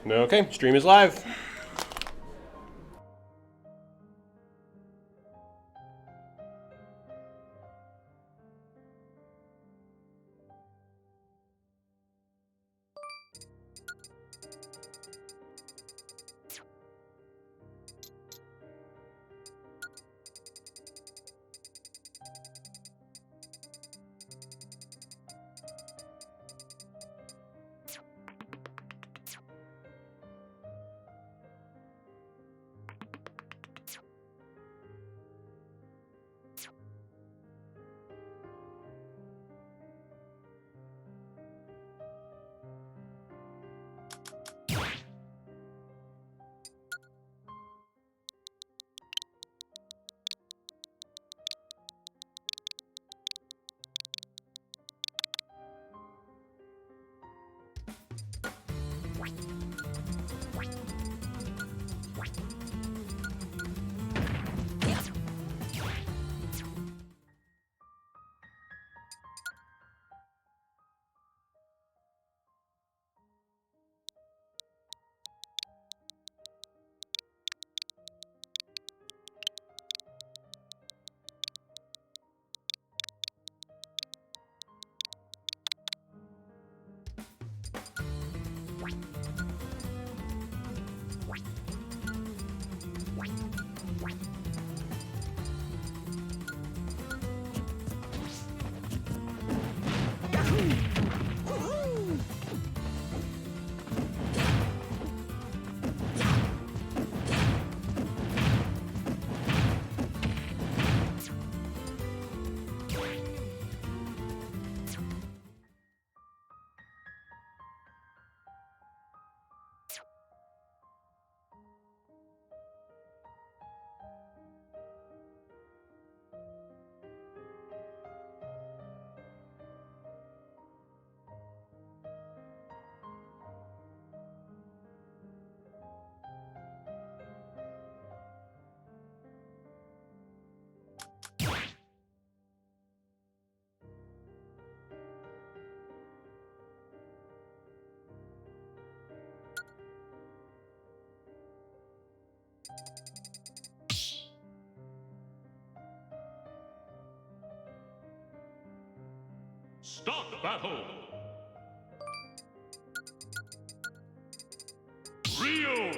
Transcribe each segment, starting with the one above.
Okay, stream is live. Start battle! Rio!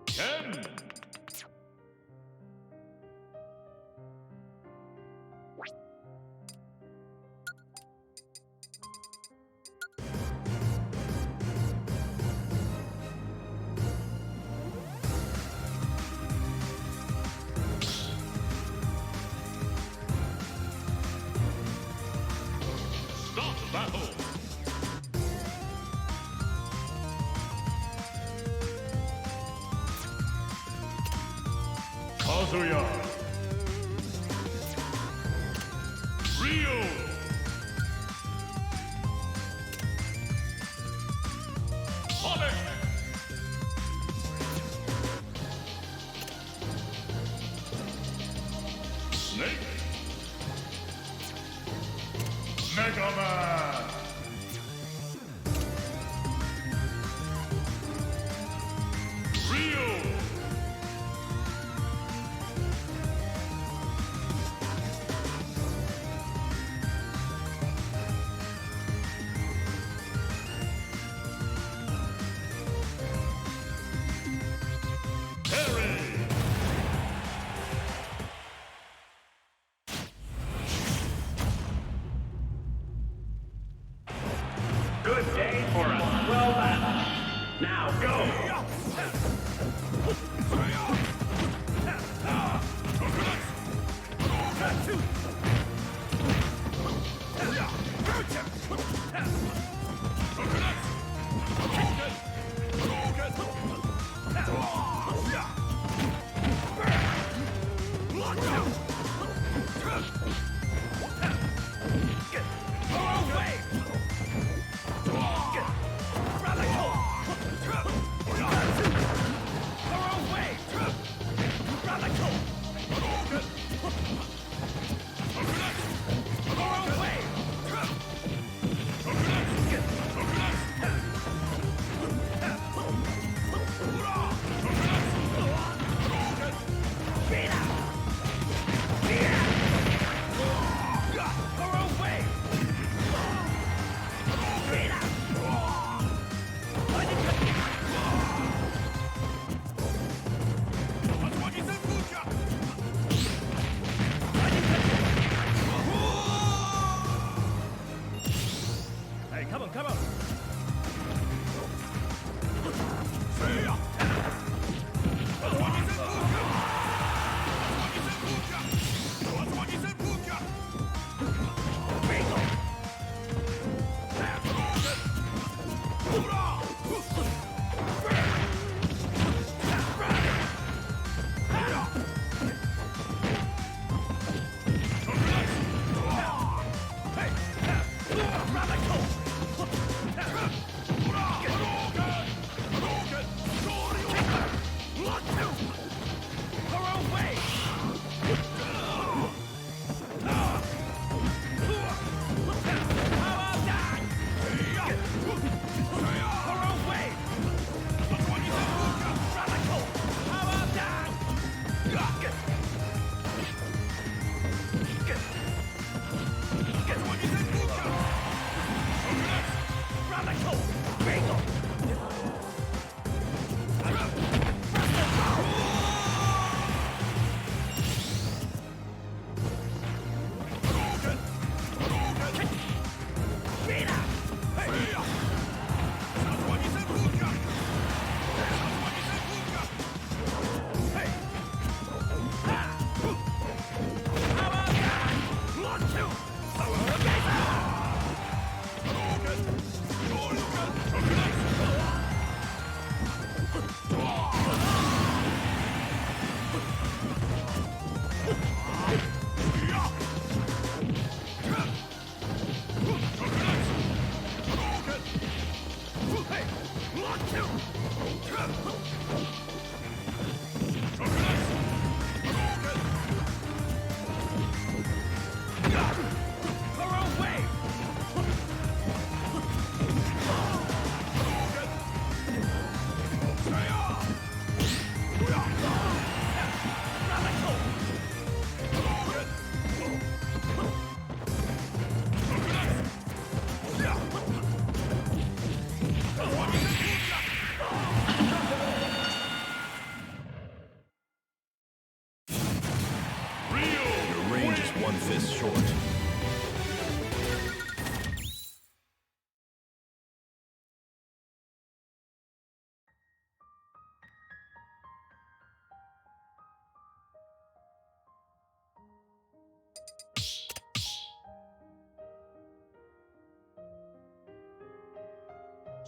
10! Battle! Kazuya! Rio! Sonic! Snake! Mega Man! Rio! Terry! Good day for a swell battle. Now go!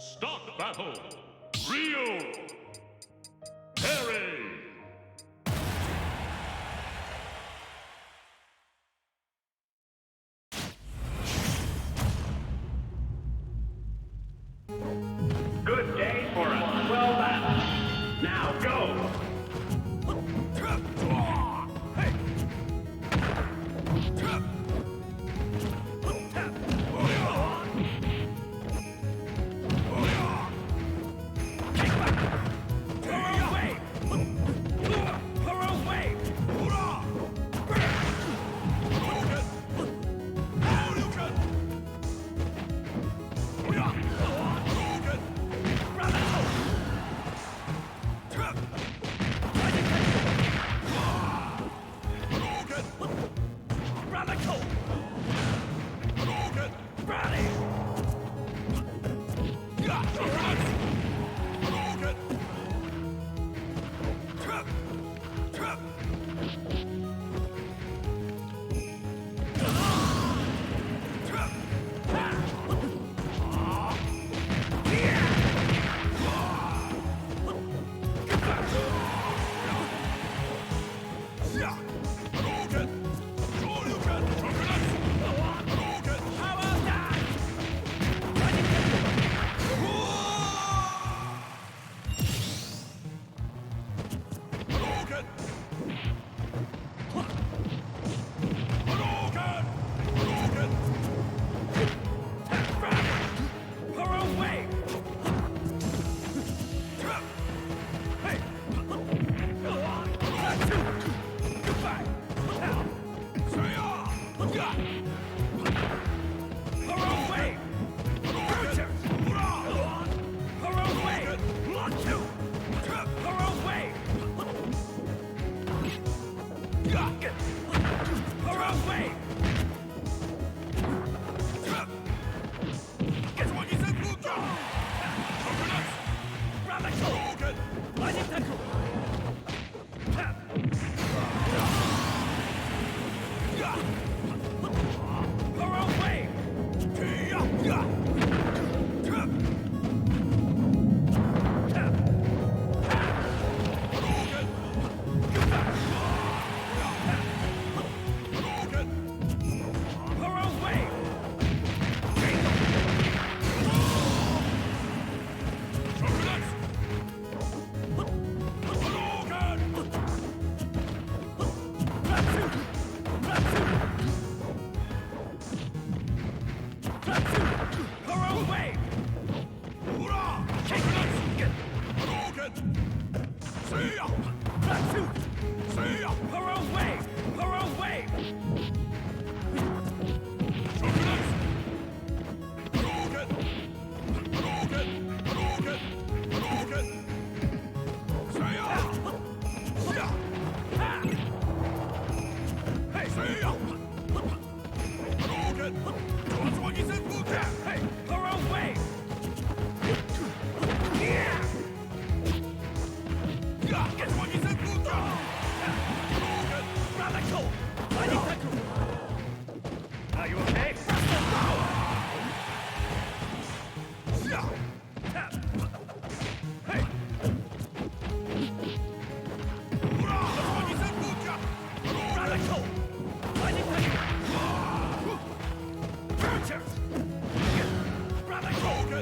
Start battle! Rio! Perry! Good day for a swell battle. Now go!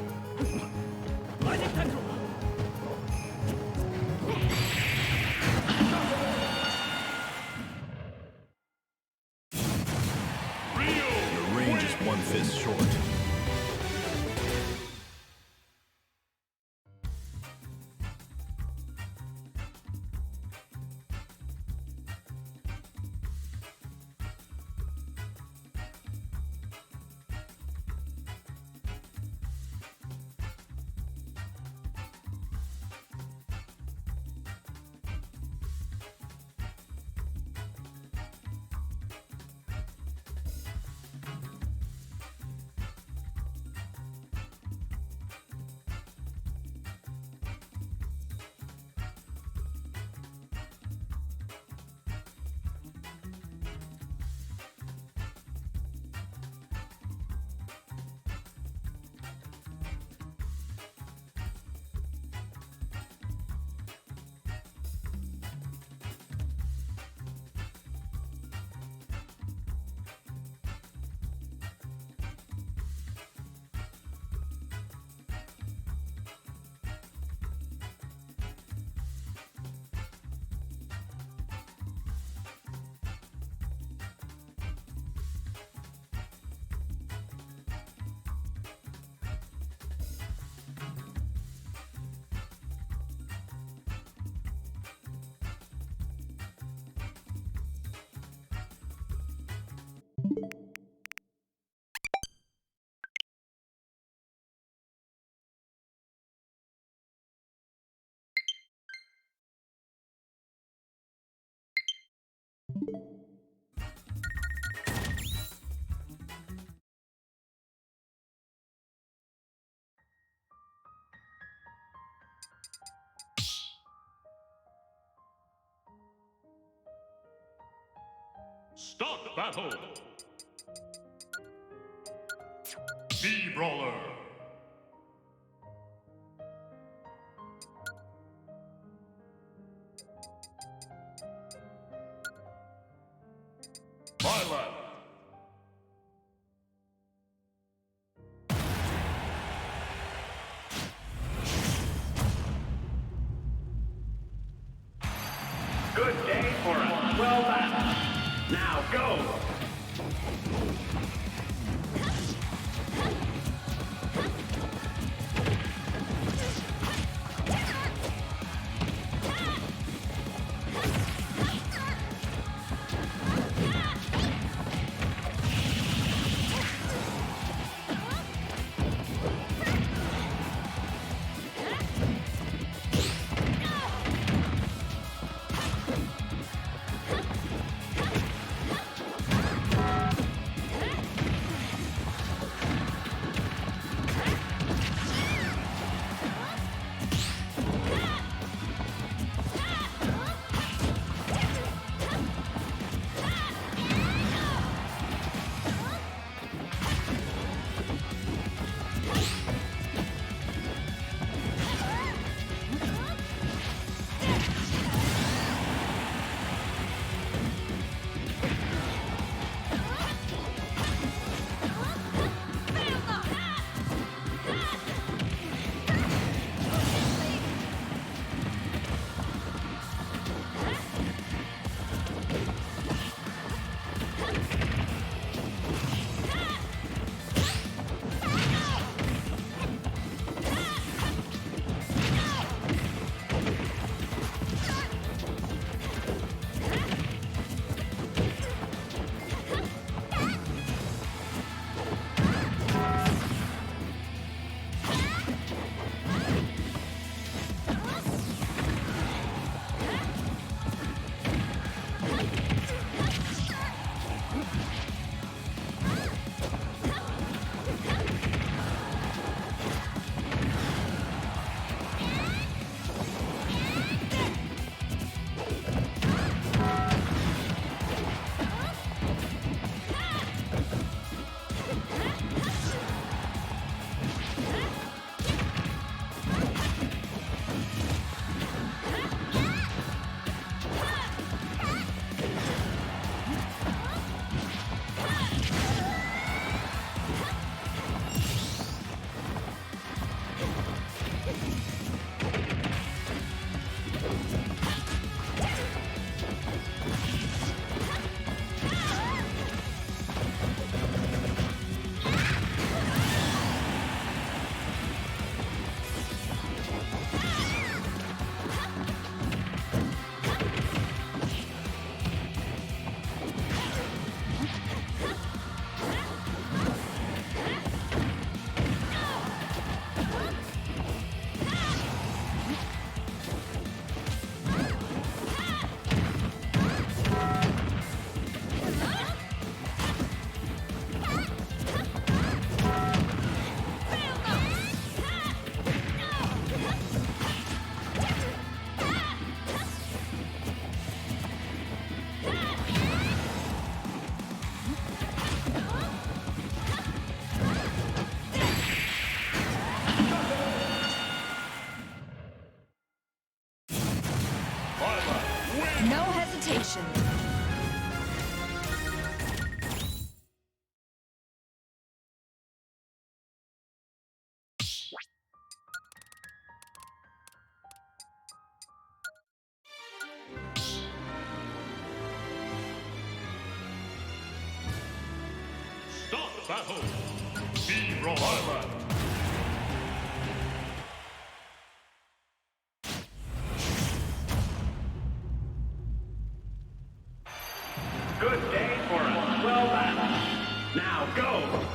that. Lightning tendril. Your range is one fist short. Start battle. B-Brawler. Violet. Good day for a swell battle. Now go! reputation. Start battle. Be roller. Good day for a swell battle. Now go!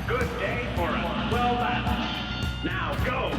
Good day for a swell battle. Now go!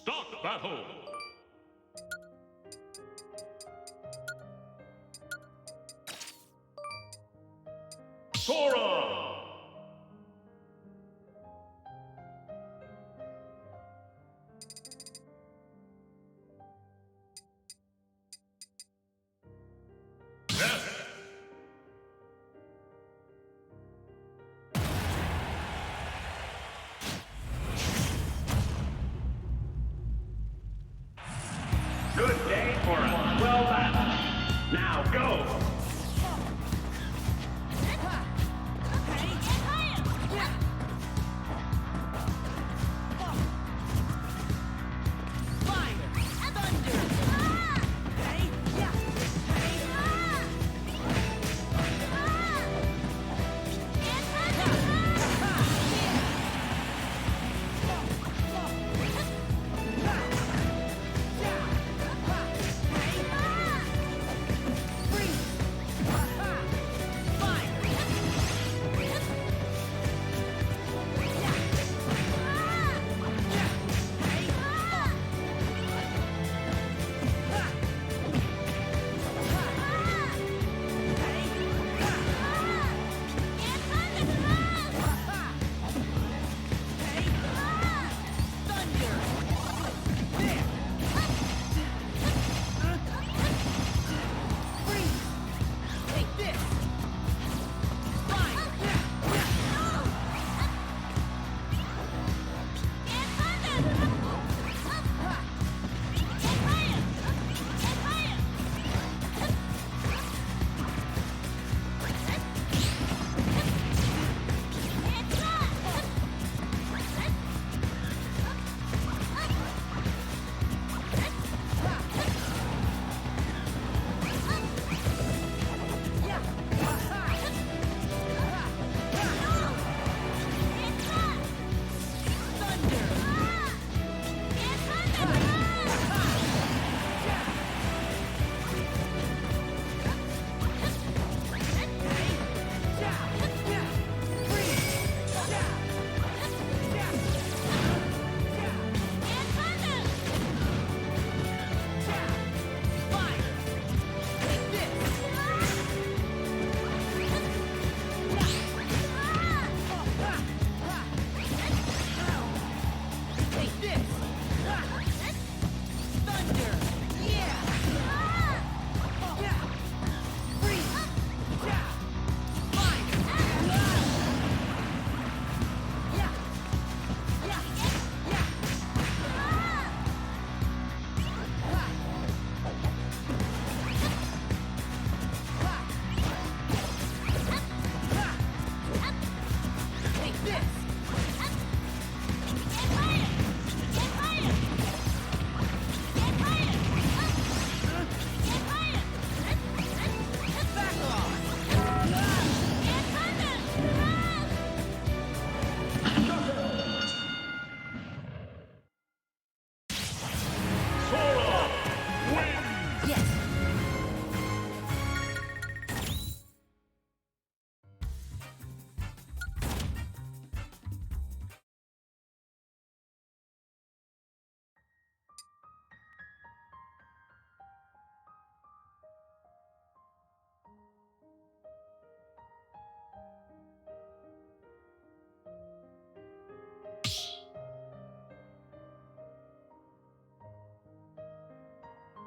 Start battle. Sora! Good day for a swell battle. Now go!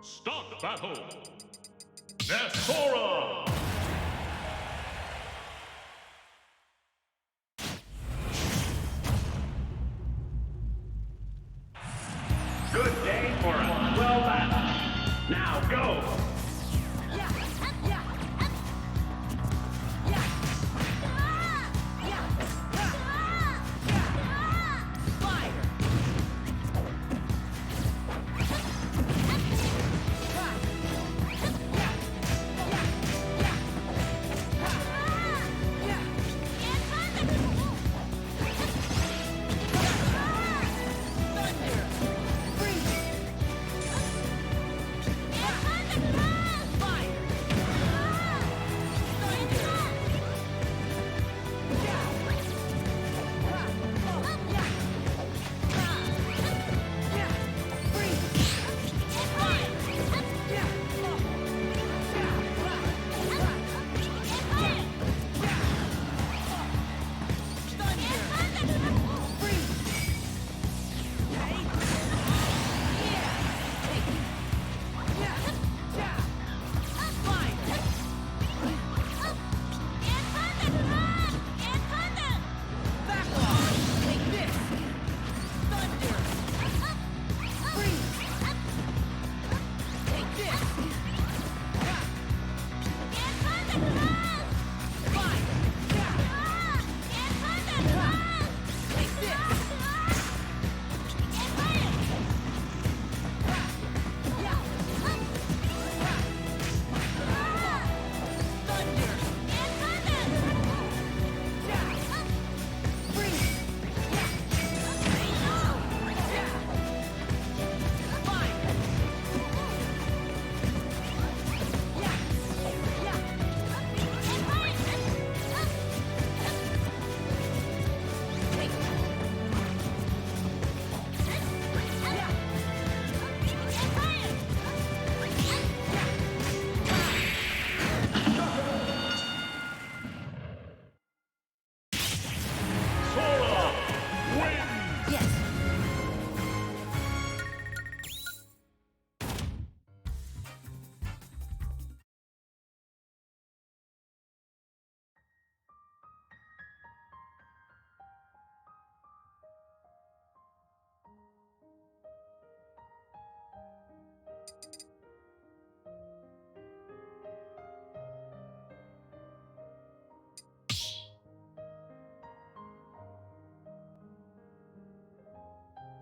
Start battle. Nasora! Good day for a swell battle. Now go!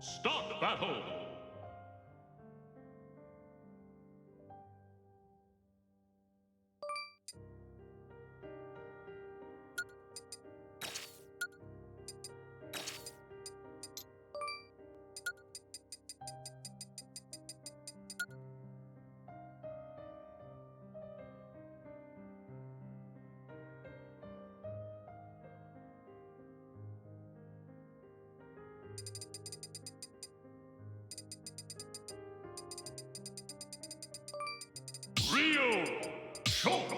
Start battle. Real choke.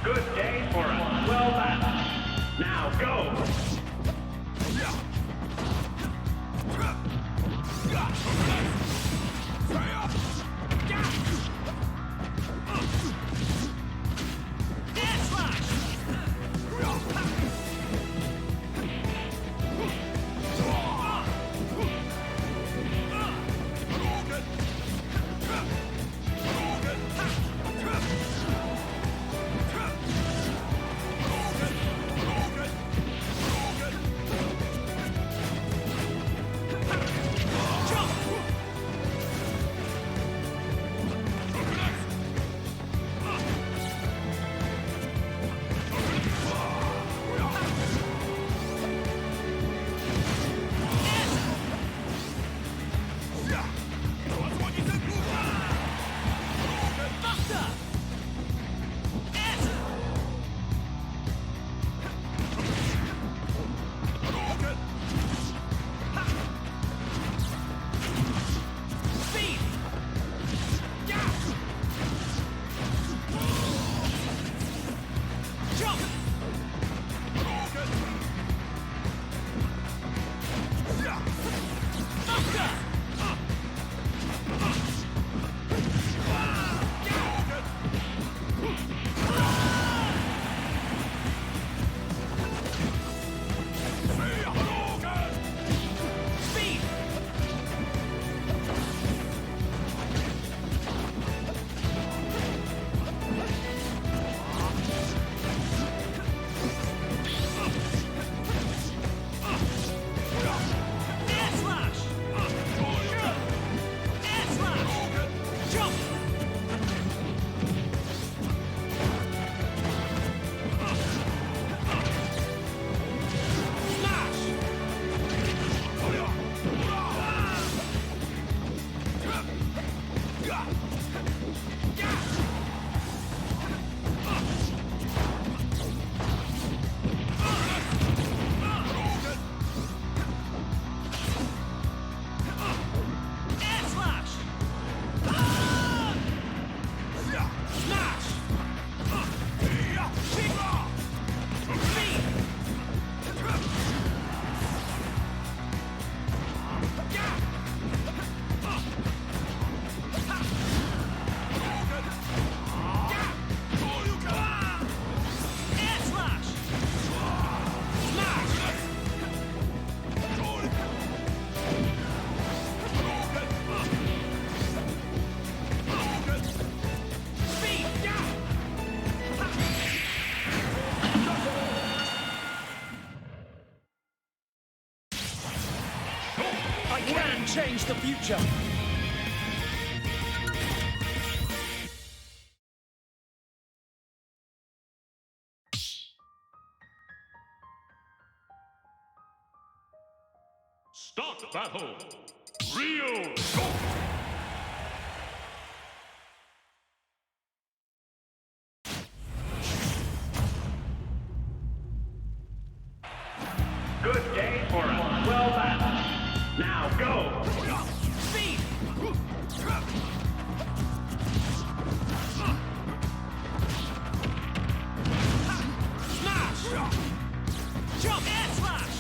Good day for a swell battle. Now go! I can change the future. Start battle. Real choke. Good day for a swell battle. Now go! Speed! Smash! Jump! Air slash!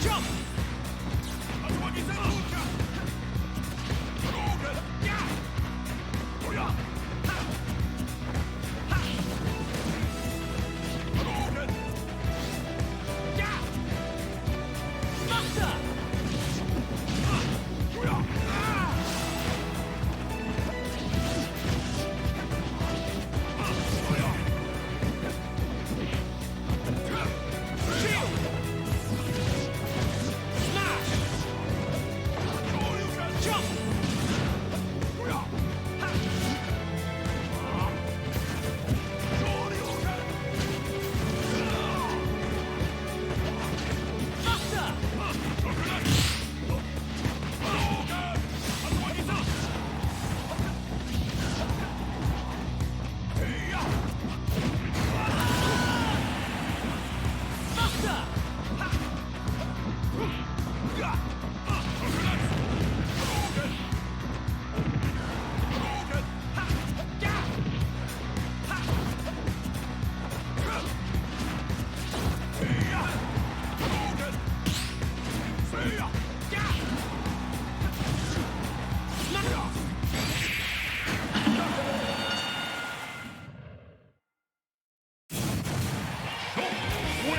Jump!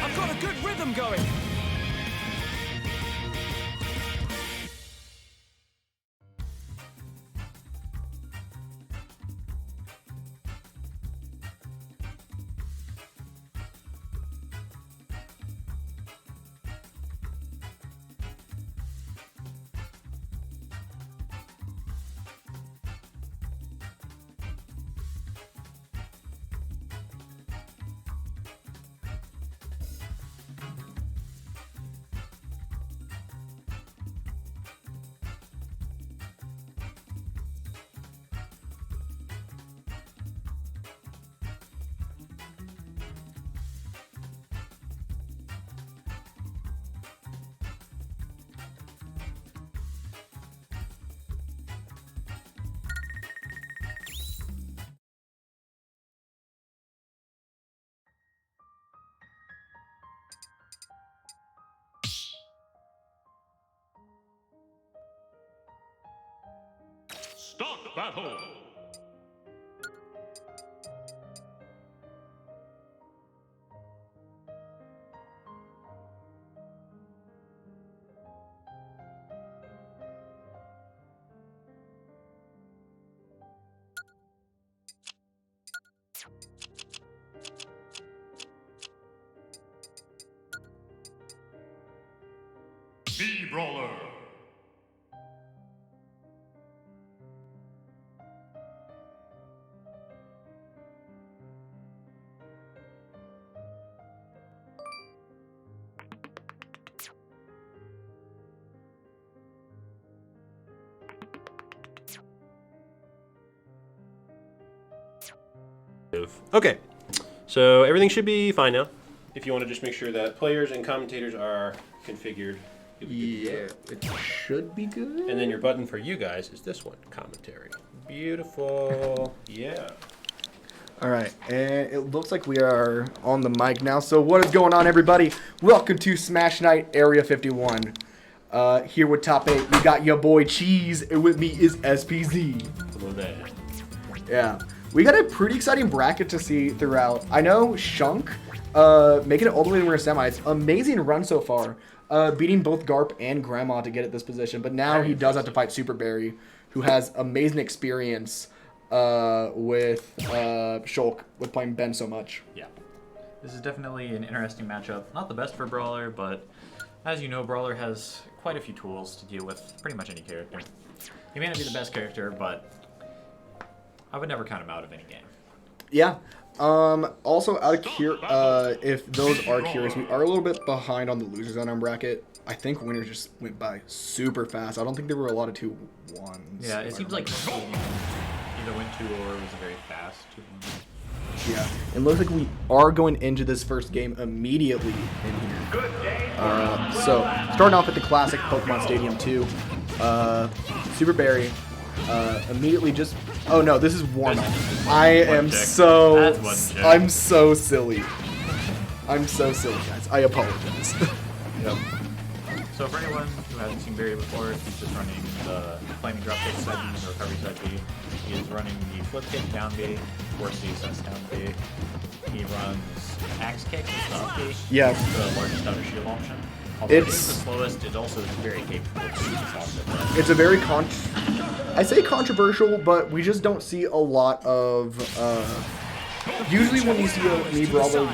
I've got a good rhythm going. Start battle. B-Brawler. Okay, so everything should be fine now. If you want to just make sure that players and commentators are configured. Yeah, it should be good. And then your button for you guys is this one, commentary. Beautiful. Yeah. All right, and it looks like we are on the mic now. So what is going on, everybody? Welcome to Smashnite Area 51. Here with Top 8, we got your boy Cheese, and with me is SPZ. Hello there. Yeah, we got a pretty exciting bracket to see throughout. I know Shunk making it all the way to winner semis. Amazing run so far, beating both Garp and Grandma to get at this position. But now he does have to fight Superberry, who has amazing experience with Shulk, with playing Ben so much. Yeah. This is definitely an interesting matchup. Not the best for Brawler, but as you know, Brawler has quite a few tools to deal with pretty much any character. He may not be the best character, but I would never count him out of any game. Yeah. Also, out of if those are curious, we are a little bit behind on the losers on our bracket. I think winners just went by super fast. I don't think there were a lot of 2-1s. Yeah, it seems like either went 2 or it was a very fast 2-1. Yeah, it looks like we are going into this first game immediately in here. So, starting off at the classic Pokemon Stadium 2, Superberry immediately just... Oh no, this is warm-up. I'm so silly. I'm so silly, guys. I apologize. Yep. So for anyone who hasn't seen Barry before, he's just running the flaming dropkick side B, the recovery side B. He is running the flip kick down B, force C sets down B. He runs axe kick, the up B. Yeah. The largest outer shield option. Although It's- it is the slowest, it also is very capable of shooting off It's a very I say controversial, but we just don't see a lot of. Usually, when you see a Mii Brawler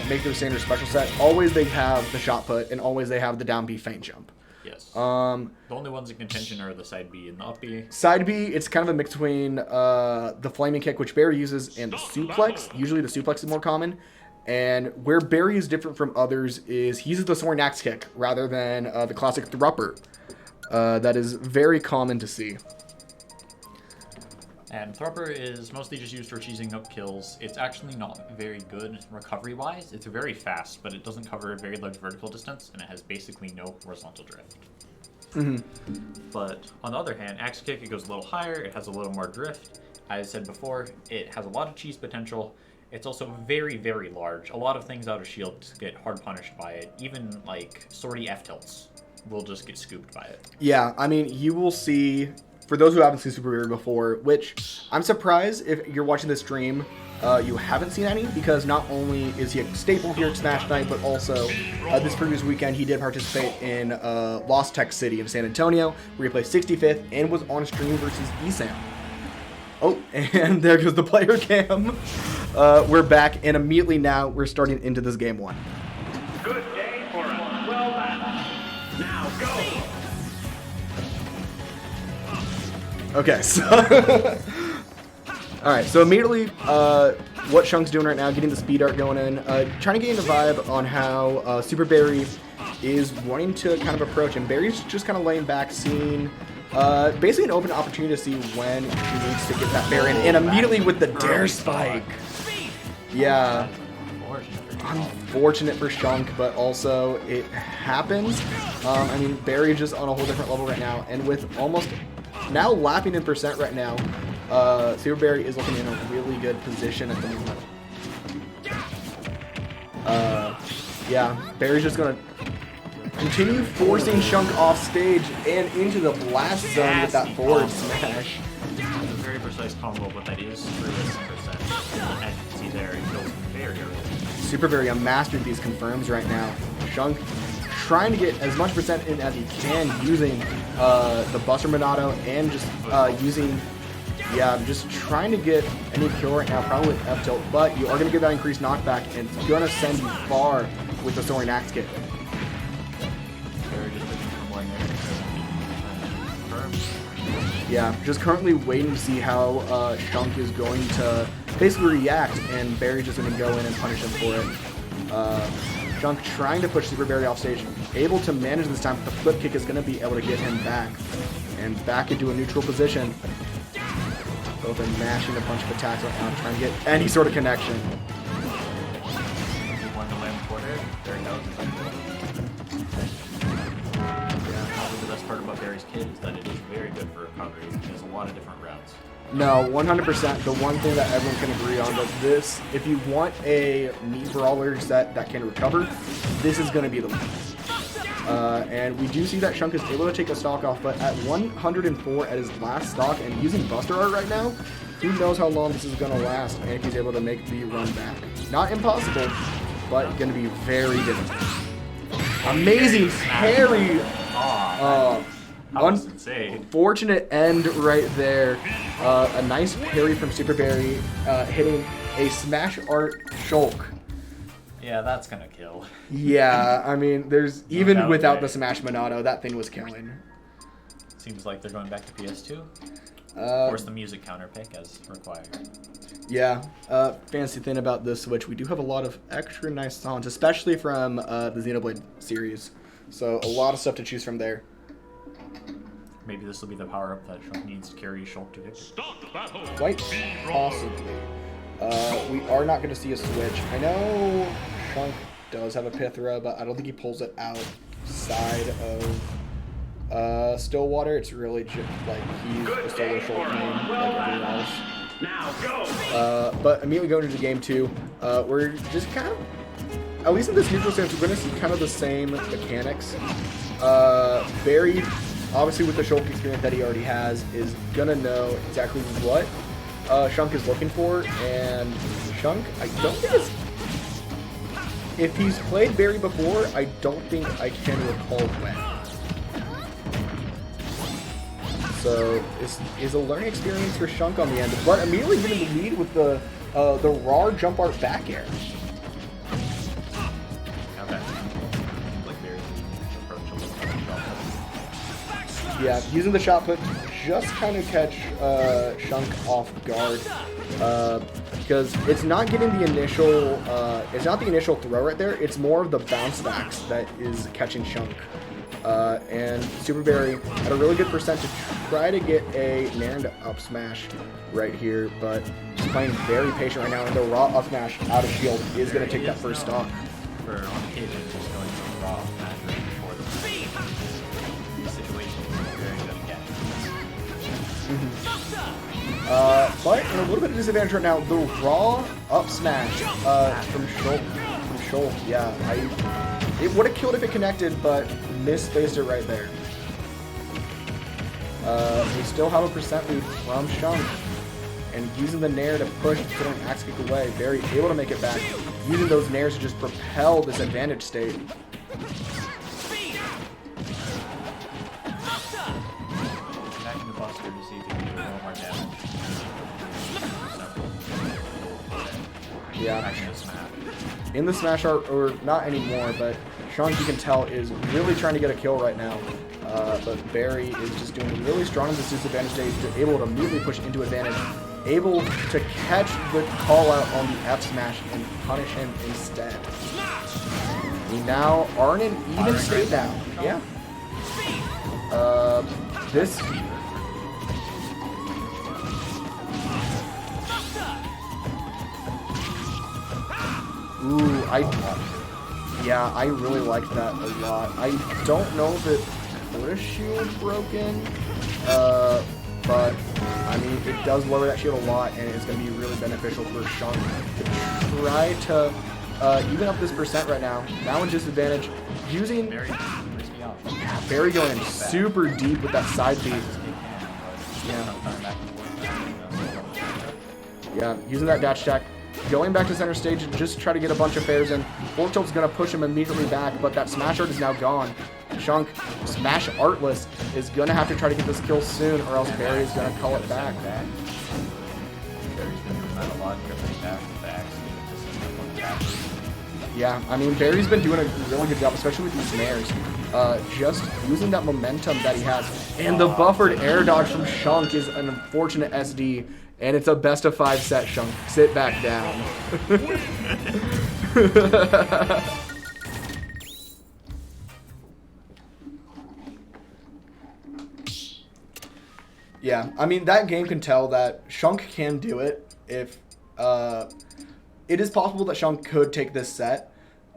make their standard special set, always they have the shot put, and always they have the down B feint jump. Yes. The only ones in contention are the side B and the up B. Side B, it's kind of a mix between the flaming kick, which Barry uses, and the suplex. Usually, the suplex is more common. And where Barry is different from others is he uses the soaring axe kick rather than the classic thrupper. That is very common to see. And Thrupper is mostly just used for cheesing up kills. It's actually not very good recovery-wise. It's very fast, but it doesn't cover a very large vertical distance, and it has basically no horizontal drift. But on the other hand, Axe Kick, it goes a little higher, it has a little more drift. As I said before, it has a lot of cheese potential. It's also very, very large. A lot of things out of shield get hard punished by it. Even, like, sortie F-tilts will just get scooped by it. Yeah, I mean, you will see, for those who haven't seen Superberry before, which I'm surprised if you're watching this stream, you haven't seen any, because not only is he a staple here at Smashnite, but also this previous weekend he did participate in Lost Tech City in San Antonio, where he played 65th and was on stream versus ESAM. Oh, and there goes the player cam. We're back, and immediately now we're starting into this game one. Good day for a swell battle. Now go. Okay, so all right, so immediately, what Shunk's doing right now, getting the speed art going in, trying to gain the vibe on how Superberry is wanting to kind of approach, and Barry's just kind of laying back, seeing basically an open opportunity to see when he needs to get that bear in, and immediately with the dare spike. Yeah, unfortunate for Shunk, but also it happens. I mean, Barry's just on a whole different level right now, and with almost now lapping in percent right now, Superberry is looking in a really good position at the moment. Yeah, Barry's just gonna continue forcing Shunk off stage and into the blast zone with that forward smash. It's a very precise combo, but that is through this percent. As you can see there, it goes very early. Superberry, a master of these confirms right now. Shunk trying to get as much percent in as he can using the Buster Monado and just using, yeah, just trying to get any kill right now, probably with F-tilt, but you are going to get that increased knockback, and it's going to send you far with the soaring axe kick. Yeah, just currently waiting to see how Shunk is going to basically react, and Barry's just going to go in and punish him for it. Shunk trying to push Superberry off stage, able to manage this time, but the flip kick is going to be able to get him back, and back into a neutral position. Both are mashing a bunch of attacks right now, trying to get any sort of connection. One to land quarter, there he goes. Probably the best part about Barry's kit is that it is very good for recovery. It has a lot of different routes. No, 100%. The one thing that everyone can agree on is this: if you want a Mii Brawler set that can recover, this is going to be the one. And we do see that Shunk is able to take a stock off, but at 104 at his last stock and using Buster Art right now, who knows how long this is going to last and if he's able to make the run back. Not impossible, but going to be very difficult. Amazing parry! That was insane. Unfortunate end right there. A nice parry from Superberry, hitting a Smash Art Shulk. Yeah, that's gonna kill. Yeah, I mean, there's even doubt without there. the Smash Monado, that thing was killing. Seems like they're going back to PS2. Of course, the music counter pick as required. Yeah, fancy thing about this Switch, we do have a lot of extra nice songs, especially from the Xenoblade series. So a lot of stuff to choose from there. Maybe this will be the power-up that Shulk needs to carry Shulk to victory. Start the battle. Quite possibly. We are not going to see a switch. I know Shunk does have a Pithra, but I don't think he pulls it outside of Stillwater. It's really just like he's a solo Shulk main like everyone else. Now go. But immediately going into game two, we're just kind of, at least in this neutral stance, we're going to see kind of the same mechanics. Barry, obviously with the Shulk experience that he already has, is going to know exactly what Shunk is looking for, and Shunk, I don't think is... If he's played Barry before, I don't think I can recall when. So, is a learning experience for Shunk on the end, but immediately getting the lead with the raw jump art back air. Yeah, using the shot put to just kind of catch Shunk off guard, because it's not getting the initial, it's not the initial throw right there. It's more of the bounce backs that is catching Shunk. And Superberry had a really good percent to try to get a nair into up smash right here, but he's playing very patient right now, and the raw up smash out of shield is going to take that first stock. For on occasion, just going to raw smash right before these situations very good again. But in a little bit of disadvantage right now, the raw up smash from Shulk, yeah, it would have killed if it connected, but misspaced it right there. We still have a percent lead from Shunk, and using the nair to push, putting axe kick away, very able to make it back, using those nairs to just propel this advantage state. Attacking the Buster to see if he can do a little more damage. Yeah. Attacking the smash. In the smash art, or not anymore, but Shunk, you can tell, is really trying to get a kill right now. But Barry is just doing really strong in this disadvantage stage, able to immediately push into advantage, able to catch the call out on the F smash and punish him instead. We now are in an even state now. Yeah. This. Ooh, I really like that a lot. I don't know if it would have shield broken, but I mean, it does lower that shield a lot, and it's going to be really beneficial for Shunk to try to even up this percent right now. Now in disadvantage, using Barry going in super deep with that side beat. Yeah, using that dash attack. Going back to center stage and just try to get a bunch of fairs in. Fork Tilt's going to push him immediately back, but that smash art is now gone. Shunk, smash artless, is going to have to try to get this kill soon, or else Barry is going to call it back. Yeah, I mean, Barry's been doing a really good job, especially with these snares. Just using that momentum that he has. And the buffered air dodge from Shunk is an unfortunate SD. And it's a best of 5 set, Shunk. Sit back down. Yeah, I mean, that game can tell that Shunk can do it if... it is possible that Shunk could take this set,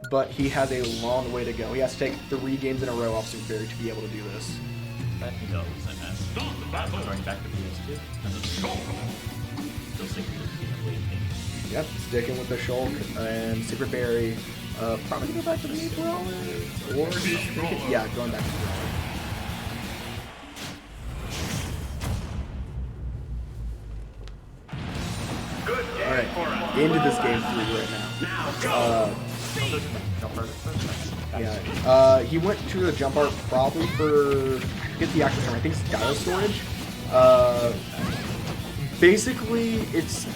but he has a long way to go. He has to take 3 games in a row off Superberry to be able to do this. That he does, and then going back to PS2. Yep, sticking with the Shulk and Superberry. Probably gonna go back to the Meat Brawler. Or yeah, going back to the Brawler. Alright, into this game 3 right now. He went to the jump art probably for, I forget the actual term, I think it's dial storage. Basically, it's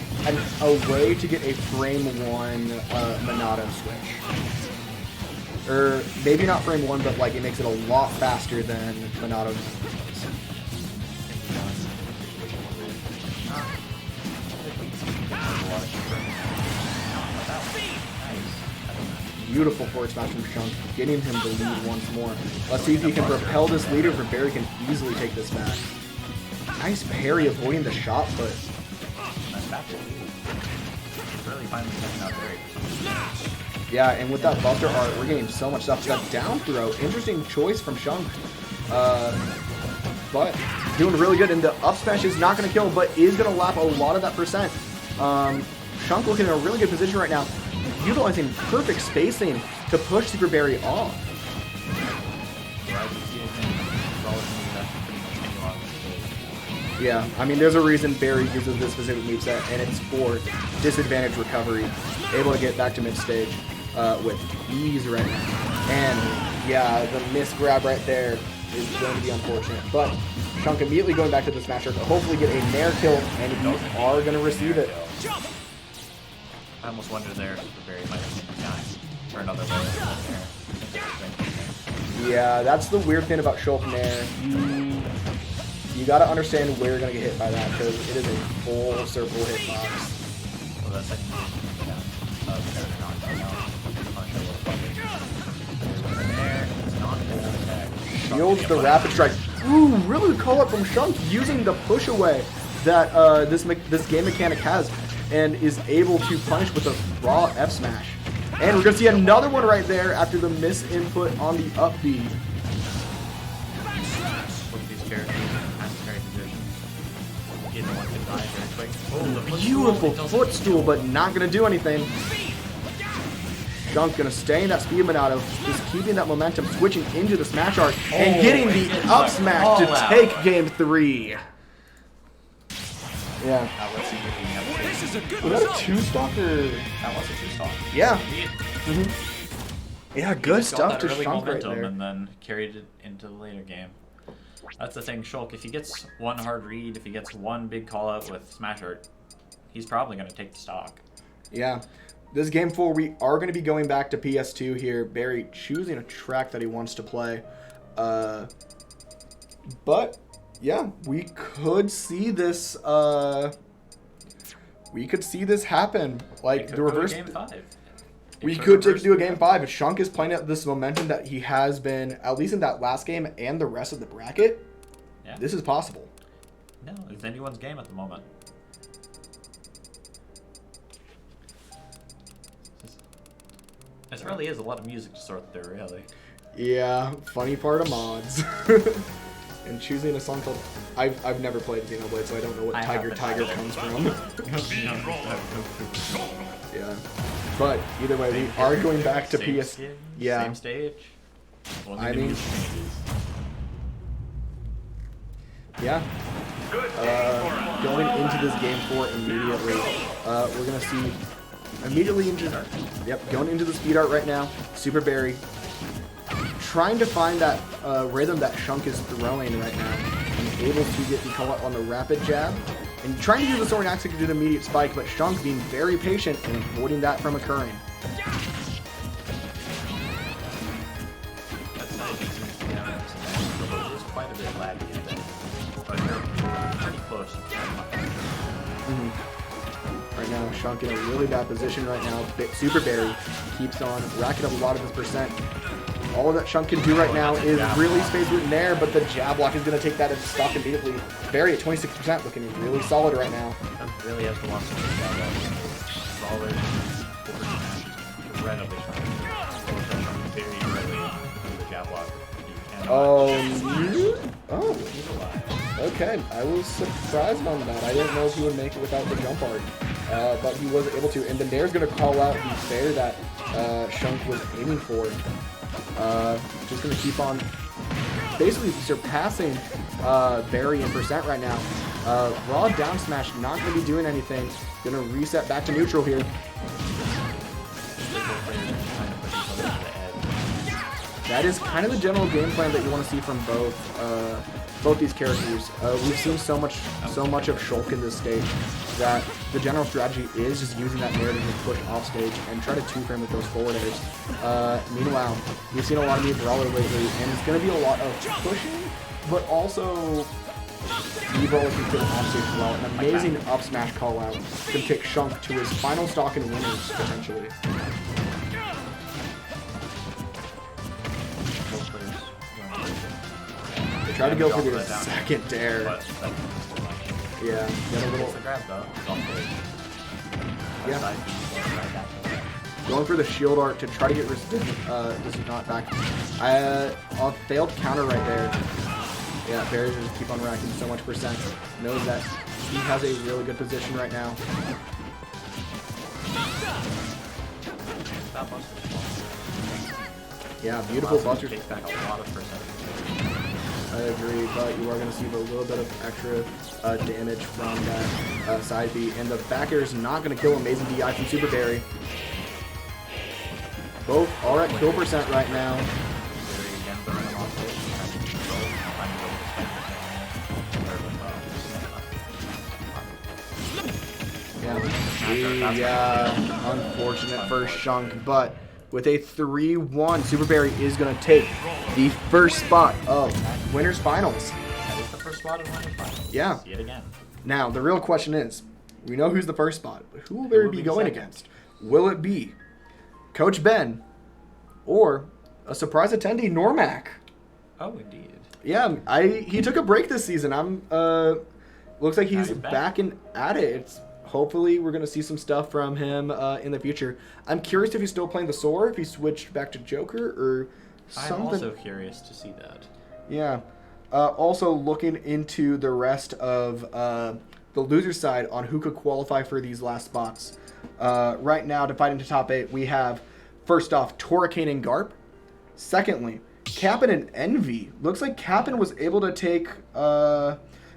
a way to get a frame 1 Monado switch. Or maybe not frame 1, but like it makes it a lot faster than Monado does. Beautiful forward smash from Shunk, getting him the lead once more. Let's see if he can propel this lead, or Barry can easily take this back. Nice parry, avoiding the shot put. Yeah, and with that Buster art, we're getting so much stuff. That down throw, interesting choice from Shunk. But doing really good, and the up smash is not going to kill, but is going to lap a lot of that percent. Shunk looking in a really good position right now. utilizing perfect spacing to push Superberry off. Yeah, I mean, there's a reason Barry uses this specific moveset, and it's for disadvantage recovery. Able to get back to mid-stage with ease right now. And, yeah, the miss grab right there is going to be unfortunate. But Shunk immediately going back to the Smasher to hopefully get a Nair kill, and you are going to receive it. I almost wondered there if Superberry might have seen time for another layer. Yeah, that's the weird thing about Shulk Nair. You gotta understand where you're gonna get hit by that, because it is a full circle hitbox. Well, that's like, Shields the rapid strike. Ooh, really good call up from Shunk using the push away that this game mechanic has, and is able to punish with a raw F smash. And we're gonna see another one right there after the miss input on the up B. Beautiful footstool, but not going to do anything. Shunk going to stay in that speed Monado, just keeping that momentum, switching into the smash art, and getting the up smash to take game 3. Yeah. This is a good Was that a result. 2-stock or? That was a 2-stock. Yeah. Yeah, good Got stuff that to early Shunk right momentum there. and then carried it into the later game. That's the thing, Shulk. If he gets one hard read, if he gets one big call out with Smash Art, he's probably going to take the stock. Yeah. This game 4, we are going to be going back to PS2 here. Barry choosing a track that he wants to play. But, yeah, we could see this, happen. Like, the reverse. Game 5. We could do a game 5. If Shunk is playing at this momentum that he has been, at least in that last game and the rest of the bracket, Yeah. this is possible. No, it's anyone's game at the moment. This really is a lot of music to sort through, really. Yeah, funny part of mods. And choosing a song called... I've never played Xenoblade, so I don't know what I Tiger haven't. comes from. Yeah. But, either way, we are going back to Same PS... skin, Yeah. Same stage. Only I the mean- music changes. Yeah. Good day for us. Going into this game 4 immediately, we're going to see immediately into... Yep, going into the speed art right now. Superberry trying to find that rhythm that Shunk is throwing right now, and able to get the call out on the rapid jab, and trying to use the sword axe to do an immediate spike, but Shunk being very patient and avoiding that from occurring. That's nice. It's quite a bit laggy, I think. But you're pretty close. Right now, Shunk in a really bad position right now. Superberry keeps on racking up a lot of his percent. All that Shunk can do right now is really space root in there, but the jab block is going to take that into stock immediately. Barry at 26%, looking really solid right now. That really has to watch some of the solid, incredibly strong. Very early in the jab block. He's alive. Okay, I was surprised on that. I didn't know if he would make it without the jump art, but he was able to. And then Nair's going to call out the fair that Shunk was aiming for. Just going to keep on basically surpassing Barry in percent right now. Raw down smash not going to be doing anything. Going to reset back to neutral here. That is kind of the general game plan that you want to see from both these characters. We've seen so much of Shulk in this stage that the general strategy is just using that narrative to push off stage and try to two-frame with those forward airs. Meanwhile, we've seen a lot of me Brawler lately, and it's going to be a lot of pushing, but also Brawler can get off stage as well. An amazing up smash call out can take Shunk to his final stock and winners potentially. They try to go for the second dare. Yeah, get a little. Yeah. Going for the shield art to try to get resistant not back. A failed counter right there. Yeah, Barry's just keep on racking so much percent. Knows that he has a really good position right now. that Buster Smash. Yeah, beautiful Buster. Takes back a lot of percentage. I agree, but you are going to see a little bit of extra damage from that side B. And the back air is not going to kill Amazing DI from Superberry. Both are at kill percent right now. Yeah, unfortunate for Shunk, but with a 3-1, Superberry is going to take the first spot of Winners Finals. That is the first spot in Winners Finals. Yeah. See it again. Now, the real question is, we know who's the first spot, but who will they be going against? Will it be Coach Ben or a surprise attendee, Noremac? Oh, indeed. Yeah, he took a break this season. Looks like he's back and at it. Hopefully, we're going to see some stuff from him in the future. I'm curious if he's still playing the Sora, if he switched back to Joker, or something. I'm also curious to see that. Yeah. Also, looking into the rest of the loser side on who could qualify for these last spots. Right now, to fight into top 8, we have, first off, Torricane and Garp. Secondly, Cap'n and Envy. Looks like Cap'n was able to take...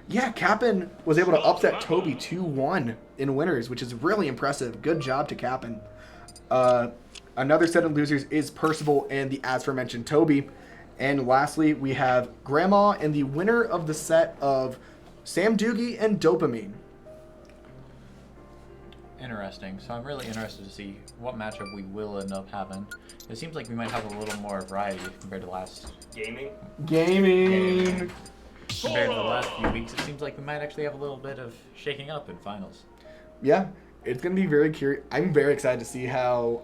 Yeah, Cap'n was able to upset Toby 2-1 in winners, which is really impressive. Good job to Cap'n. Another set of losers is Percival and the as aforementioned Toby. And lastly, we have Grandma and the winner of the set of Sam Doogie and Dopamine. Interesting. So I'm really interested to see what matchup we will end up having. It seems like we might have a little more variety compared to last Gaming? Gaming. Compared to the last few weeks, it seems like we might actually have a little bit of shaking up in finals. Yeah, it's going to be very curious. I'm very excited to see how...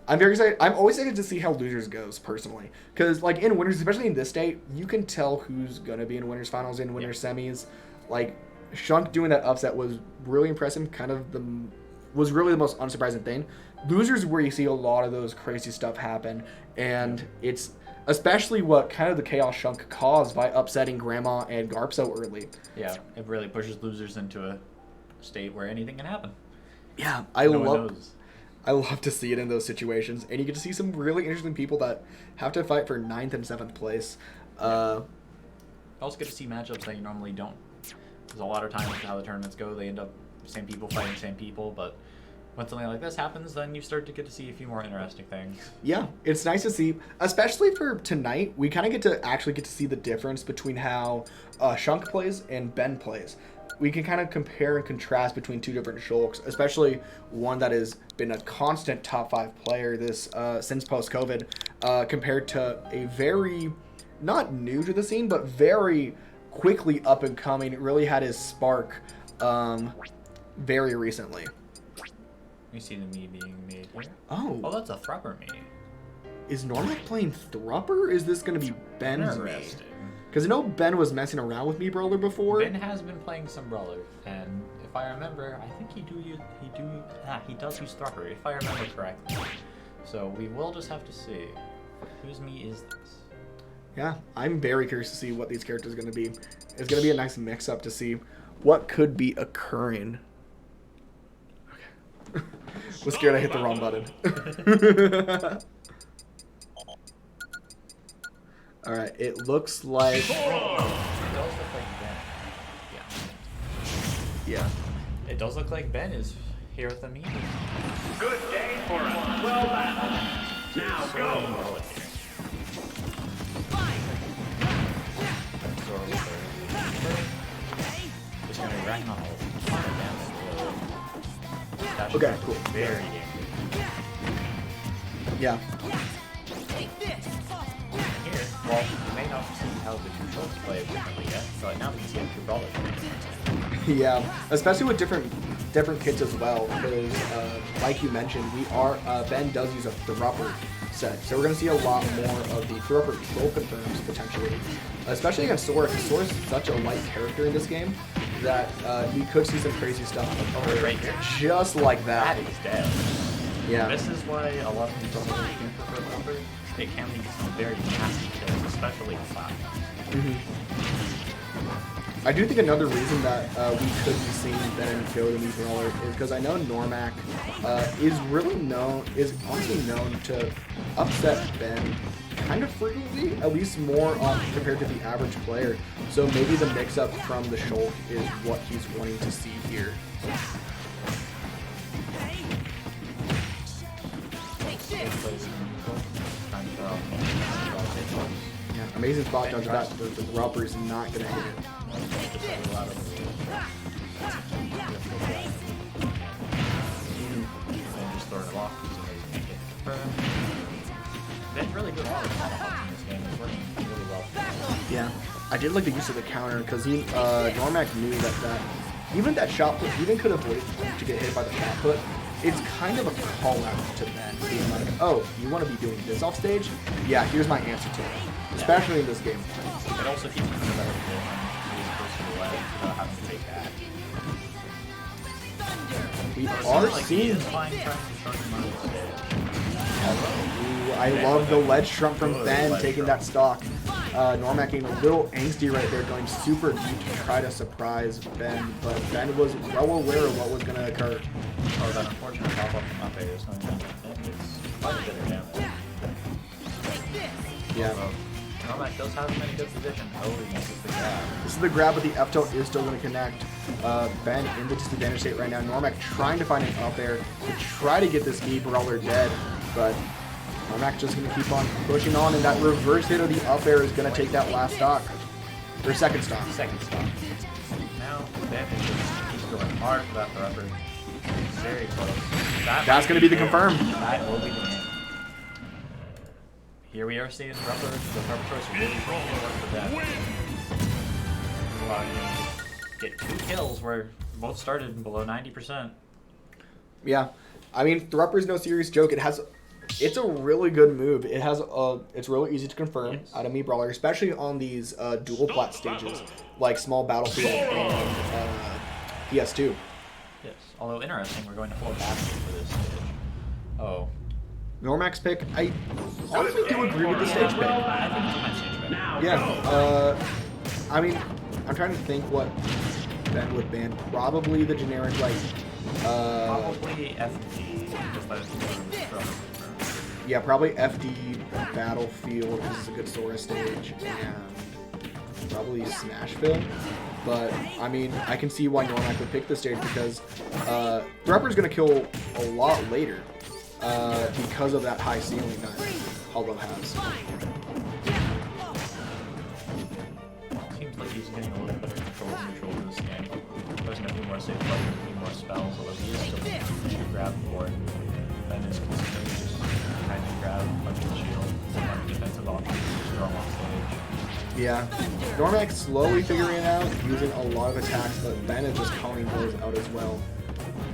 I'm very excited. I'm always excited to see how losers goes, personally. Because, like, in winners, especially in this state, you can tell who's going to be in winners finals, in winners semis. Like, Shunk doing that upset was really impressive. Was really the most unsurprising thing. Losers is where you see a lot of those crazy stuff happen. And it's... especially what kind of the chaos Shunk caused by upsetting Grandma and Garp so early. Yeah, it really pushes losers into a state where anything can happen. Yeah, No one knows. I love to see it in those situations, and you get to see some really interesting people that have to fight for 9th and 7th place. You also get to see matchups that you normally don't. Because a lot of times how the tournaments go, they end up same people fighting same people, but when something like this happens, then you start to get to see a few more interesting things. Yeah, it's nice to see, especially for tonight, we kind of get to see the difference between how Shunk plays and Ben plays. We can kind of compare and contrast between two different Shulks, especially one that has been a constant top 5 player this since post-COVID, compared to a very, not new to the scene, but very quickly up and coming. It really had his spark very recently. You see the me being made here. Oh, that's a Thrupper me. is Normac playing Thrupper? Is this going to be Ben's me? Interesting. Because I know Ben was messing around with me Brawler before. Ben has been playing some Brawler, and if I remember, I think he does use Thrupper, if I remember correctly. So we will just have to see. Whose me is this? Yeah, I'm very curious to see what these characters are going to be. It's going to be a nice mix-up to see what could be occurring. Okay. Was scared I hit the wrong button. Alright, it looks like... It does look like Ben. Yeah. It does look like Ben is here with the me. Good day for us. Well done. Now go. Just gonna be racking on all fire against Okay, cool. Very dangerous. Yeah. Here, well, you may not see how the two Shulks play differently yet, but now we can see how two Brawlers play. Yeah, especially with different kits as well, because like you mentioned, Ben does use a Thrupper set, so we're going to see a lot more of the Thrupper control confirms potentially, especially against Sora, because Sora's such a light character in this game that we could see some crazy stuff Right here. just like that. That is dead. Yeah. This is why a lot of people don't really prefer Thrupper. It can lead to some very nasty kills, especially in flat. I do think another reason that we could be seeing Ben go to Mii Brawler is because I know Noremac is honestly known to upset Ben kind of frequently, at least more compared to the average player. So maybe the mix-up from the Shulk is what he's wanting to see here. Yeah, amazing spot dodge that. The rubber is not going to hit it. Just throwing it off. Ben's really good in this game. It's working really well. Yeah, I did like the use of the counter because Noremac knew that even that shot put even could avoid to get hit by the shot put. It's kind of a call out to Ben, being like, oh, you want to be doing this off stage? Yeah, here's my answer to it. Especially in this game. It also keeps him in a better position. He's close to the ledge without having to take back. We are seeing. I love the ledge trump from Ben taking that stock. Noremac getting a little angsty right there, going super deep to try to surprise Ben, but Ben was well aware of what was going to occur. Oh, that unfortunate pop-up from up air is going to be quite a bit of damage. Yeah. Noremac does have him in a good position. Oh, he misses the grab. This is the grab, but the F tilt is still going to connect. Ben in the disadvantage state right now. Noremac trying to find an up air to try to get this Mii Brawler dead, but Noremac just going to keep on pushing on, and that reverse hit of the up air is going to take that last stock. Or second stock. Second stock. Now, Ben is just keeps going hard for that rubber. Very close. That's going to be the confirm. That will be the game. Here we are seeing the rubber choice really work for Ben. Get 2 kills where both started below 90%. Yeah, I mean, Thrupper is no serious joke. It's a really good move. It's really easy to confirm out of Mii Brawler, especially on these dual plat stages like Small Battlefield and PS2. Yes, although interesting, we're going to full basket for this stage. Oh. Normac's pick, I honestly do agree with the stage pick. I think it's a nice stage pick. Yeah, I mean, I'm trying to think what Ben would ban. Probably the generic, like, Probably FD, just by the yeah, probably FD Battlefield, because it's a good Sora stage, and probably Smashville. But, I mean, I can see why Noremac would pick this stage, because Thrupper's going to kill a lot later because of that high ceiling that Hollow has. Seems like he's getting a little better control of this game. There's going to be more safe play, a few more spells, although he is still going to grab for it. Ben is consistently just trying to grab a bunch of the shield, a bunch of defensive options, strong off stage. Yeah, Normac's slowly figuring it out, using a lot of attacks, but Ben is just calling those out as well.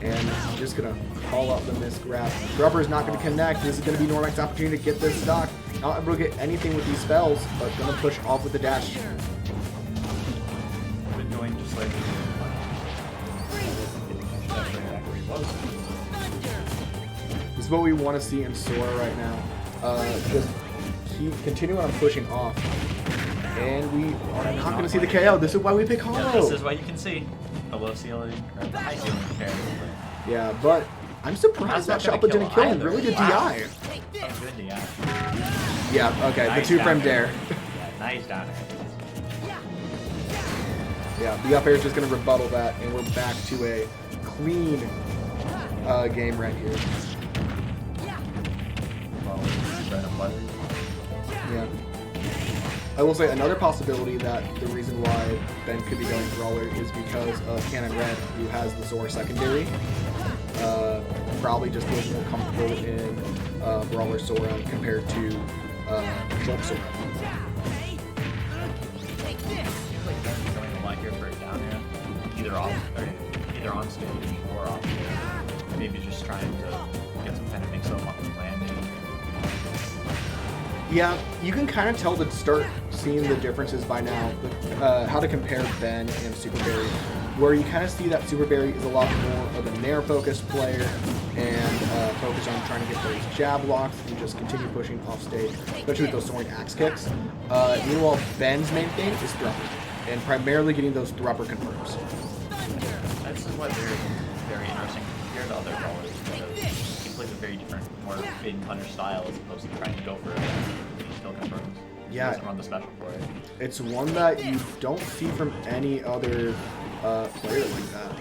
And he's just going to call out the missed grab. Thrupper is not going to connect. This is going to be Normac's opportunity to get this stock. Not able to get anything with these spells, but going to push off with the dash. Been going just like This is what we want to see in Sora right now. Just keep continuing on pushing off. And we are not going to see the KO. This is why we pick Hollow. Yeah, this is what you can see. The low ceiling, or the high ceiling comparatively. Yeah, but I'm surprised that shot put didn't kill him. Really good DI. Oh, good DI. Yeah, okay, Nice the 2-frame down dare. air. Yeah, nice down air. Yeah, the up air is just going to rebuttal that, and we're back to a clean game right here. Bread and butter. Yeah. I will say another possibility that the reason why Ben could be going Brawler is because of Cannon Red, who has the Sora secondary. Probably just feels more comfortable in Brawler Sora compared to Shulk Sora. Seems like Ben's going a lot here for a down air. Either on stage or off stage. Maybe just trying to get some kind of mix-up on the landing. Yeah, you can kind of tell to start seeing the differences by now, how to compare Ben and Superberry, where you kind of see that Superberry is a lot more of a nair-focused player and focused on trying to get those jab blocks and just continue pushing off stage, especially with those soaring axe kicks. Meanwhile, Ben's main thing is Thrupper. and primarily getting those Thrupper confirms. This is why they're very interesting compared to other brawlers, because he plays a very different, more bait and punish style as opposed to trying to go for each kill confirms. Yeah. He doesn't run the special for it. It's one that you don't see from any other player like that.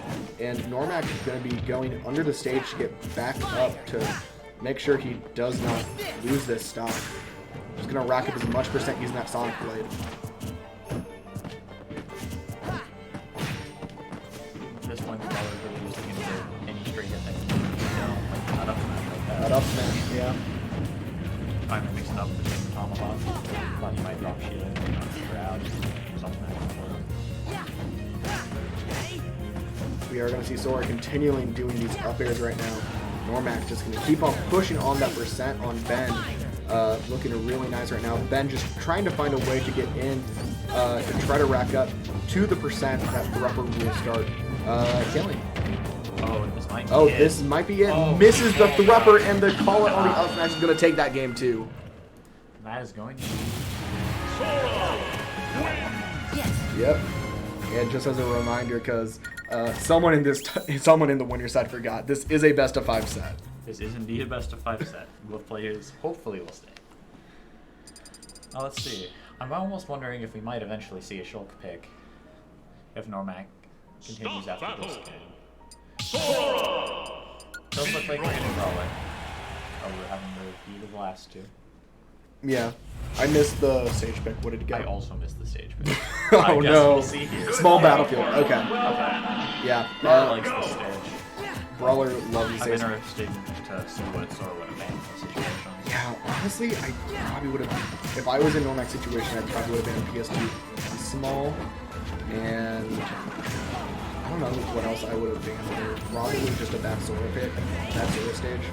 And Noremac is going to be going under the stage to get back up to make sure he does not lose this stock. He's going to rack up as much percent using that Sonic Blade. At this point, the brawler really just looking for any straight hit that he can like not up smash like that. That up smash, yeah. Finally mixing up between the tomahawk. Thought he might drop shield, grab, something like that. We are going to see Sora continuing doing these up airs right now. Noremac just going to keep on pushing on that percent on Ben. Looking really nice right now. Ben just trying to find a way to get in to try to rack up to the percent that Thrupper will start killing. Oh, this might be Oh, it. this might be it. Oh, Misses the Thrupper, and the call out on the up smash is going to take that game too. That is going to be... Yep. And just as a reminder, because someone in the winner's side forgot, this is a best of 5 set. This is indeed a best of 5 set. Both players hopefully will stay. Oh, let's see. I'm almost wondering if we might eventually see a Shulk pick if Noremac continues Stop after this battle. game. Does look like we're getting Brawler. Oh, we're having the beat of the last two. Yeah. I missed the stage pick. What did you I get? also missed the stage pick. Oh I guess no. We'll see here. Small battlefield. Okay. Brawler Yeah. likes the stage. Brawler loves these I'm stages. interested to see what Sora would have made in this situation. Yeah, honestly, I probably would have, if I was in Nomac's situation, I probably would have been a PS2 small, and I don't know what else I would have been there. Probably just a bad Sora pick, bad Sora stage.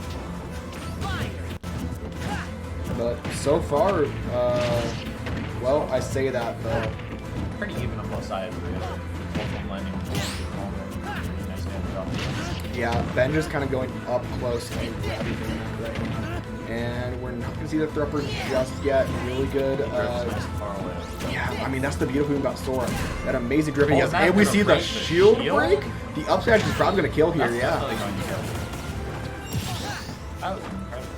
But so far, well, I say that, but Pretty even on both sides, really. Both of them landing nice damage off. yeah, Ben just kind of going up close and everything right now. And we're not going to see the Thrupper just yet. Really good. Far away. Yeah, I mean, that's the beautiful thing about Sora. That amazing dripping he Oh, has. that's And we gonna see the break the shield shield? break. The up smash is probably going to kill here, That's yeah. definitely going to kill. That was incredible.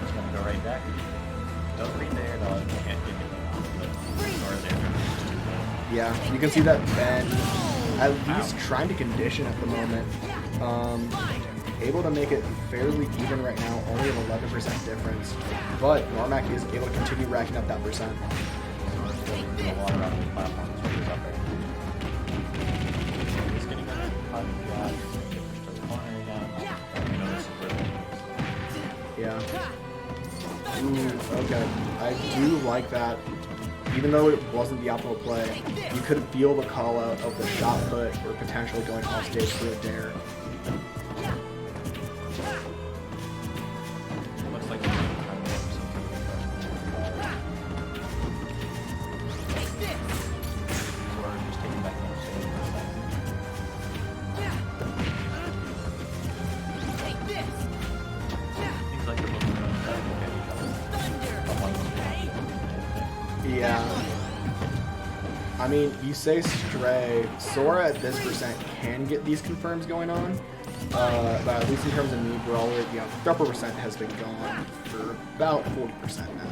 It's going to go right back. Don't read there, dog. Can't get it. Sora's there. Yeah, you can see that Ben at least trying to condition at the moment. Able to make it fairly even right now, only an 11% difference. But Noremac is able to continue racking up that percent. Sora's doing a lot around the platform. That's what he's up there. He's getting a cut. Yeah, he's going to get pushed to the corner again. You know, this is really Yeah. Ooh, okay. I do like that. Even though it wasn't the optimal play, you could feel the call out of the shot put or potentially going off stage for a dare. looks like he's trying to get Sora just taking back more stage for a second. Seems like they're both really trying to look at each other. But one of them's behind the other. Yeah. I mean, you say Stray, Sora at this percent can get these confirms going on. But at least in terms of me, Brawler, yeah, the upper percent has been gone for about 40% now.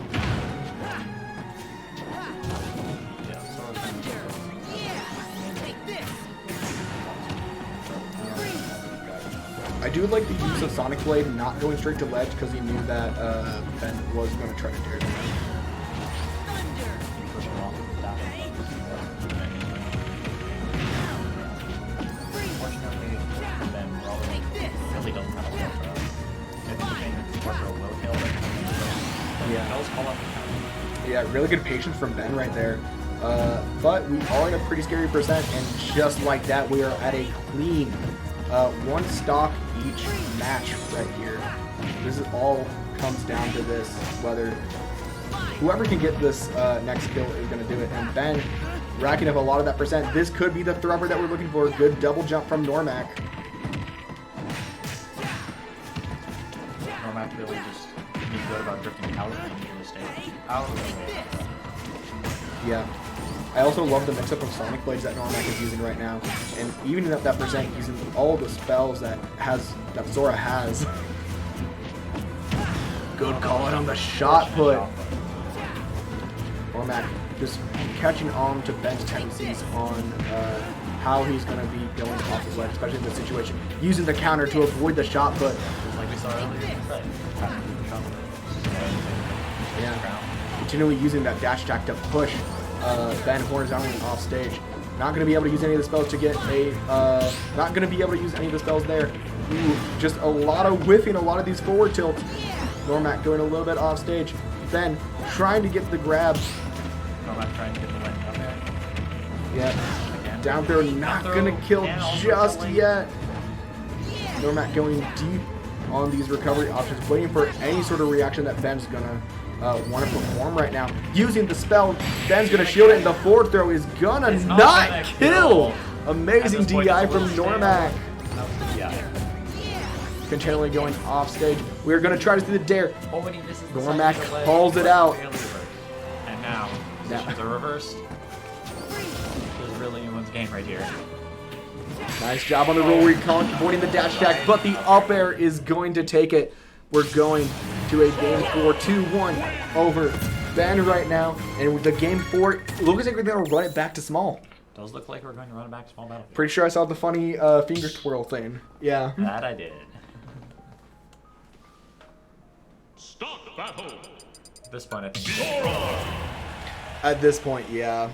Yeah, Sora's trying to I do like the use of Sonic Blade not going straight to ledge because he knew that Ben was going to try to dare him. push him off the top. Unfortunately, then Brawler really doesn't have a lot for us. I think the thing is Brawler will kill it. Yeah. Does call up the counter. Yeah, really good patience from Ben right there. But we are at a pretty scary percent, and just like that, we are at a clean one stock each match right here. This is all comes down to this, whether whoever can get this next kill is going to do it. And Ben racking up a lot of that percent. This could be the Thrupper that we're looking for. Good double jump from Noremac. Noremac really just be good about drifting out into the stage. Out of the way. Yeah. I also love the mix-up of Sonic Blades that Noremac is using right now. And even at that percent, using all the spells that Sora has. Good call it on the shot put. Noremac just catching on to Ben's tendencies on how he's going to be going off his ledge, especially in this situation. Using the counter to avoid the shot put. Like we saw earlier in the fight. Yeah. Continually using that dash attack to push Ben horizontally off stage. Not going to be able to use any of the spells to get a... not going to be able to use any of the spells there. Ooh, just a lot of whiffing, a lot of these forward tilts. Noremac going a little bit off stage. Ben trying to get the grab. Noremac trying to get the win up there. Yeah. Down throw not going to kill just yet. Noremac going deep on these recovery options, waiting for any sort of reaction that Ben's going to want to perform right now. Using the spell, Ben's going to shield it, and the forward throw is going to not kill. Amazing DI from Noremac. That was the DI. Continually going off stage. We're going to try to do the dare. Oh, but he misses the Noremac side of the ledge, calls it but out. barely reversed. And now, positions are reversed. This is really anyone's game right here. Nice job on the roll recon, avoiding the dash attack, but the up air is going to take it. We're going to a game 4, 2-1 over Ben right now. And with the game 4, looks like we're going to run it back to small. Does look like we're going to run it back to small battlefield. Pretty sure I saw the funny finger twirl thing. Yeah. That I did. Start battle. At this point, I think. At this point, yeah.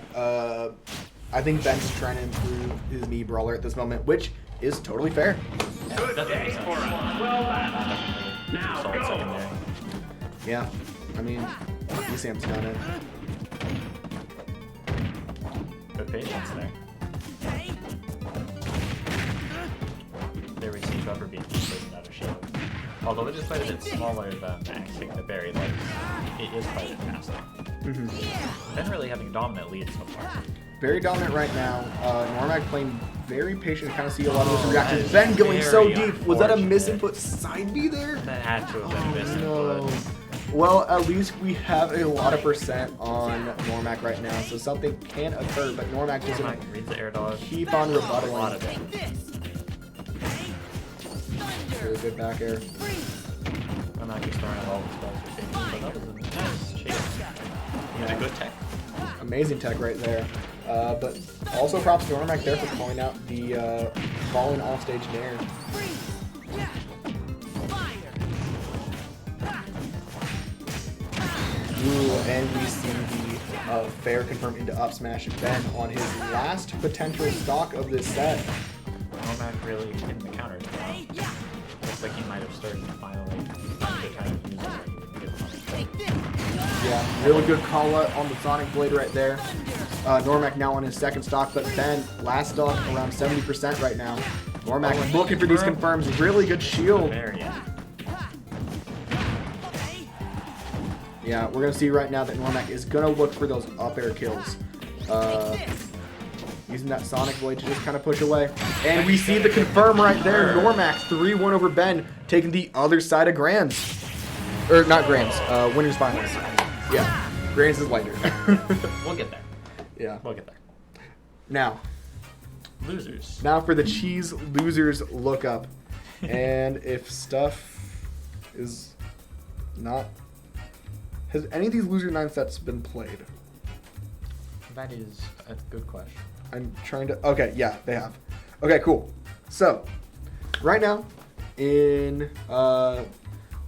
I think Ben's just trying to improve his Mii Brawler at this moment, which is totally fair. Good day for us. Well done. Now go. Yeah. I mean, Sam's done it. Good patience there. They receive upper beat with another shield. Although it is quite a bit smaller than actually the berry legs, it is quite a bit faster. Been really having a dominant lead so far. Very dominant right now. Noremac playing very patient, kind of see a lot of those reactions. Ben going so deep. Was that a misinput side B there? That had to have been a misinput. No. Well, at least we have a lot of percent on Noremac right now, so something can occur, but Noremac just Noremac reads the air dodge. keep on A lot of rebuttaling. it. Really good back air. Noremac is throwing out all the spells for safety, but that was a nice chase. He had a good tech. Amazing tech right there. But also props to Noremac there for calling out the falling off stage nair. Ooh, and we see the fair confirm into up smash Ben on his last potential stock of this set. Noremac really hitting the counters now. Looks like he might have started to finally kind of use it. Yeah, really good call out on the Sonic Blade right there. Noremac now on his second stock, but Ben last stock around 70% right now. Noremac looking for these confirms. Really good shield. Yeah, we're going to see right now that Noremac is going to look for those up air kills. Using that Sonic Blade to just kind of push away. And we see the confirm right there. Noremac 3-1 over Ben, taking the other side of Grands. Or not Grands, Winners Finals. Yeah, Grands is lighter. We'll get there. Yeah. We'll get there. Now Losers. Now for the cheese losers lookup. And if stuff is not... Has any of these loser 9 sets been played? That is a good question. I'm trying to... Okay, yeah, they have. Okay, cool. So, right now,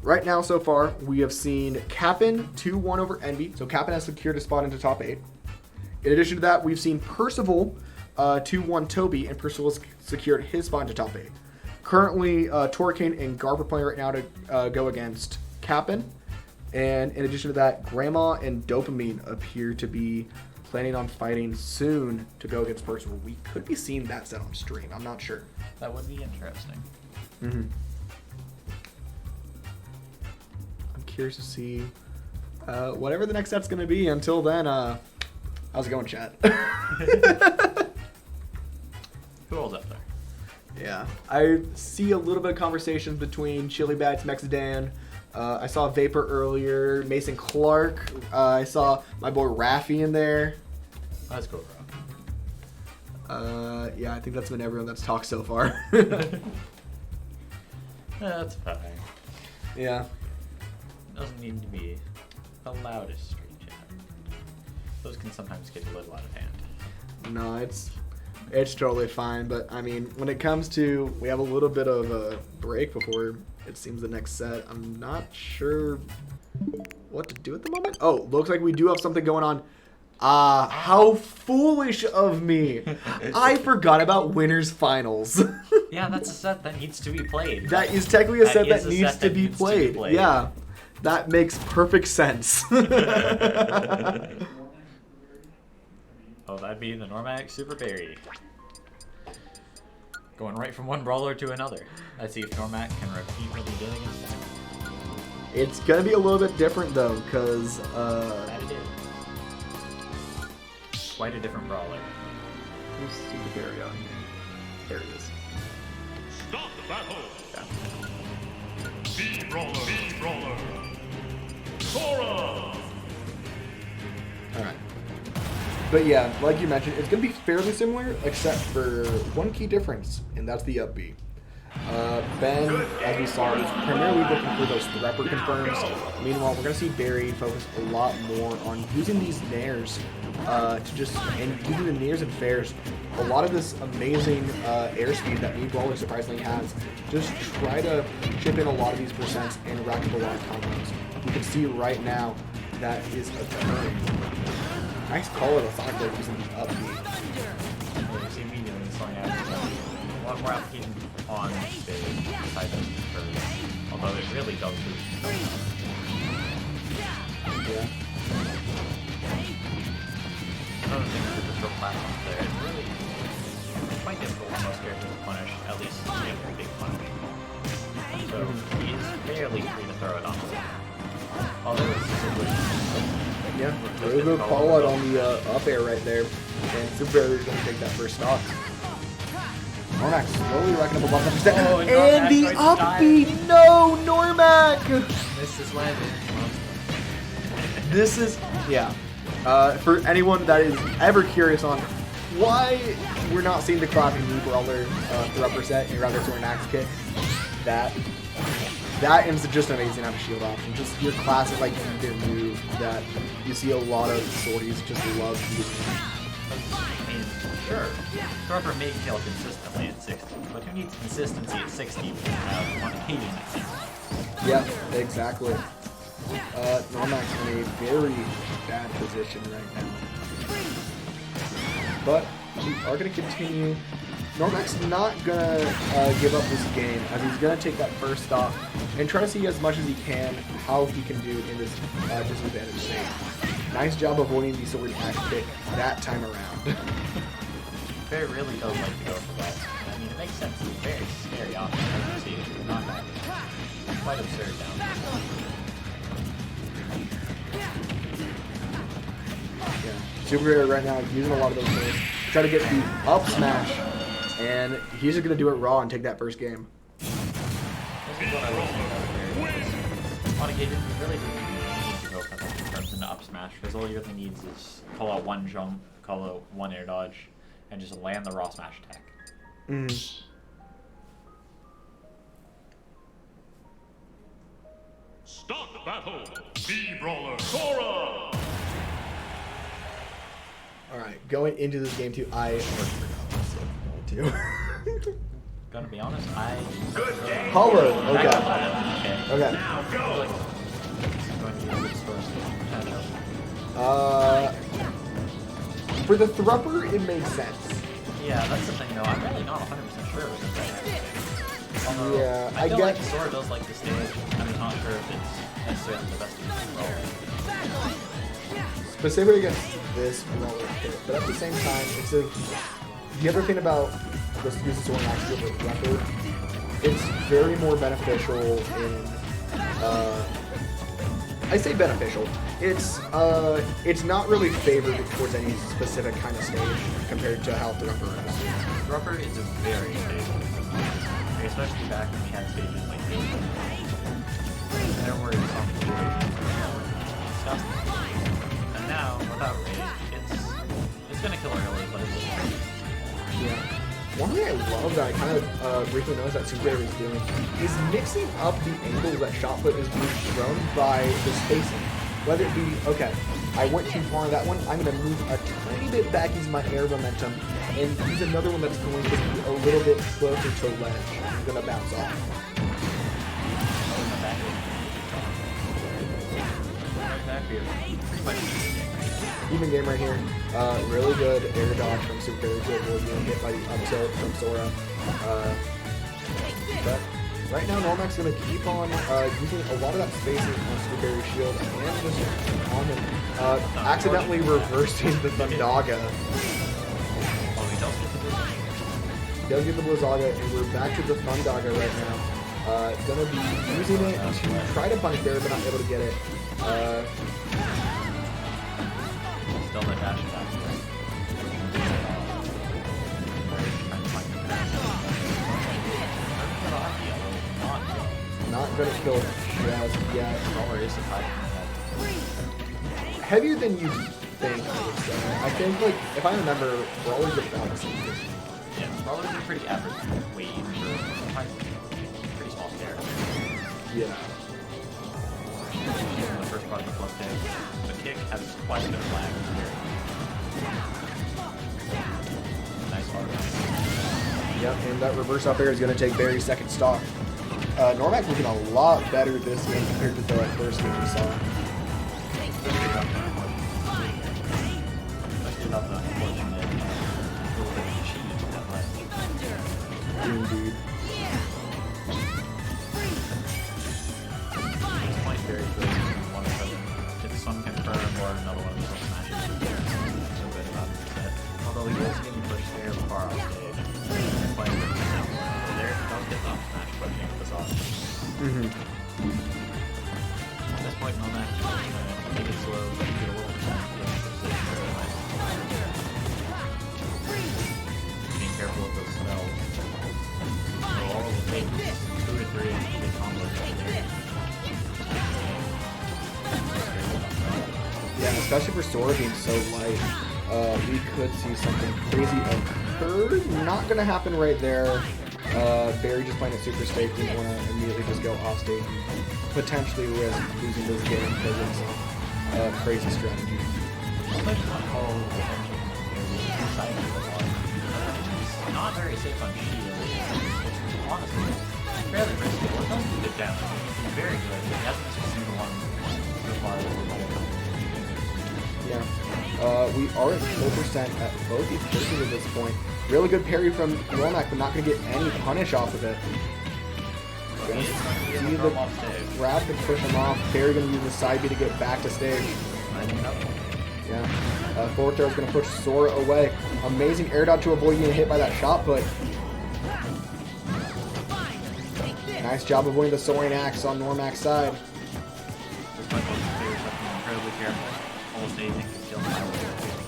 right now so far, we have seen Cap'n 2-1 over Envy. So Cap'n has secured a spot into top 8. In addition to that, we've seen Percival 2-1 Toby, and Percival has secured his spot into top 8. Currently, Torkane and Garp are playing right now to go against Cap'n. And in addition to that, Grandma and Dopamine appear to be planning on fighting soon to go against Percival. We could be seeing that set on stream. I'm not sure. That would be interesting. I'm curious to see whatever the next set's going to be. Until then, how's it going, chat? Who else up there? Yeah, I see a little bit of conversations between Chili Bats, Mexadan, I saw Vapor earlier, Mason Clark. I saw my boy Raffy in there. Let's go, bro. Yeah, I think that's been everyone that's talked so far. That's fine. Yeah. Doesn't need to be the loudest street chat. Those can sometimes get a little out of hand. No, it's totally fine. But I mean, when it comes to, we have a little bit of a break before it seems the next set. I'm not sure what to do at the moment. Oh, looks like we do have something going on. How foolish of me. I forgot about winners finals. Yeah, that's a set that needs to be played. That is technically a set that is a needs set to that be needs to be played. played. Yeah. That makes perfect sense. Oh, that'd be the Noremac Superberry. Going right from one brawler to another. Let's see if Noremac can repeat what he did against him. It's gonna be a little bit different though, because That it is. Quite a different brawler. who's Superberry on here? There it is. Start the battle. B-Brawler. Sora. Alright. But yeah, like you mentioned, it's going to be fairly similar, except for one key difference, and that's the up B. Ben, as we saw, is primarily looking for those Threpper confirms. Meanwhile, we're going to see Barry focus a lot more on using these nairs and using the nairs and fairs. A lot of this amazing airspeed that Brawler surprisingly has. Just try to chip in a lot of these percents and rack up a lot of combos. You can see right now that is occurring. Nice call of the Sonic Blade using the up B. You see immediately slowing out. A lot more application on the side of the curve. Although it really does boost. Yeah. Another thing with the short platforms there, it's really quite difficult for most characters to punish, at least get a big punish. So he's fairly free to throw it on him. Although it's super. Yeah, very good call out on the up air right there. And Superberry is going to take that first stock. Noremac slowly racking up a lot of percent. Oh, and the up B! No, Noremac! This is why This is, yeah. For anyone that is ever curious on why we're not seeing the classic New Brawler Threpper set and rather Sword Axe kit, that is just amazing on a shield option. Just your classic like either move that you see a lot of sorties just love using. I mean, sure, Thrower may kill consistently at 60, but who needs consistency at 60 when you have on occasion at 60? Yeah, exactly. Normac's in a very bad position right now. But we are going to continue. Normac's not going to give up this game, as he's going to take that first stop and try to see as much as he can how he can do in this disadvantage state. Nice job avoiding the sword axe kick that time around. Bear really does like to go for that. I mean, it makes sense. It's a very scary option. As you see, it's not that quite absurd down there. Yeah. Superberry right now using a lot of those moves. Try to get the up smash, and he's just going to do it raw and take that first game. This is what I was saying about Bear. On occasion, you really do need to go for that in terms of the up smash, because all he really needs is call out one jump, call out one air dodge, and just land the raw smash attack. Start the battle. B-Brawler. Sora. Alright, going into this game too, I Gonna be honest, I... Good day. Hollow, okay. Now go. This is going to be a good source of potential. For the Threpper, it makes sense. Yeah, that's the thing though, I'm really not 100% sure what this is. Although, Yeah, I feel get- like Sora does like the stage, I'm just not sure if it's necessarily the best use of Specifically against this Brawler kit, but at the same time, it's a... The other thing about this use of Sword Axe with the Threpper, it's very more beneficial in... I say beneficial. It's not really favored towards any specific kind of stage compared to how Threpper is. Rubber is a very stable, especially back when we had stages like this. There were I love that I kind of briefly noticed that Superberry is doing is mixing up the angles that shot put is being thrown by the spacing. Whether it be, okay, I went too far on that one, I'm going to move a tiny bit back, use my air momentum, and use another one that's going to be a little bit closer to ledge. I'm going to bounce off. Even game right here. Really good air dodge from Superberry to avoid being hit by the up tilt from Sora. But right now, Normac's going to keep on using a lot of that spacing on Superberry's shield and just on him. Accidentally reversing the Thundaga. He does get the Blizzaga, and we're back to the Thundaga right now. Gonna be using it to try to punish Barry, but not able to get it. Still the dash attack. Not gonna kill just yet. Brawler is surprising. Heavier than you think, I would say. I think, like, if I remember, Brawler's about the same. Yeah, Brawler's a pretty average weight for a pretty small scare. Yeah. The first part of the flip kick. The kick has quite a bit of lag here. Nice hard. Yep, and that reverse up air is going to take Barry's second stock. Noremac looking a lot better this game compared to the first game we saw. Especially about the unfortunate little bit of cheat that left. Indeed. This point Barry's really using one of them. It's some confirm or another one of those smashes. So good about it. Although he was getting pushed there far off stage. There, don't get off smash pushing this off. At this point, Noremac is going to make it slow, but get a little percent. Being careful with those spells. So all of the takes 2 to 3 big combos right there. Yeah, especially for Sora being so light, we could see something crazy occur. Not going to happen right there. Barry just playing a super stage, didn't want to immediately just go off stage and potentially risk losing this game because it's a crazy strategy. Not very safe on shield. It's honestly fairly risky. It doesn't do the damage. It's very good. He hasn't missed a single one so far. Yeah. We are at 4% at both these characters at this point. Really good parry from Noremac, but not going to get any punish off of it. Gonna see the grab to push him off. Barry going to use the side B to get back to stage. Yeah. Forward throw is going to push Sora away. Amazing air dodge to avoid getting hit by that shot put. Nice job avoiding the soaring axe on Normac's side. Incredibly careful. Almost anything can kill him.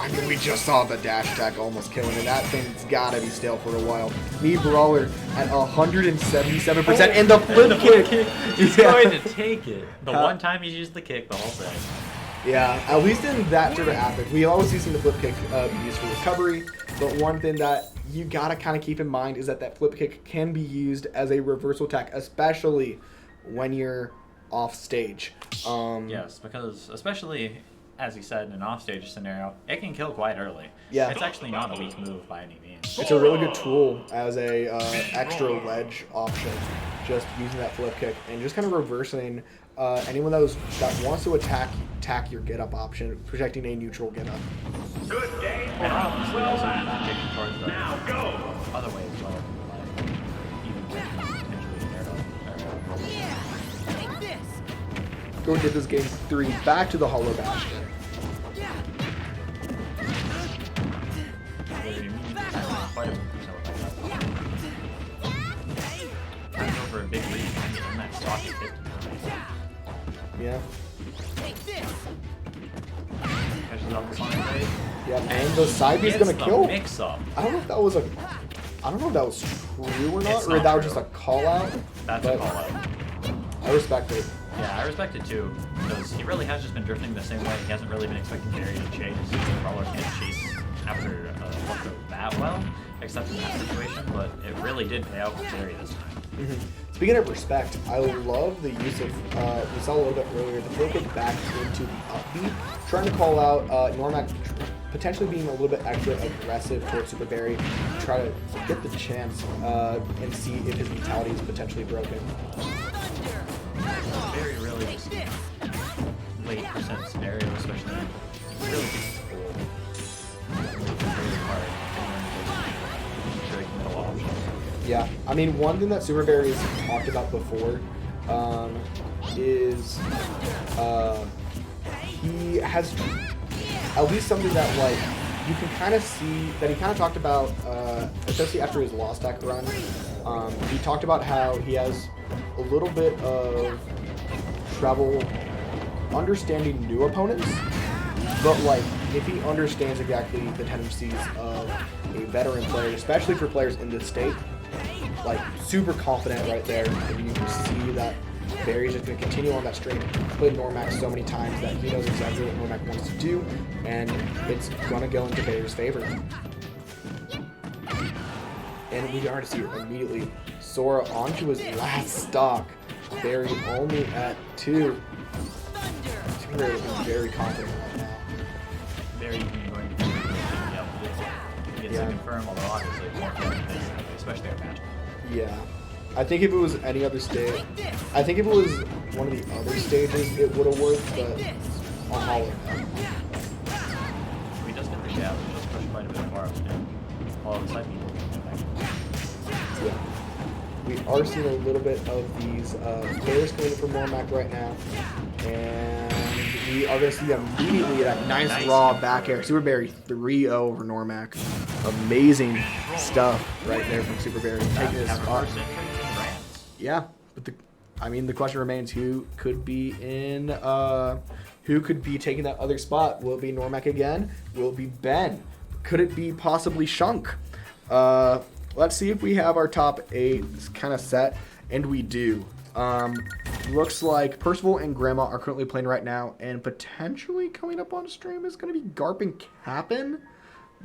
I mean, we just saw the dash attack almost killing it. That thing's gotta be stale for a while. Me Brawler at 177%, and the flip kick. He's going to take it. The one time he's used the kick, the whole thing. Yeah, at least in that sort of aspect. We always using the flip kick be used for recovery, but one thing that you gotta kind of keep in mind is that that flip kick can be used as a reversal attack, especially when you're off stage. Yes, because especially as you said in an offstage scenario, it can kill quite early. Yeah. It's actually not a weak move by any means. It's a really good tool as a extra ledge option, just using that flip kick and just kind of reversing anyone that wants to attack your get up option, protecting a neutral get up. Good day for And us. Well done. not kicking towards the Now go. other way as well. Like, even potentially Take this. Go get this game 3 back to the Hollow Bastion. quite a bit Turns over a big lead and that stock is 50. Yeah. Take this. Catches up the Sonic Blade. Yeah, and the side B is gonna kill. Mix up. I don't know if that was true or not, It's or not that was true. just a call out. That's a call out. I respect it. Yeah, I respect it too, because he really has just been drifting the same way. He hasn't really been expecting Gary to chase. Brawler can't chase after Hulk that well. accepted that situation, but it really did pay out for Barry this time. Speaking of respect, I love the use of, we saw a little bit earlier, the flick back into the upbeat, trying to call out Noremac potentially being a little bit extra aggressive towards Superberry, try to get the chance and see if his mentality is potentially broken. Barry really just late percent scenario, especially really cool. Very hard. Very middle option. Yeah, I mean, one thing that Superberry has talked about before is he has at least something that, like, you can kind of see that he kind of talked about, especially after his Lost Tech run. He talked about how he has a little bit of trouble understanding new opponents, but, like, if he understands exactly the tendencies of a veteran player, especially for players in this state, like, super confident right there, and you can see that Barry's just going to continue on that string, played Noremac so many times that he knows exactly what Noremac wants to do, and it's going to go into Barry's favor. And we are to see it immediately. Sora onto his last stock. Barry only at 2. Barry looking very confident right now. Very going to be able to confirm, although obviously more confident, especially our match. Yeah. I think if it was any other stage, I think if it was one of the other stages, it would have worked, but on Hollow. He does get the gap, just push quite a bit more upstairs. All of the side people. Yeah. We are seeing a little bit of these players coming in from Noremac right now, and we are going to see immediately that nice raw back air. Superberry 3-0 over Noremac. Amazing stuff right there from Superberry. Taking his spot. Yeah, but the question remains: who could be taking that other spot? Will it be Noremac again? Will it be Ben? Could it be possibly Shunk? Let's see if we have our top 8 kind of set, and we do. Looks like Percival and Grandma are currently playing right now, and potentially coming up on stream is going to be Garp and Cap'n,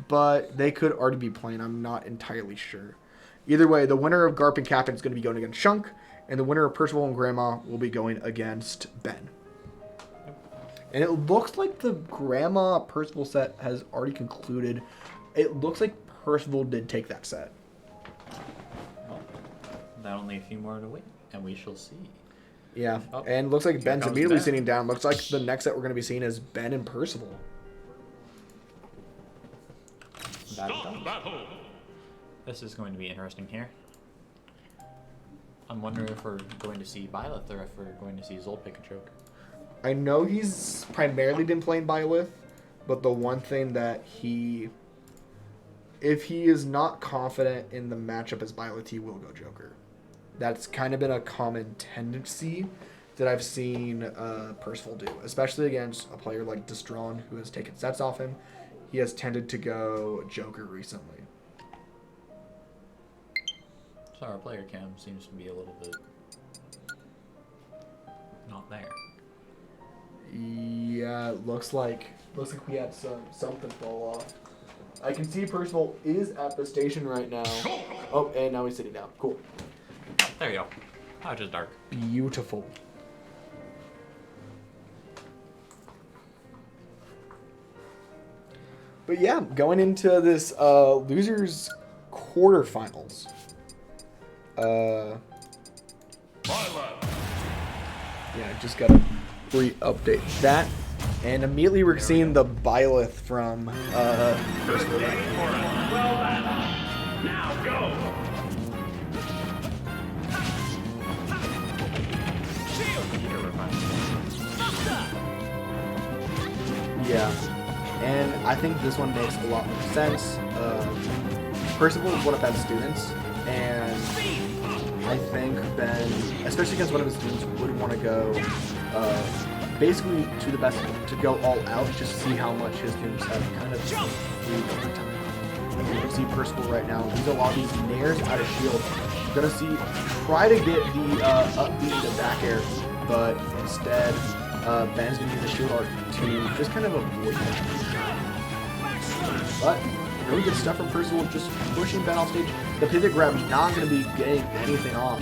but they could already be playing. I'm not entirely sure. Either way, the winner of Garp and Cap'n is going to be going against Shunk, and the winner of Percival and Grandma will be going against Ben. And it looks like the Grandma Percival set has already concluded. It looks like Percival did take that set. Well, now only a few more to wait, and we shall see. Yeah, Oh, and looks like Ben's comes immediately Ben. sitting down. Looks like the next set we're going to be seeing is Ben and Percival. That is Stop done. battle. This is going to be interesting here. I'm wondering if we're going to see Byleth or if we're going to see Zol pick a choke. I know he's primarily been playing Byleth, but the one thing that if he is not confident in the matchup as Byleth, he will go Joker. That's kind of been a common tendency that I've seen Percival do, especially against a player like Destron, who has taken sets off him. He has tended to go Joker recently. So our player cam seems to be a little bit not there. Yeah, looks like we had something fall off. I can see Percival is at the station right now. Oh, and now he's sitting down. Cool. There you go. Oh, just dark. Beautiful. But yeah, going into this losers quarterfinals. Byleth. Yeah, just gotta re-update that. And immediately we're seeing the Byleth from Percival. Well then, now go. Yeah, and I think this one makes a lot more sense. Percival is one of Ben's students, and I think Ben, especially against one of his students, would want to go basically to the best, to go all out, just to see how much his students have kind of moved over time. You can see Percival right now, he's a lot of these nairs out of shield. You're gonna see, try to get the upbeat to back air, but instead, Ben's gonna use the shield art to just kind of avoid that. But Really good stuff from Percival, just pushing Ben off stage. The pivot grab not going to be getting anything off.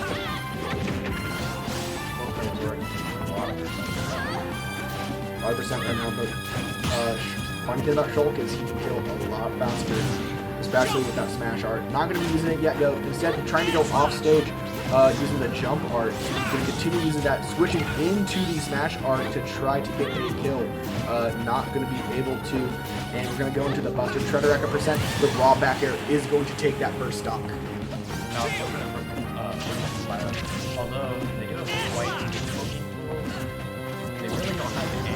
5% right now, but fun thing about Shulk is he can kill a lot faster, especially with that smash art. Not going to be using it yet though. Instead, trying to go off stage using the jump art. Going to continue using that, switching into the smash art to try to get a kill. Not going to be able to, and we're going to go into the Buster. Try to rack up percent. The raw back air is going to take that first stock. Now, although they do have quite difficulty, they really don't have any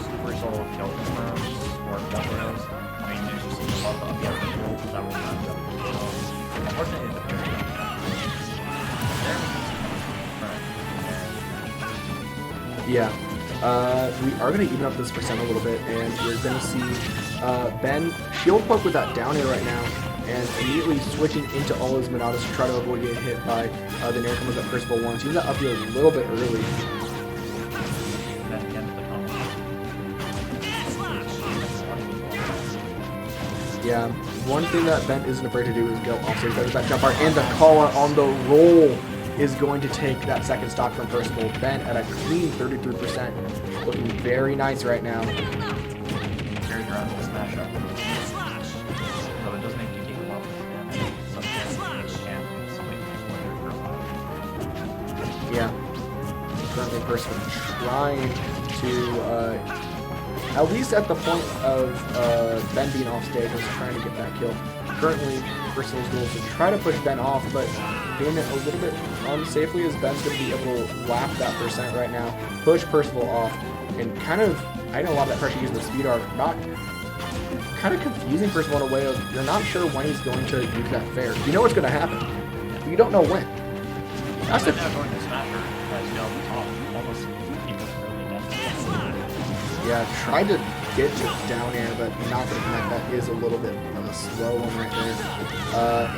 super solo kill confirms or double kills. I mean, there's just a lot of the other kills that will not double kills. Unfortunately, it's a very Yeah. We are going to even up this percent a little bit, and we're going to see Ben shield poke with that down air right now, and immediately switching into all his Monadas to try to avoid getting hit by the Nair combos that Percival wants. He's that up here a little bit early. Yeah, one thing that Ben isn't afraid to do is go off stage with that jump art, and the call out on the roll is going to take that second stock from Percival. Ben at a clean 33%, looking very nice right now. Very around the smash up. Though it does make you take a while to damage. Sometimes you can. Yeah. Currently Percival trying to, at least at the point of Ben being off stage, was trying to get that kill. Currently, Percival's goal is to try to push Ben off, but doing it a little bit unsafely as Ben's going to be able to lap that percent right now, push Percival off, and kind of, I know a lot of that pressure using the speed art, not kind of confusing Percival in a way of you're not sure when he's going to use that fair. You know what's going to happen, but you don't know when. That's the going to smasher as you know the top almost keep us really dead. Yeah, tried to get to down air, but not going to connect. That is a little bit of a slow one right there.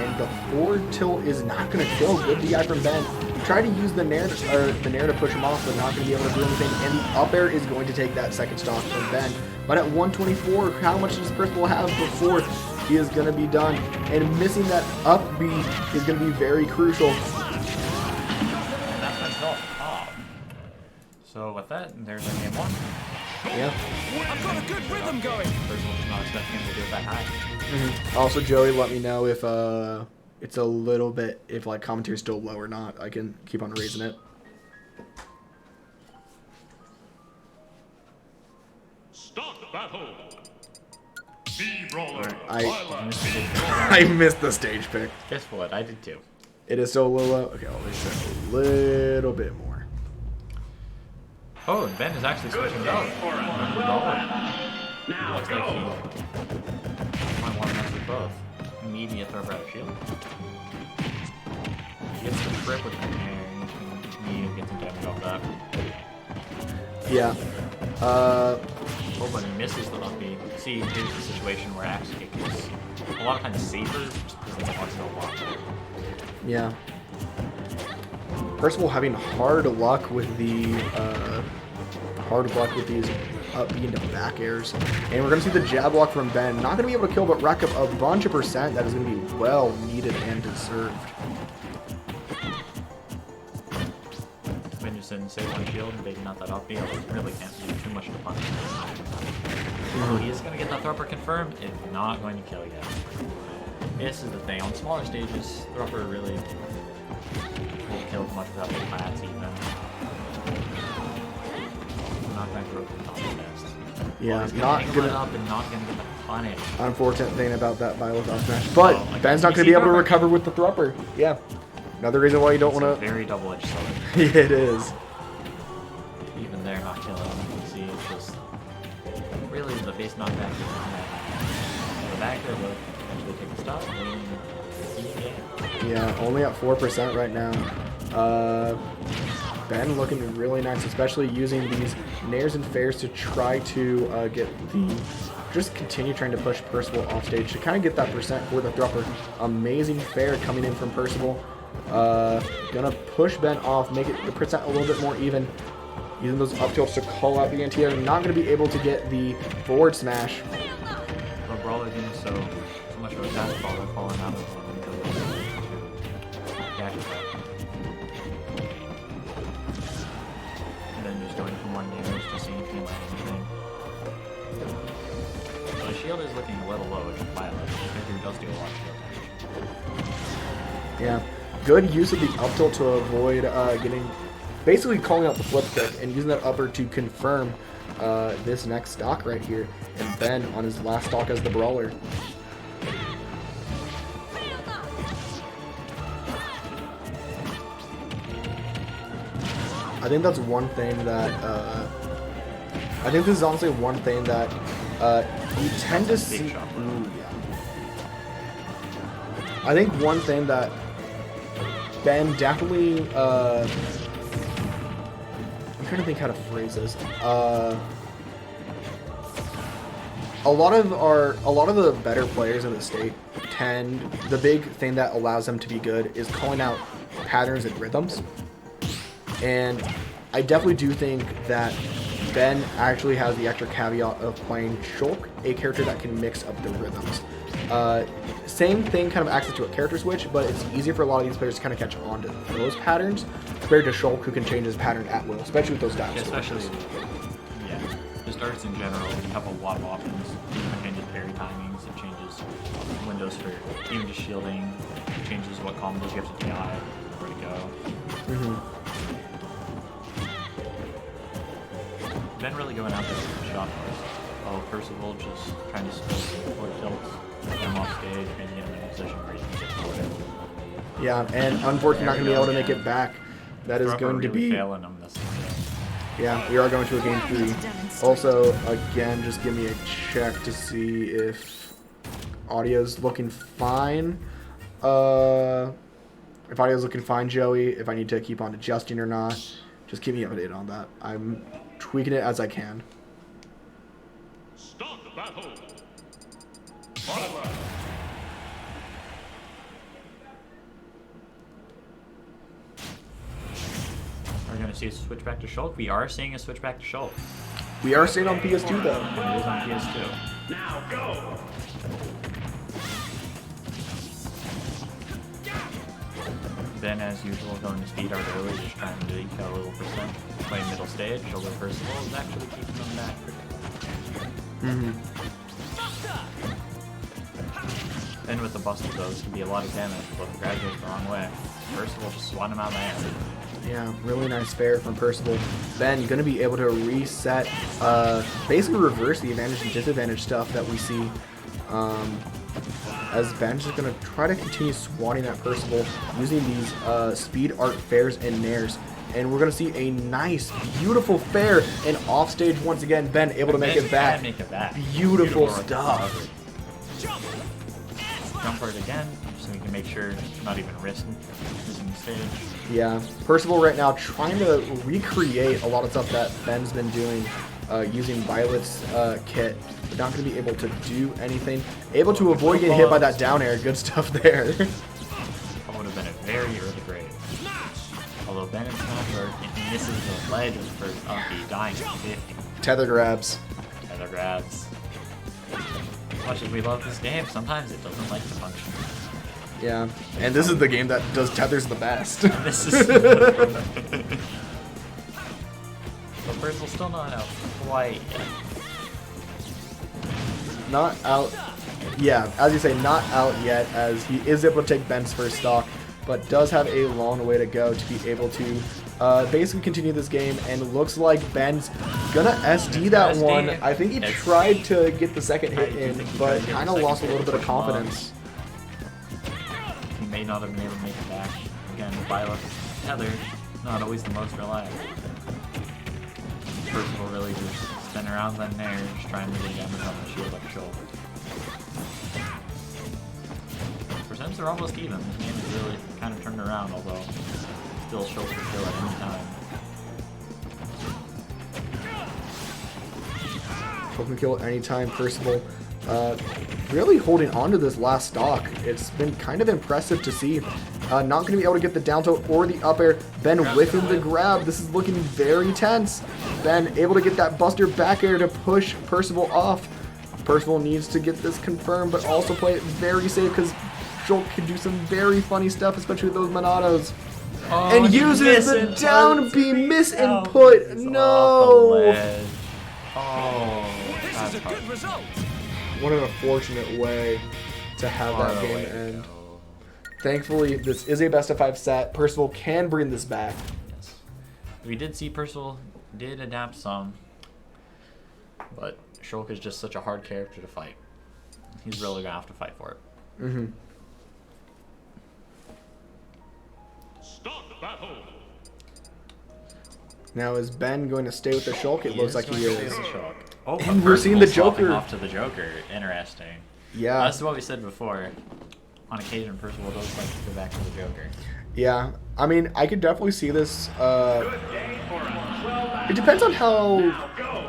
And the forward tilt is not going to kill. Good DI from Ben. Tried to use the Nair to push him off, but not going to be able to do anything. And the up air is going to take that second stock from Ben. But at 124, how much does Percival have before he is going to be done? And missing that up B is going to be very crucial. And that's myself top. So with that, there's our game one. Yeah. I've got a good rhythm going. Percival's not expecting him to do it that high. Also, Joey, let me know if it's a little bit, if like commentary's still low or not. I can keep on raising it. Stock battle. B-Brawler. I missed the stage pick. Guess what? I did too. It is still a little low. Okay, I'll raise it a little bit more. Oh, and Ben is actually switching it up. Now Looks like go. he might want to mess with both. Immediate throw out of shield. He gets the trip with the air, and he can get some damage off that. Yeah. Oh, but he misses the up B. See, here's the situation where axe kick is a lot of times safer just because it's much so long. Yeah. Percival having hard luck with the these up B into back airs. And we're gonna see the jab block from Ben. Not gonna be able to kill, but rack up a bunch of percent that is gonna be well needed and deserved. Ben just didn't save one shield and maybe not that up B. Really can't do too much of a punish. Oh, he is gonna get that thropper confirmed. It's not going to kill yet. This is the thing. On smaller stages, thropper really won't kill much without the mats even. Not going to go to the top fast. Yeah, He's not gonna gonna. up and not going to get the punish. Unfortunate thing about that Violet off smash, but Oh, like Ben's not PC gonna be able to thropper. recover with the thropper. Yeah, another reason why you don't It's want a to. very double-edged sword. It is. Even there, not killing him. You see, it's just really the base knockback is not that. The back there will eventually take the stop. And Yeah, only at 4% right now. Ben looking really nice, especially using these nairs and fairs to try to get the... Just continue trying to push Percival off stage to kind of get that percent for the thropper. Amazing fair coming in from Percival. Gonna push Ben off, make it the percent a little bit more even. Using those up tilts to call out the anti-air. Not gonna be able to get the forward smash. Well, Brawler getting so much of a fastball, they're falling out of yeah, and then just going for more damage to see if he land anything. So the shield is looking a little low against Violet. Maybe he does do a lot of shield damage. Yeah, good use of the up tilt to avoid basically calling out the flip kick and using that upper to confirm this next stock right here. And Ben on his last stock as the Brawler. I think that's one thing that, I think this is honestly one thing that you tend to see. Ooh, yeah. I think one thing that Ben definitely, I'm trying to think how to phrase this. A lot of the better players in the state the big thing that allows them to be good is calling out patterns and rhythms. And I definitely do think that Ben actually has the extra caveat of playing Shulk, a character that can mix up the rhythms. Same thing kind of acts into a character switch, but it's easier for a lot of these players to kind of catch on to those patterns compared to Shulk, who can change his pattern at will, especially with those dials. Especially, yeah, just arts in general, you have a lot of options. It changes parry timings, it changes windows for even just shielding, it changes what combos you have to DI, where to go. Ben really going out there with the shot first. Oh, Percival just trying to split forward tilts, get him off stage, and get him in a position where he can get forward. Yeah, and unfortunately not going to be able to make it back. That is going to be... failing him this game. Yeah, we are going to a game 3. Also, again, just give me a check to see if audio's looking fine. If audio's looking fine, Joey, if I need to keep on adjusting or not, just keep me updated on that. I'm tweaking it as I can. Start the battle. Violet. We're going to see a switch back to Shulk. We are seeing a switch back to Shulk. We are staying on PS2, though. It is on PS2. Now go! Ben, as usual, going to speed art early, just trying to eke out a little percent. Playing middle stage, although Percival is actually keeping them back pretty much. Ben with the Buster, though, this can be a lot of damage, but the grab goes the wrong way. Percival just swat him out of the air. Yeah, really nice fair from Percival. Ben, you're going to be able to reset, basically reverse the advantage and disadvantage stuff that we see. As Ben's just going to try to continue swatting at Percival using these speed art fairs and nairs. And we're going to see a nice, beautiful fair and off stage once again. Ben able to make it back. Beautiful stuff. Jump for it again, so we can make sure not even risk losing the stage. Yeah, Percival right now trying to recreate a lot of stuff that Ben's been doing using Violet's kit, but not going to be able to do anything. Able to avoid getting hit by that down air. Good stuff there. That would have been a very early grade. Although Ben is not where it misses the ledge for Unky dying to 50. Tether grabs. Tether grabs. As much as we love this game, sometimes it doesn't like to function. Yeah, and this is the game that does tethers the best. This is... But Percival's still not out quite yet. Not out. Yeah, as you say, not out yet, as he is able to take Ben's first stock, but does have a long way to go to be able to basically continue this game, and looks like Ben's gonna SD that one. I think he tried to get the second hit in, but kind of lost a little bit of confidence. He may not have been able to make it back. Again, Violet Tether, not always the most reliable. Percival really just spin around then there, just trying to get damage on the shield up shoulder. Percents are almost even. This game is really kind of turned around, although still shoulder kill at any time. Shoulder kill at any time. Percival really holding on to this last stock. It's been kind of impressive to see. Not going to be able to get the down tilt or the up air. Ben whiffing the grab. This is looking very tense. Ben able to get that Buster back air to push Percival off. Percival needs to get this confirmed, but also play it very safe because Shulk can do some very funny stuff, especially with those Monados. Oh, And he uses the misinputs down B it. misinput. It's off the No. ledge. Oh, This that's is a good result. What an unfortunate way to have far that game away to end. go. Thankfully, this is a best of 5 set. Percival can bring this back. Yes. We did see Percival did adapt some, but Shulk is just such a hard character to fight. He's really gonna have to fight for it. Mm-hmm. Start the battle. Now, is Ben going to stay with the Shulk? It looks like he is. Oh, And we're seeing the swapping Joker. off to the Joker. Interesting. Yeah. That's what we said before. On occasion, Percival does like to go back to the Joker. Yeah. I mean, I could definitely see this. Good day for us. Well done. It depends on how Now go.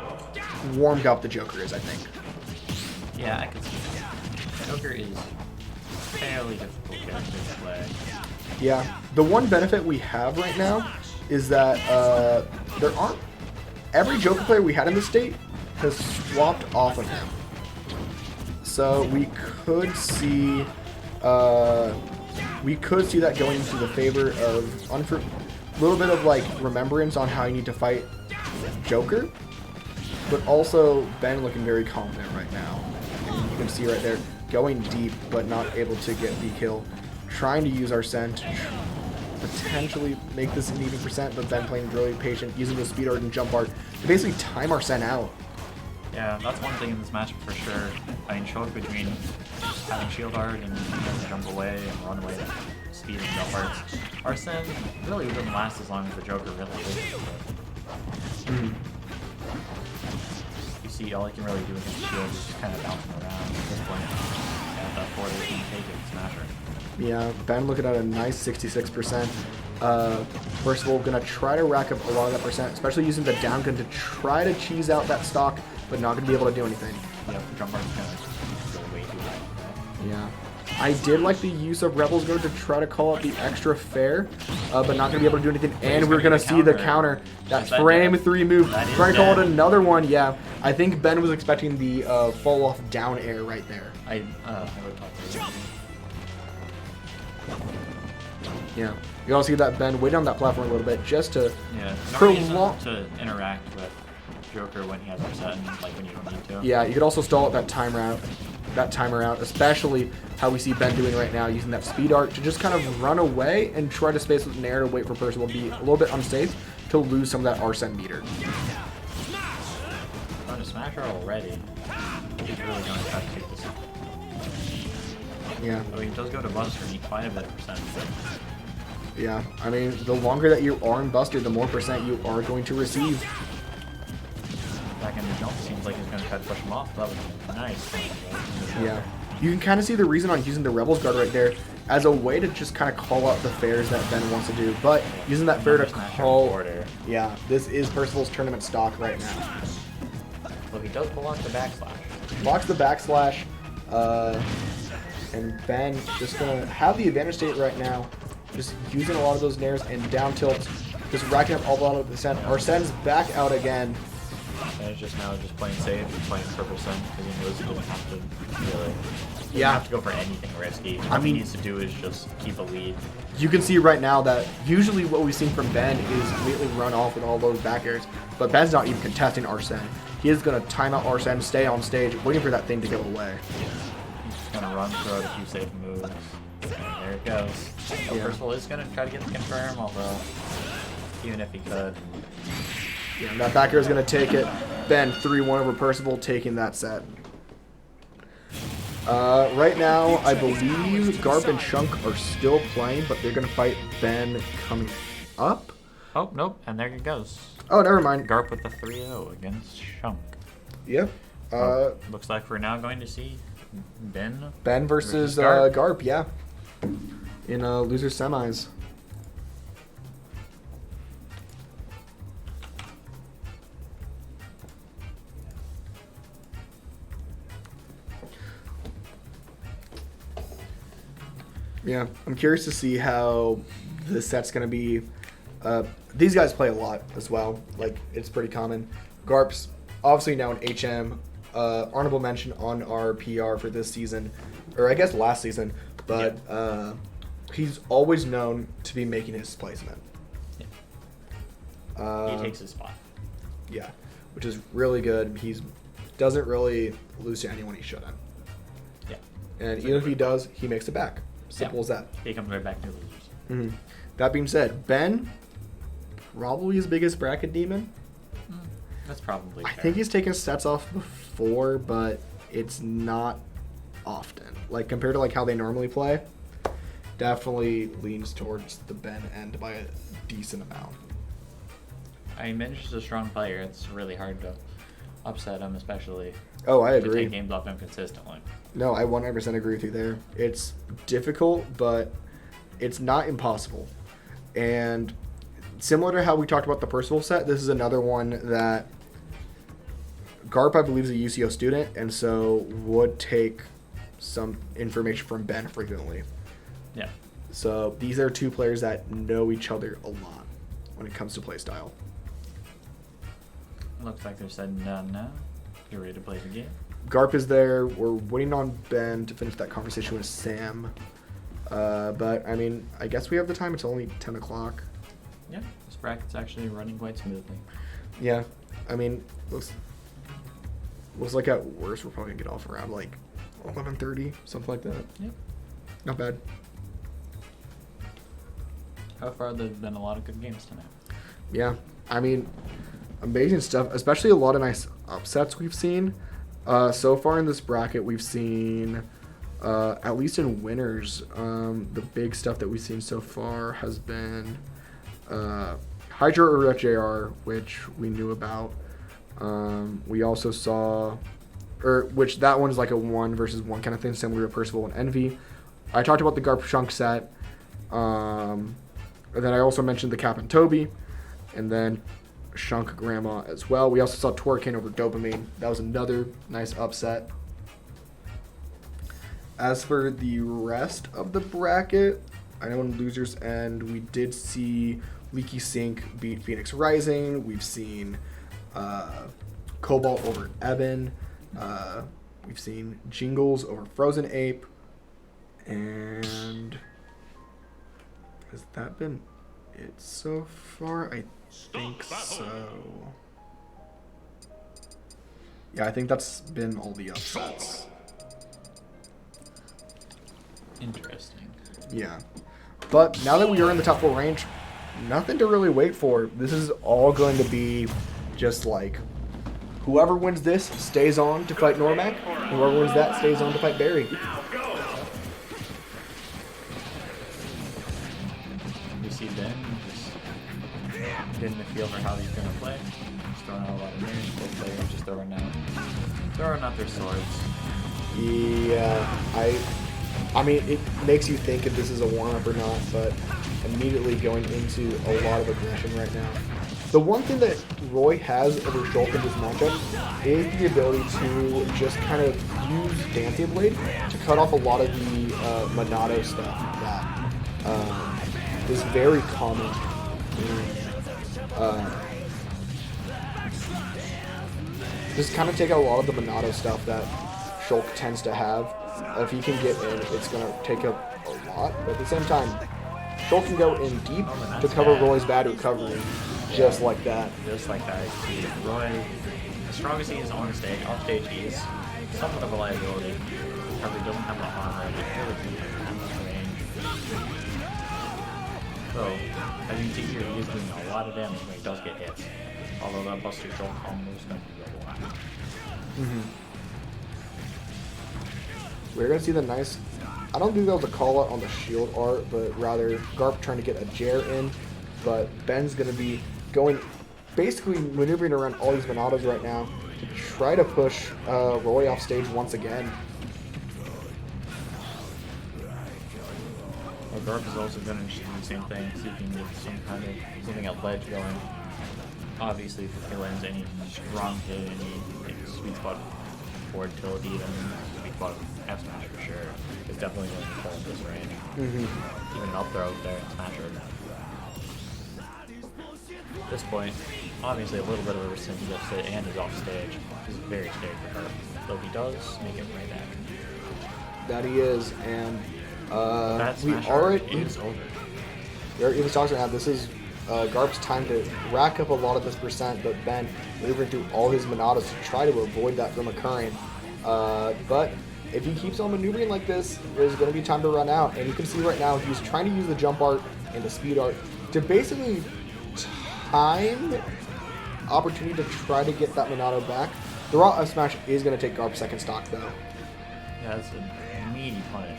warmed up the Joker is, I think. Yeah, I can see that. Joker is fairly difficult character to play. Yeah. The one benefit we have right now is that there aren't... Every Joker player we had in the state has swapped off of him. So we could see... that going into the favor of a little bit of like remembrance on how you need to fight Joker, but also Ben looking very confident right now. And you can see right there going deep, but not able to get the kill. Trying to use Arsene to potentially make this an even percent, but Ben playing really patient, using the speed art and jump art to basically time Arsene out. Yeah, that's one thing in this matchup for sure. I mean, Shulk between having shield art and jump away and run away to speed and jump arts. Arsene really doesn't last as long as the Joker really is. You see, all he can really do with his shield is just kind of bouncing around at this point. And that forward he can take it, Smasher. Yeah, Ben looking at a nice 66%. Percival gonna try to rack up a lot of that percent, especially using the down gun to try to cheese out that stock, but not gonna be able to do anything. Yeah, the jump art's kind of go way too high. Yeah. I did like the use of Rebel's Guard to try to call out the extra fair, but not gonna be able to do anything. And we're gonna see the counter. That Is that frame dead? 3 move. That is Try to call it dead. another one. Yeah. I think Ben was expecting the fall off down air right there. I would talk to you. Yeah. You also see that Ben wait on that platform a little bit just to Yeah, no prolong. reason to interact with Joker when he has upset and like when you don't need to. Yeah, you could also stall out that timer out, especially how we see Ben doing right now, using that speed art to just kind of run away and try to space with an air to wait for Percival to be a little bit unsafe to lose some of that Arsene meter. Going to Smasher already. He's really going to try to take this. Yeah, Though he does go to Buster and he quite a bit of percent. yeah. I mean, the longer that you are in Buster, the more percent you are going to receive. Back in the jump, seems like he's going to try to push him off. That was nice. Yeah. You can kind of see the reason on using the Rebel's Guard right there as a way to just kind of call out the fairs that Ben wants to do, but using that fair to call... Yeah, this is Percival's tournament stock right now. Well, he does block the backslash. Blocks the backslash, and Ben just gonna have the advantage state right now, just using a lot of those nairs and down tilts, just racking up all the percent. Arsene's back out again. And it's just now just playing safe, playing for percent, because he knows he doesn't have to really... He Yeah. doesn't have to go for anything risky. All he needs to do is just keep a lead. You can see right now that usually what we've seen from Ben is immediately run off with all those back airs, but Ben's not even contesting Arsene. He is gonna time out Arsene, stay on stage, waiting for that thing to go away. He's just gonna run, throw out a few safe moves. And there it goes. So Yeah. Percival is gonna try to get the confirm, although even if he could. Yeah, that back air is gonna take it. Ben 3-1 over Percival, taking that set. Right now, I believe Garp and Shunk are still playing, but they're gonna fight Ben coming up. Oh, nope, and there it goes. Oh, never mind. Garp with the 3-0 against Shunk. Yep. Looks like we're now going to see Ben. Ben versus Garp. Garp, yeah. In loser semis. Yeah, I'm curious to see how this set's going to be. These guys play a lot as well. Like, it's pretty common. Garp's obviously now an HM. honorable mention on our PR for this season, or I guess last season, but he's always known to be making his placement. He takes his spot. Yeah, which is really good. He doesn't really lose to anyone he shouldn't. Yeah. And even if he does, he makes it back. Simple as that. He comes right back to losers. Mm-hmm. That being said, Ben, probably his biggest bracket demon. That's probably I fair. think he's taken sets off before, but it's not often. Like, compared to like how they normally play, definitely leans towards the Ben end by a decent amount. I mean, Minch is a strong player. It's really hard to upset him, especially Oh, I to agree. take games off him consistently. No, I 100% agree with you there. It's difficult, but it's not impossible. And similar to how we talked about the Percival set, this is another one that Garp, I believe, is a UCO student, and so would take some information from Ben frequently. Yeah. So these are two players that know each other a lot when it comes to playstyle. Looks like they're setting down now. Get ready to play the game. Garp is there. We're waiting on Ben to finish that conversation with Sam. But, I mean, I guess we have the time. It's only 10 o'clock. Yeah, this bracket's actually running quite smoothly. Yeah. I mean, looks like at worst we're probably going to get off around, like, 11:30, something like that. Yep. Not bad. How far there's been a lot of good games tonight. Yeah. I mean, amazing stuff, especially a lot of nice upsets we've seen. So far in this bracket, we've seen, at least in winners, the big stuff that we've seen so far has been Hydra or JR, which we knew about. We also saw, which that one is like a 1 versus 1 kind of thing, similar to Percival and Envy. I talked about the Garp Shunk set. And then I also mentioned the Cap and Toby. And then Shunk Grandma as well. We also saw Torkin over Dopamine. That was another nice upset. As for the rest of the bracket, I know in losers end, we did see Leaky Sink beat Phoenix Rising. We've seen Cobalt over Eben. We've seen Jingles over Frozen Ape. And has that been it so far? I think so. Yeah, I think that's been all the upsets. Interesting. Yeah. But now that we are in the top 4 range, nothing to really wait for. This is all going to be just like whoever wins this stays on to fight Noremac. Whoever wins that stays on to fight Barry. We see Ben just getting the feel for how he's going to play. Just throwing out a lot of mirrors. Both players just throwing out their swords. Yeah, I mean, it makes you think if this is a warm-up or not, but immediately going into a lot of aggression right now. The one thing that Roy has over Shulk in this matchup is the ability to just kind of use Dancing Blade to cut off a lot of the Monado stuff that is very common in, just kind of take out a lot of the Monado stuff that Shulk tends to have. If he can get in, it's going to take up a lot. But at the same time, Shulk can go in deep to cover Roy's bad recovery, just like that. Just like that. See, Roy, as strong as he is on stage, off stage, he is somewhat of a liability. Probably doesn't have the armor, but really can much range. So, as you can see here, he is doing a lot of damage when he does get hit. Although that Buster Shulk combo is going to be a lot. We're going to see the nice... I don't think that was a call out on the shield art, but rather Garp trying to get a Jer in. But Ben's going to be going, basically maneuvering around all these Monados right now to try to push Roy off stage once again. Well, Garp is also going to do the same thing, see if he can get some kind of something at ledge going. Obviously, if he lands any strong hit, any sweet spot forward tilt even, sweet spot F smash for sure, is definitely going to pull in this range. Even an up throw there and smash her. At this point, obviously a little bit of a resistance deficit and he's off stage. He's very scared for her. Though he does make it right back. That he is, and That we smash already is over. We are even talking about this is Garp's time to rack up a lot of this percent, but Ben maneuvering through all his Monadas to try to avoid that from occurring. But if he keeps on maneuvering like this, there's going to be time to run out. And you can see right now he's trying to use the jump art and the speed art to basically time opportunity to try to get that Monado back. The raw up smash is going to take Garp's second stock though. Yeah, that's a meaty punish.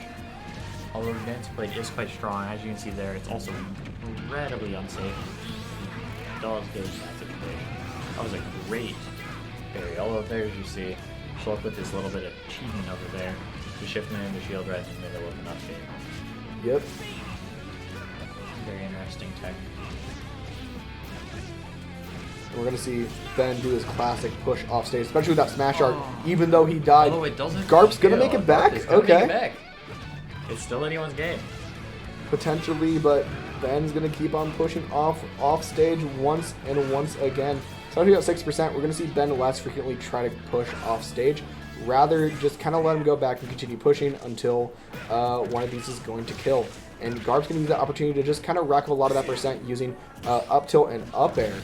Although the dance plate is quite strong, as you can see there, it's also incredibly unsafe. It does get into that situation. That was a great parry. Although there, as you see, Shulk with this little bit of cheating over there to shift him into shield right in the middle of an upstage. Yep. Very interesting tech. We're going to see Ben do his classic push off stage, especially with that smash art. Even though he died, Although it doesn't Garp's going to kill. make it back? Garp is gonna Okay. make it back. It's still anyone's game. Potentially, but Ben's going to keep on pushing off stage once and once again. Starting at 6%, we're going to see Ben less frequently try to push off stage. Rather, just kind of let him go back and continue pushing until one of these is going to kill. And Garp's going to use that opportunity to just kind of rack up a lot of that percent using up tilt and up air.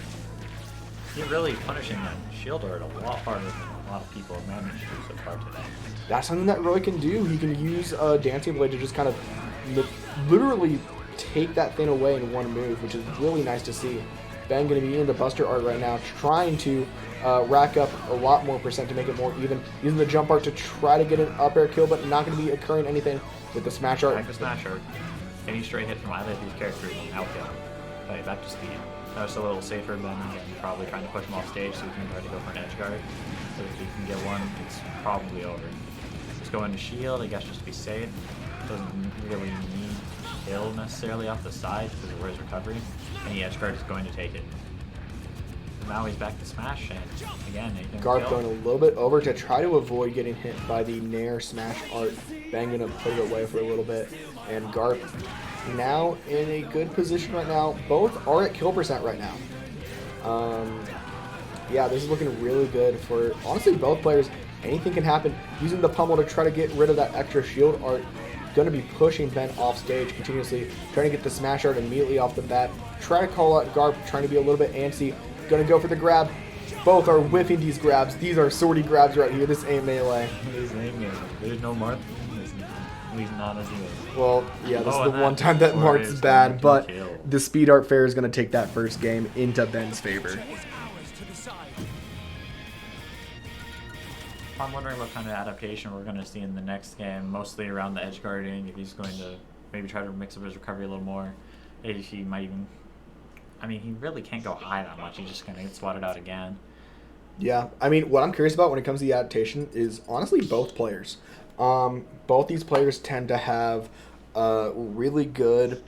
You're really punishing that shield art a lot harder than a lot of people have managed to so far today. That's something that Roy can do. He can use Dancing Blade to just kind of literally take that thing away in one move, which is really nice to see. Ben going to be into Buster art right now, trying to rack up a lot more percent to make it more even, using the jump art to try to get an up air kill, but not going to be occurring anything with the smash art. Back to smash art. Any straight hit from either of these characters will outkill him. Right, back to speed. That was a little safer than probably trying to push him off stage so we can try to go for an edge guard. So if we can get one, it's probably over. Just go into shield, I guess, just to be safe. Doesn't really need to kill necessarily off the side because of Roy's recovery. Any edge guard is going to take it. Now he's back to smash, and again, Garp going a little bit over to try to avoid getting hit by the Nair smash art. Ben going to put it away for a little bit, and Garp now in a good position right now. Both are at kill percent right now. Yeah, this is looking really good for, honestly, both players. Anything can happen. Using the pummel to try to get rid of that extra shield art. Going to be pushing Ben off stage continuously, trying to get the smash art immediately off the bat. Try to call out Garp, trying to be a little bit antsy. Going to go for the grab. Both are whiffing these grabs. These are sortie grabs right here. This ain't melee. There's no Marth. At least not as he is. Well, yeah, this Oh, is and the one that time that Roy Mart's is bad, going but to kill. the speed art fair is going to take that first game into Ben's favor. I'm wondering what kind of adaptation we're going to see in the next game, mostly around the edge guarding, if he's going to maybe try to mix up his recovery a little more. If he might even... I mean, he really can't go high that much. He's just going to get swatted out again. Yeah, I mean, what I'm curious about when it comes to the adaptation is honestly both players. Both these players tend to have really good...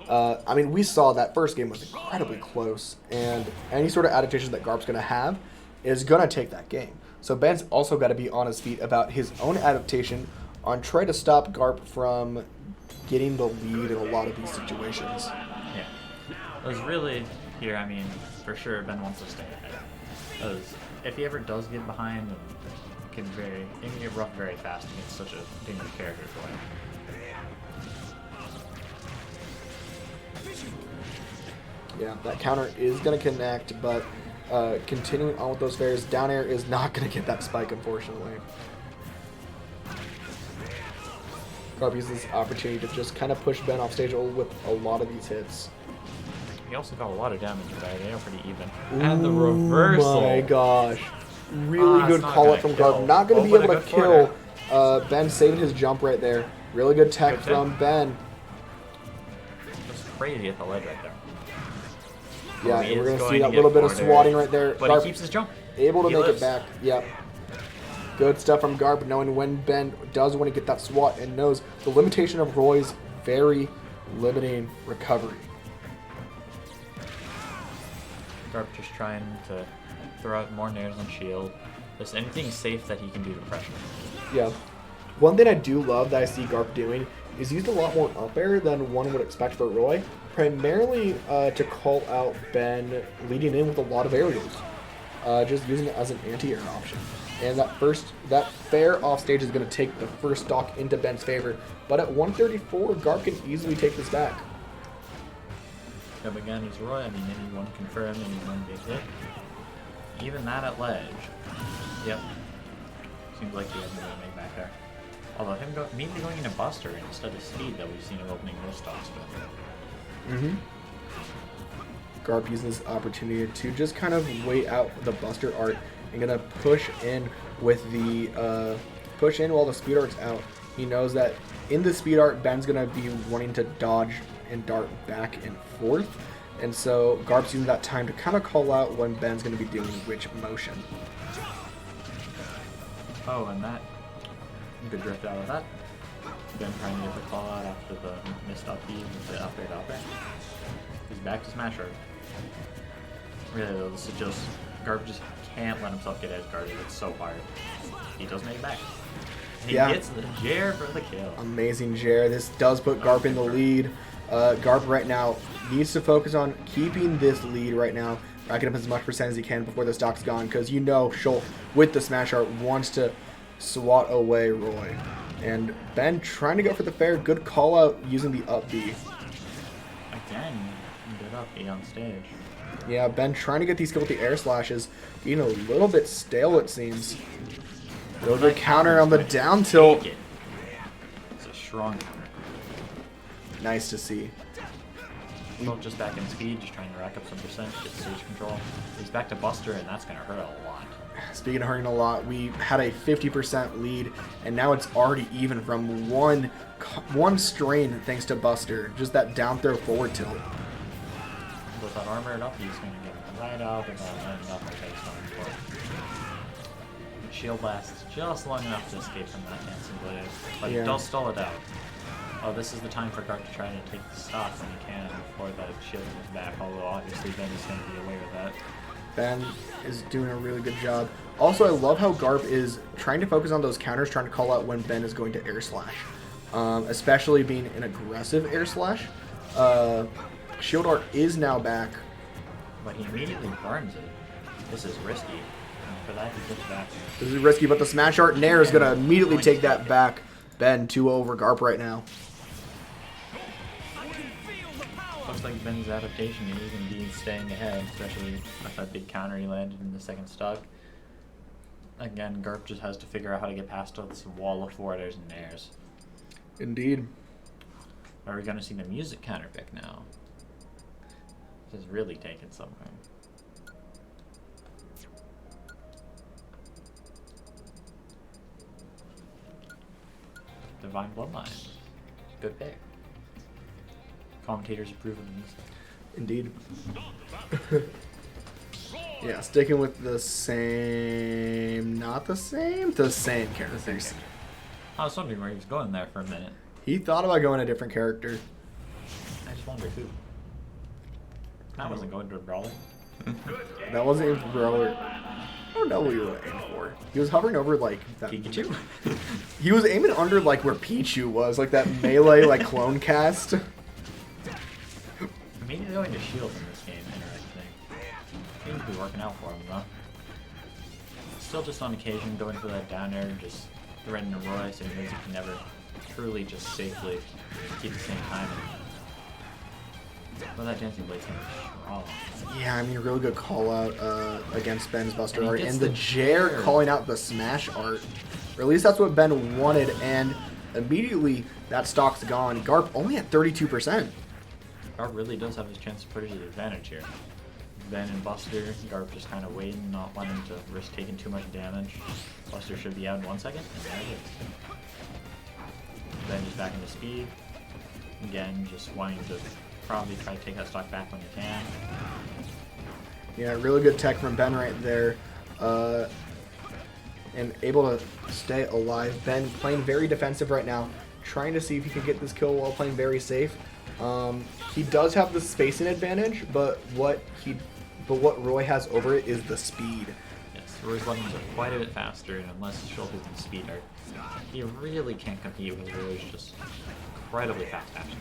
I mean, we saw that first game was incredibly close, and any sort of adaptation that Garp's going to have is going to take that game. So Ben's also got to be on his feet about his own adaptation on trying to stop Garp from getting the lead in a lot of these situations. Yeah. It was really here, I mean, for sure Ben wants to stay ahead. Because if he ever does get behind, it can get rough very fast against such a dangerous character for him. Yeah, that counter is going to connect, but continuing on with those fairs, down air is not going to get that spike, unfortunately. Garp uses this opportunity to just kind of push Ben off stage with a lot of these hits. He also got a lot of damage today. They are pretty even. And the reversal. Oh my gosh. Really good it's not call gonna up from kill. Garp. Not going to Oh, be but able a to good kill. Ben saving his jump right there. Really good tech Good tech. from Ben. That's crazy at the ledge right there. Yeah, He and we're is going to see going that to little get bit of cornered. swatting right there. But Garp he keeps his jump. able to He make lives. it back. Yep. Good stuff from Garp, knowing when Ben does want to get that swat and knows the limitation of Roy's very limiting recovery. Garp just trying to throw out more nairs on shield. Just anything safe that he can do to pressure. Yeah. One thing I do love that I see Garp doing is used a lot more up air than one would expect for Roy. primarily to call out Ben leading in with a lot of aerials, just using it as an anti-air option. And that fair off stage is going to take the first stock into Ben's favor. But at 134, Garp can easily take this back. Yep, again, he's Roy. I mean, anyone confirm, anyone big hit. Even that at ledge. Yep. Seems like he hasn't really made back there. Although him immediately going into Buster instead of Speed that we've seen him opening most stocks with. Garp using this opportunity to just kind of wait out the Buster art and gonna push in with the push in while the speed art's out. He knows that in the speed art, Ben's gonna be wanting to dodge and dart back and forth, and so Garp's using that time to kind of call out when Ben's gonna be doing which motion. Oh, and that good drift out of that. Ben trying to get the call out after the missed up B with the up air. He's back to Smash Art. Really though, this is just Garp just can't let himself get edge guarded. It's so hard. He does make it back. He gets the Jair for the kill. Amazing Jair. This does put Garp in the lead. Garp right now needs to focus on keeping this lead right now, racking up as much percent as he can before the stock's gone, because you know Schultz with the Smash Art wants to swat away Roy. And Ben trying to go for the fair. Good call out using the up B. Again, good up B on stage. Yeah, Ben trying to get these skills with the air slashes. Getting a little bit stale, it seems. A little bit counter on the down tilt. It's a strong counter. Nice to see. Schultz just back in speed, just trying to rack up some percent, get stage control. He's back to Buster, and that's going to hurt a lot. Speaking of hurting a lot, we had a 50% lead, and now it's already even from one strain thanks to Buster. Just that down throw forward tilt. With that armored up, he's going to get right up and then up and face on for. Shield lasts just long enough to escape from that dancing blade, but Yeah. it does stall it out. Oh, this is the time for Garp to try to take the stock when he can before that shield goes back, although obviously Ben is going to be aware of that. Ben is doing a really good job. Also, I love how Garp is trying to focus on those counters, trying to call out when Ben is going to air slash. Especially being an aggressive air slash. Shield art is now back. But he immediately burns it. This is risky. And for that, he gets back. This is risky, but the Smash Art Nair is going to immediately take that back. Ben 2 over Garp right now. Looks like Ben's adaptation is indeed staying ahead, especially with that big counter he landed in the second stock. Again, Garp just has to figure out how to get past this wall of forwarders and nairs. Indeed. Are we going to see the music counter pick now? This is really taken somewhere. Divine Bloodline. Good pick. Commentators approve of the music. Indeed. Yeah, sticking with the same... Not the same? The same characters. I was wondering where he was going there for a minute. He thought about going a different character. I just wondered who. I wasn't going to a brawler. That wasn't even Brawler. I don't know what you were aiming for. He was hovering over, like... That, Pikachu? he was aiming under, like, where Pichu was. Like, that melee, like, clone cast. Immediately going to shield in this game, interesting. Seems to be working out for him, though. Still just on occasion going for that down air, just threading a Roy, so he knows he can never truly just safely keep the same timing. But that dancing blade's gonna be strong. Yeah, I mean, really good call out against Ben's Buster And he art. gets And the the Jair Jair. calling out the Smash art. Or at least that's what Ben wanted. And immediately, that stock's gone. Garp only at 32%. Garp really does have his chance to put it to the advantage here. Ben and Buster, Garp just kind of waiting, not wanting to risk taking too much damage. Buster should be out in 1 second, and there it is. Ben just back into speed. Again, just wanting to probably try to take that stock back when you can. Yeah, really good tech from Ben right there. And able to stay alive. Ben playing very defensive right now, trying to see if he can get this kill while playing very safe. He does have the spacing advantage, but what Roy has over it is the speed. Yes, Roy's buttons are quite a bit faster, and unless Schultz and speed art, he really can't compete with Roy's just incredibly fast action.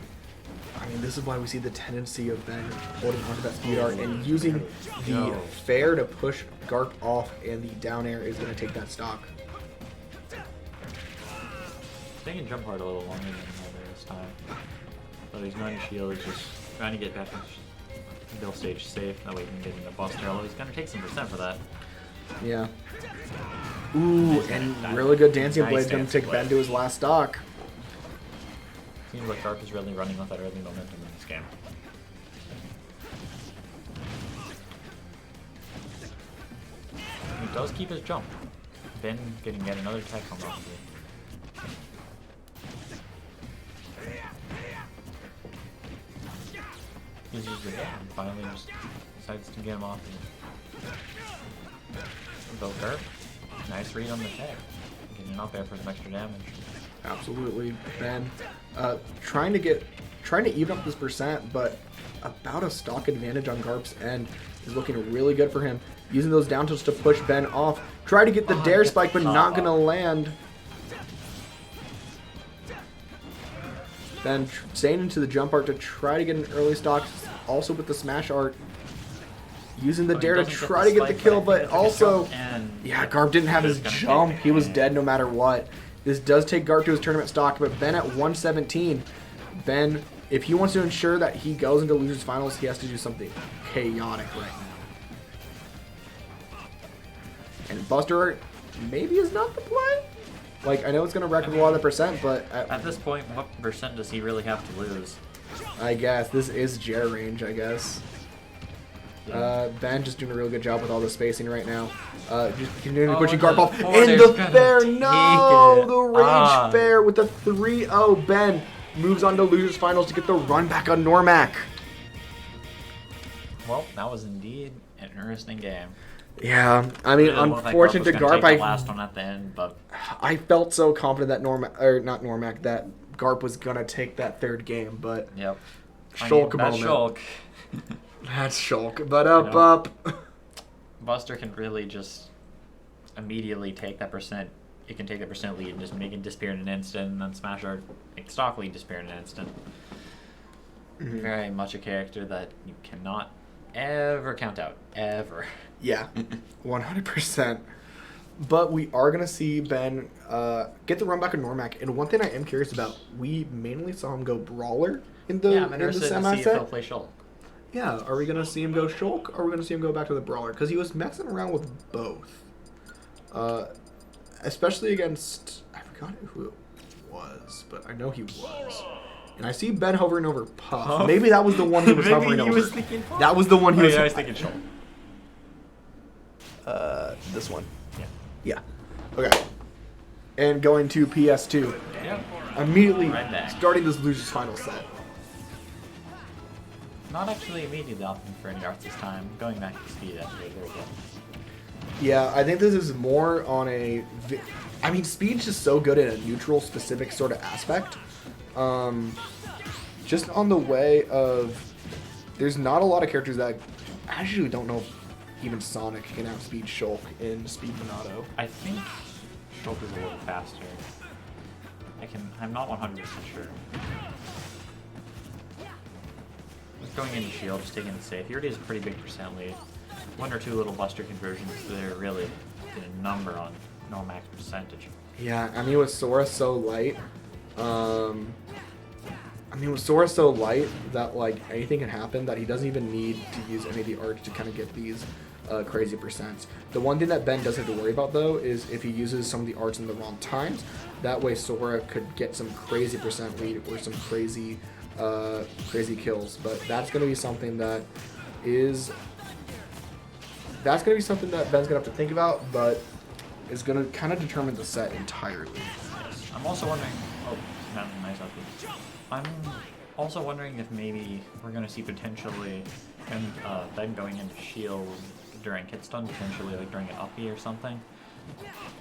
I mean, this is why we see the tendency of Ben holding onto that speed art and using the fair to push Garp off, and the down air is going to take that stock. Staying in jump hard a little longer than ever this time. But he's going to shield, he's just trying to get back in build stage safe. That way he can get into Buster, although he's going to take some percent for that. Yeah. Ooh, and really good dancing blade's going to take Ben to his last stock. Seems like Garp is really running with that early momentum in this game. He does keep his jump. Ben getting yet another attack on off of it. He's just and finally just decides to get him off. Go Garp. Nice read on the tag. Getting up there for some extra damage. Absolutely, Ben. Trying to even up this percent, but about a stock advantage on Garp's end is looking really good for him. Using those down tilts to push Ben off. Try to get the dare spike, but not going to land. Ben staying into the jump art to try to get an early stock, also with the smash art. Using the dare to try to get the kill, but also, yeah, Garp didn't have his jump. He was dead no matter what. This does take Garp to his tournament stock, but Ben at 117. Ben, if he wants to ensure that he goes into losers finals, he has to do something chaotic right now. And Buster Art maybe is not the play. Like, I know it's going to wreck a lot of the percent, but at this point, what percent does he really have to lose? I guess this is Jer range, I guess. Ben just doing a real good job with all the spacing right now. Just continuing pushing Garp off. And the fair, no! The rage fair with the 3-0. Ben moves on to losers finals to get the run back on Noremac. Well, that was indeed an interesting game. Yeah, I mean, unfortunate to Garp. Last one at the end, but I felt so confident that Noremac, that Garp was gonna take that third game, but yep. Shulk moment. Shulk. That's Shulk. But up. Buster can really just immediately take that percent. It can take that percent lead and just make it disappear in an instant, and then Smash Art make stock lead disappear in an instant. Very much a character that you cannot ever count out. Ever. Yeah, 100%. But we are going to see Ben get the run back on Noremac. And one thing I am curious about, we mainly saw him go Brawler in the I'm interested to see if he'll play Shulk. Yeah, are we going to see him go Shulk, or are we going to see him go back to the Brawler? Because he was messing around with both. Especially against, I forgot who it was, but I know he was. And I see Ben hovering over Puff. Maybe that was the one he was hovering over. That was the one he was. I was thinking Shulk. This one. Yeah. Okay. And going to PS2. Yep. Immediately Right starting this losers final set. Not actually immediately opting for any arts this time. Going back to speed actually very good. Yeah, I think this is more on a. I mean, speed's just so good in a neutral, specific sort of aspect. Just on the way of. There's not a lot of characters that I actually don't know if even Sonic can outspeed Shulk in Speed Monado. I think Shulk is a little faster. I'm not 100% sure. Going into shield, just taking it safe. He already has a pretty big percent lead. One or two little Buster conversions there really did a number on Normac's percentage. Yeah, I mean with Sora so light, that like anything can happen, that he doesn't even need to use any of the arts to kind of get these crazy percents. The one thing that Ben does have to worry about though is if he uses some of the arts in the wrong times. That way Sora could get some crazy percent lead or some crazy kills. But that's going to be something that Ben's going to have to think about, but is going to kind of determine the set entirely. Yes. I'm also wondering. Oh, that's a nice update. I'm also wondering if maybe we're going to see potentially Ben going into shield during hit stun, potentially like during an uppie or something.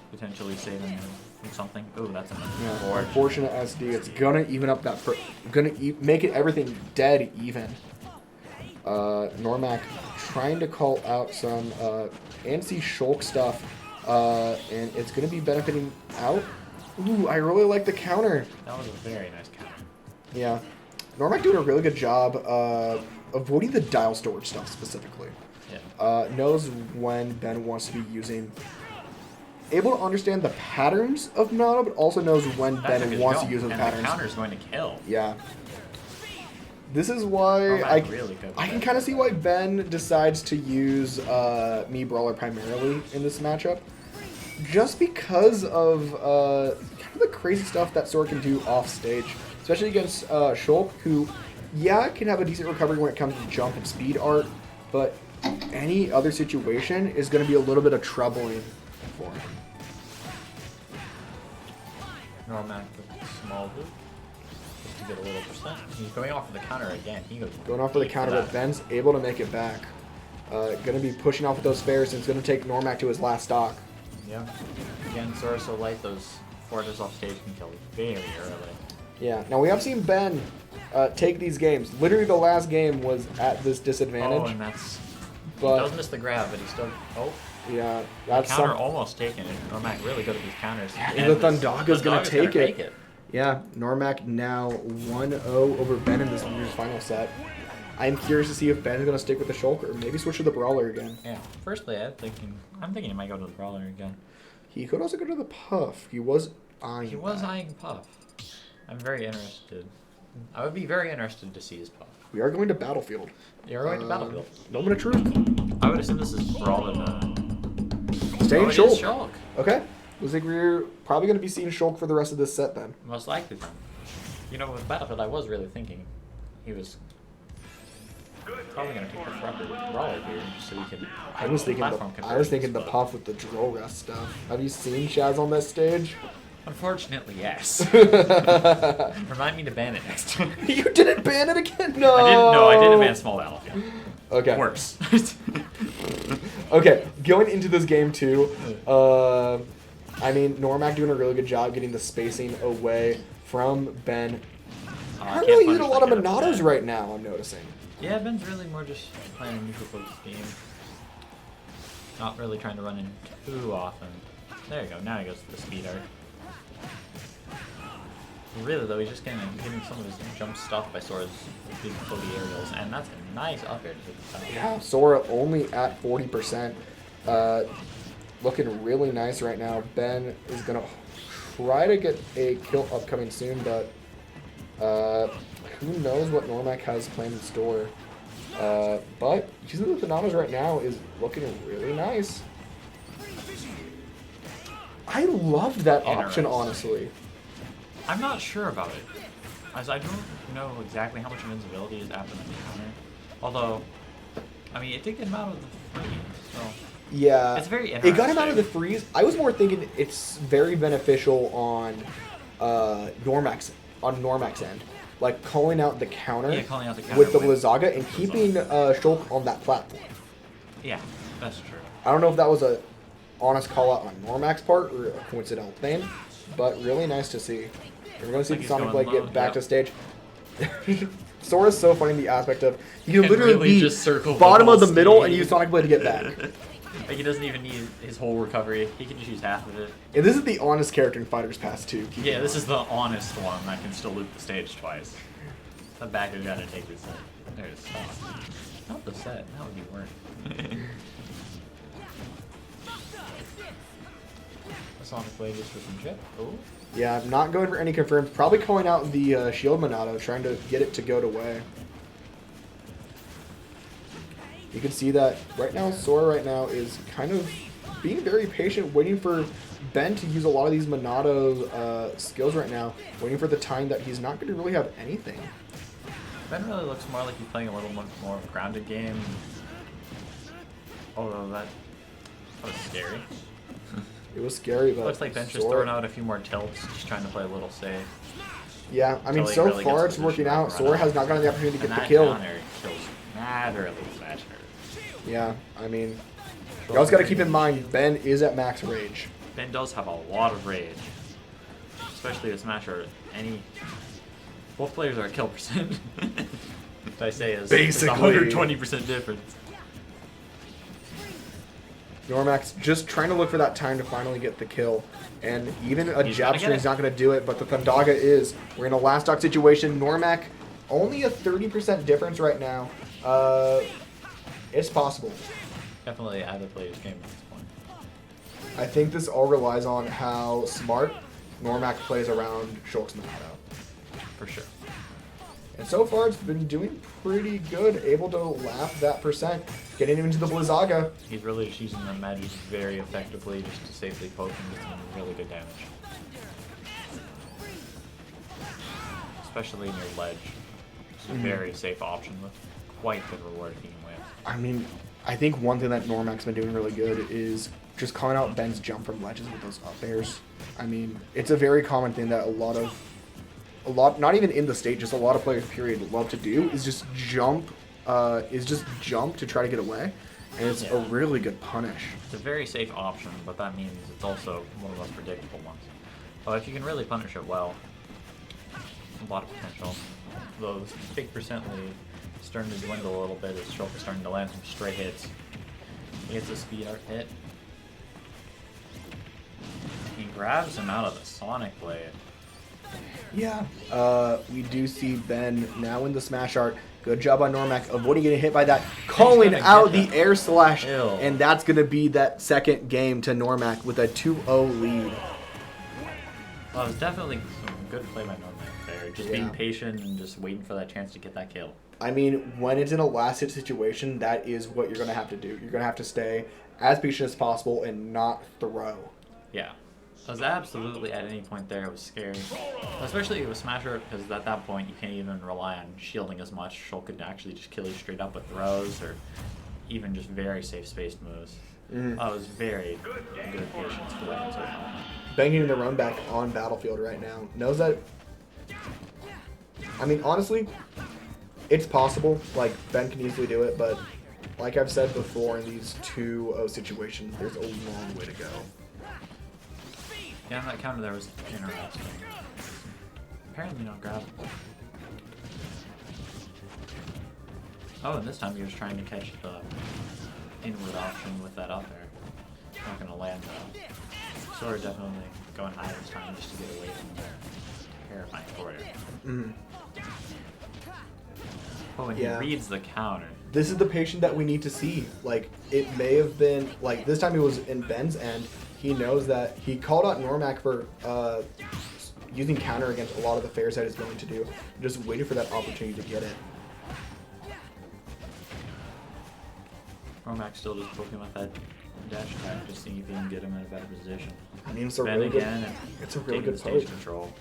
Potentially saving him from something. Ooh, that's an unfortunate SD. It's gonna even up that. Make it everything dead even. Noremac trying to call out some anti Shulk stuff, and it's gonna be benefiting out. Ooh, I really like the counter. That was a very nice counter. Yeah, Noremac doing a really good job avoiding the dial storage stuff specifically. Yeah. Knows when Ben wants to be using. Able to understand the patterns of Monado, but also knows when That's a Ben good wants jump, to use those and patterns. the counter's going to kill. Yeah. This is why Noremac really good with I can that. kind of see why Ben decides to use me Brawler primarily in this matchup. Just because of kind of the crazy stuff that Sora can do off stage. Especially against Shulk, who, yeah, can have a decent recovery when it comes to jump and speed art, but any other situation is going to be a little bit of troubling for him. Noremac with a small loop. Just to get a little percent. He's going off for the counter again. He goes Going off for the deep counter, that. but Ben's able to make it back. Going to be pushing off with those spares, and it's going to take Noremac to his last stock. Yeah. Again, Sora's so light, those forces off stage can kill very early. Yeah, now we have seen Ben take these games. Literally the last game was at this disadvantage. Oh, and that's... but He does miss the grab, but he still... Oh, yeah, the that's counter some, almost taken. Noremac really good at these counters. and the Thundaga's going to take take it. Yeah, Noremac now 1-0 over Ben in this year's final set. I'm curious to see if Ben's going to stick with the Shulk or maybe switch to the Brawler again. Yeah. Firstly, I'm thinking he might go to the Brawler again. He could also go to the Puff. He was eyeing He was that. eyeing Puff. I'm very interested. I would be very interested to see his Puff. We are going to Battlefield. You're going to Battlefield. Moment of truth. I would assume this is Brawl and Staying it is Shulk. Shulk. Okay. Looks like we're probably going to be seeing Shulk for the rest of this set then. Most likely then. You know, with Battlefield, I was really thinking he was probably going to pick the proper Brawler here just so he could... I was thinking the but Puff with the drill rest stuff. Have you seen Shaz on that stage? Unfortunately, yes. Remind me to ban it next time. You didn't ban it again? No. I didn't ban Small Battlefield. Okay. Worse. Okay, going into this game too, I mean, Noremac doing a really good job getting the spacing away from Ben. I Not can't really using a punish lot of the kid up Monados for right now, I'm noticing. that. Yeah, Ben's really more just playing a neutral focus game. Not really trying to run in too often. There you go, now he goes to the speed art. Really though, he's just getting some of his jump stuff by Sora's big floaty aerials, and that's a nice up air to hit the top. Yeah, Sora only at 40%. Looking really nice right now. Ben is going to try to get a kill upcoming soon, but who knows what Noremac has planned in store. But using the Thanatos right now is looking really nice. I loved that option, Interesting. honestly. I'm not sure about it, as I don't know exactly how much invincibility is after the counter. Although, I mean, it did get him out of the freeze, so... Yeah, It's very it got him out of interesting. the freeze. I was more thinking it's very beneficial on Normac's end, like calling out the counter, Yeah, calling out the counter with the with Blizzaga and keeping Shulk on that platform. Yeah, that's true. I don't know if that was a honest call out on Normac's part or a coincidental thing, but really nice to see. We're going to see Like the he's Sonic going Blade low, get back yep. to stage. Sora's so funny in the aspect of you can And literally really be just circle the bottom of whole the middle and stage. use Sonic Blade to get back. Like, he doesn't even need his whole recovery. He can just use half of it. And this is the honest character in Fighters Pass 2. keep Yeah, in this mind. is the honest one that can still loop the stage twice. The back has got to take this set. There's stop. Not the set. That would be worse. The Sonic Blade just for some chip. Oh. Yeah, I'm not going for any confirms. Probably calling out the Shield Monado, trying to get it to go away. You can see that right now, Sora right now is kind of being very patient, waiting for Ben to use a lot of these Monado skills right now, waiting for the time that he's not going to really have anything. Ben really looks more like he's playing a little more of a grounded game. Although that was scary. It was scary, but Looks like Ben's just Sora- throwing out a few more tilts, just trying to play a little safe. Yeah, I mean, until he so really far gets it's working positioned out. to run Sora out. has not gotten the opportunity to And get the that kill. counter kills mad early Smashnite. Yeah, I mean, you also got to keep in mind, Ben is at max rage. Ben does have a lot of rage. Especially with Smasher. Both players are at kill percent. What I say is Basically. it's 120% difference. Normac's just trying to look for that time to finally get the kill. And even a He's jab gonna get string's it. not going to do it, but the Thundaga is. We're in a last stock situation. Noremac only a 30% difference right now. It's possible. Definitely I would play this game at this point. I think this all relies on how smart Noremac plays around Shulk's Monado. For sure. And so far, it's been doing pretty good, able to lap that percent, getting him into the Blizzaga. He's really just using the magic very effectively just to safely poke and get some really good damage. Especially in your ledge. It's a very safe option with quite good reward if you can win. I mean, I think one thing that Normac's been doing really good is just calling out Ben's jump from ledges with those up airs. I mean, it's a very common thing that a lot, not even in the state, just a lot of players, period, love to do is just jump to try to get away. And it's a really good punish. It's a very safe option, but that means it's also one of the most predictable ones. But if you can really punish it well, a lot of potential. Though this big percent lead is starting to dwindle a little bit as Shulk is starting to land some straight hits. He gets a speed art hit. He grabs him out of the Sonic Blade. Yeah. We do see Ben now in the smash art. Good job on Noremac avoiding getting hit by that, calling out the air slash, and that's going to be that second game to Noremac with a 2-0 lead. Well, it was definitely some good play by Noremac there. Just being patient and just waiting for that chance to get that kill. I mean, when it's in a last hit situation, that is what you're going to have to do. You're going to have to stay as patient as possible and not throw. Yeah. I was absolutely at any point there. It was scary. Especially with Smasher, because at that point you can't even rely on shielding as much. Shulk could actually just kill you straight up with throws or even just very safe spaced moves. It was very good patience for that so far. Banging the run back on Battlefield right now. Knows that... I mean, honestly, it's possible. Like, Ben can easily do it, but like I've said before, in these 2-0 situations, there's a long way to go. Yeah, that counter there was interesting. Apparently not grabbable. Oh, and this time he was trying to catch the inward option with that up there. Not going to land though. Sword definitely going high this time just to get away from the terrifying forward. Oh, and he reads the counter. This is the patient that we need to see. Like, it may have been, like, this time he was in Ben's end. He knows that he called out Noremac for using counter against a lot of the fairs that he's going to do. Just waiting for that opportunity to get it. Noremac still just poking with that dash attack, just seeing if he can get him in a better position. I mean, it's a Ben really good, again, and it's a really taking good the stage poke. control.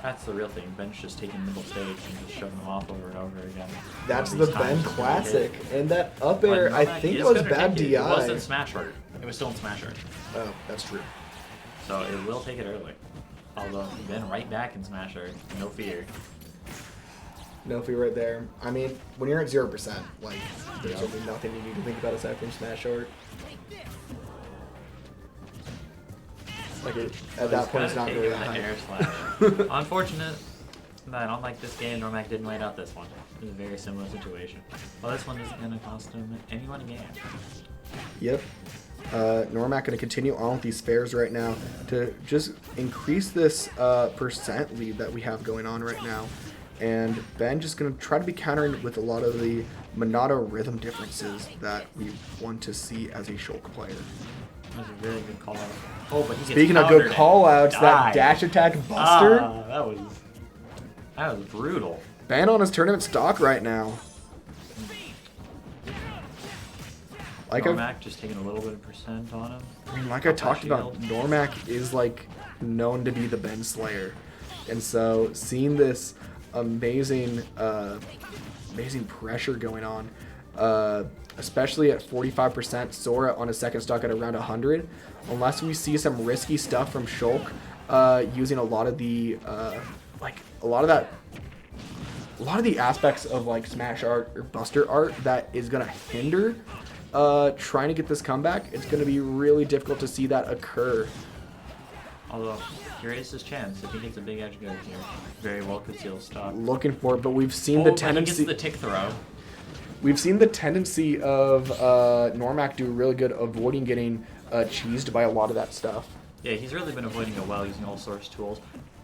That's the real thing. Ben's just taking middle stage and just shoving them off over and over again. That's One the of these times Ben he's gonna classic. hit. And that up But air, I Noremac think is it was gonna bad take it. DI. It wasn't Smash Art. It was still in Smash Art. Oh, that's true. So it will take it early. Although Ben right back in Smash Art. No fear. No fear right there. I mean, when you're at 0%, like, there's really nothing you need to think about aside from Smash Art. Like, at that point, it's not really that air high. slash. Unfortunate that unlike this game, Noremac didn't wait out this one. It was a very similar situation. Well, this one isn't going to cost him anyone a game. Yep. Noremac going to continue on with these spares right now to just increase this percent lead that we have going on right now. And Ben just going to try to be countering with a lot of the Monado rhythm differences that we want to see as a Shulk player. That was a really good call out. Oh, but he gets Speaking of good countered call outs, and that died. dash attack buster. That was brutal. Ben on his tournament stock right now. Like Noremac just taking a little bit of percent on him. I mean, like I talked about, shield. Noremac is like known to be the Ben Slayer, and so seeing this amazing, amazing pressure going on, especially at 45%, Sora on a second stock at around 100, unless we see some risky stuff from Shulk, using a lot of the, a lot of the aspects of like Smash Art or Buster Art that is gonna hinder trying to get this comeback. It's going to be really difficult to see that occur. Although, here is his chance. If he gets a big edge guard here, very well could seal stock. Looking for it, but we've seen Oh, the but he tendency. gets the tick throw. We've seen the tendency of Noremac do really good avoiding getting cheesed by a lot of that stuff. Yeah, he's really been avoiding it well using all source tools.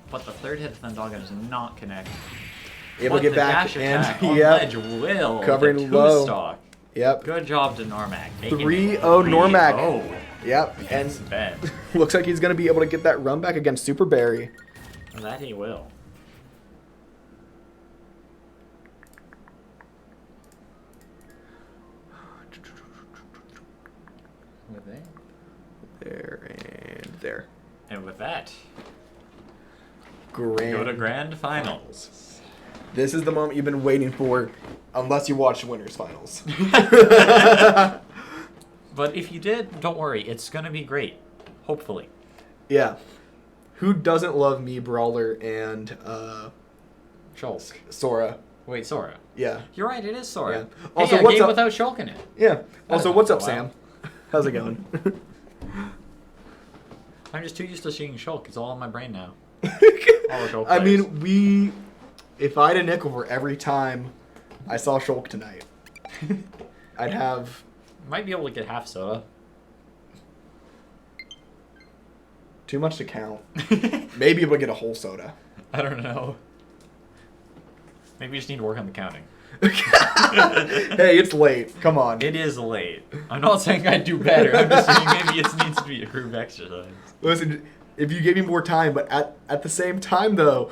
but the third hit of Thundaga does not connect. Able to get the back dash attack and on yep. ledge will. Covering the low. stock. Yep. Good job to Noremac. 3-0 Noremac. 3-0 Yep. against And Ben. looks like he's going to be able to get that run back against Superberry. That he will. With that. There and there. And with that, Grand. go to grand finals. This is the moment you've been waiting for, unless you watched Winners Finals. But if you did, don't worry. It's going to be great. Hopefully. Yeah. Who doesn't love me, Brawler, and Shulk. Sora? Wait, Sora. Yeah. You're right, it is Sora. Yeah. Hey, Also, a what's game up- without Shulk in it. Yeah. Also, That what's up, doesn't go Sam? How's it going? I'm just too used to seeing Shulk. It's all in my brain now. Shulk I players. mean, if I had a nickel for every time I saw Shulk tonight, I'd have... Might be able to get half soda. Too much to count. Maybe able to get a whole soda. I don't know. Maybe we just need to work on the counting. Hey, it's late. Come on. It is late. I'm not saying I'd do better. I'm just saying maybe it needs to be a group exercise. Listen, if you gave me more time, but at the same time, though,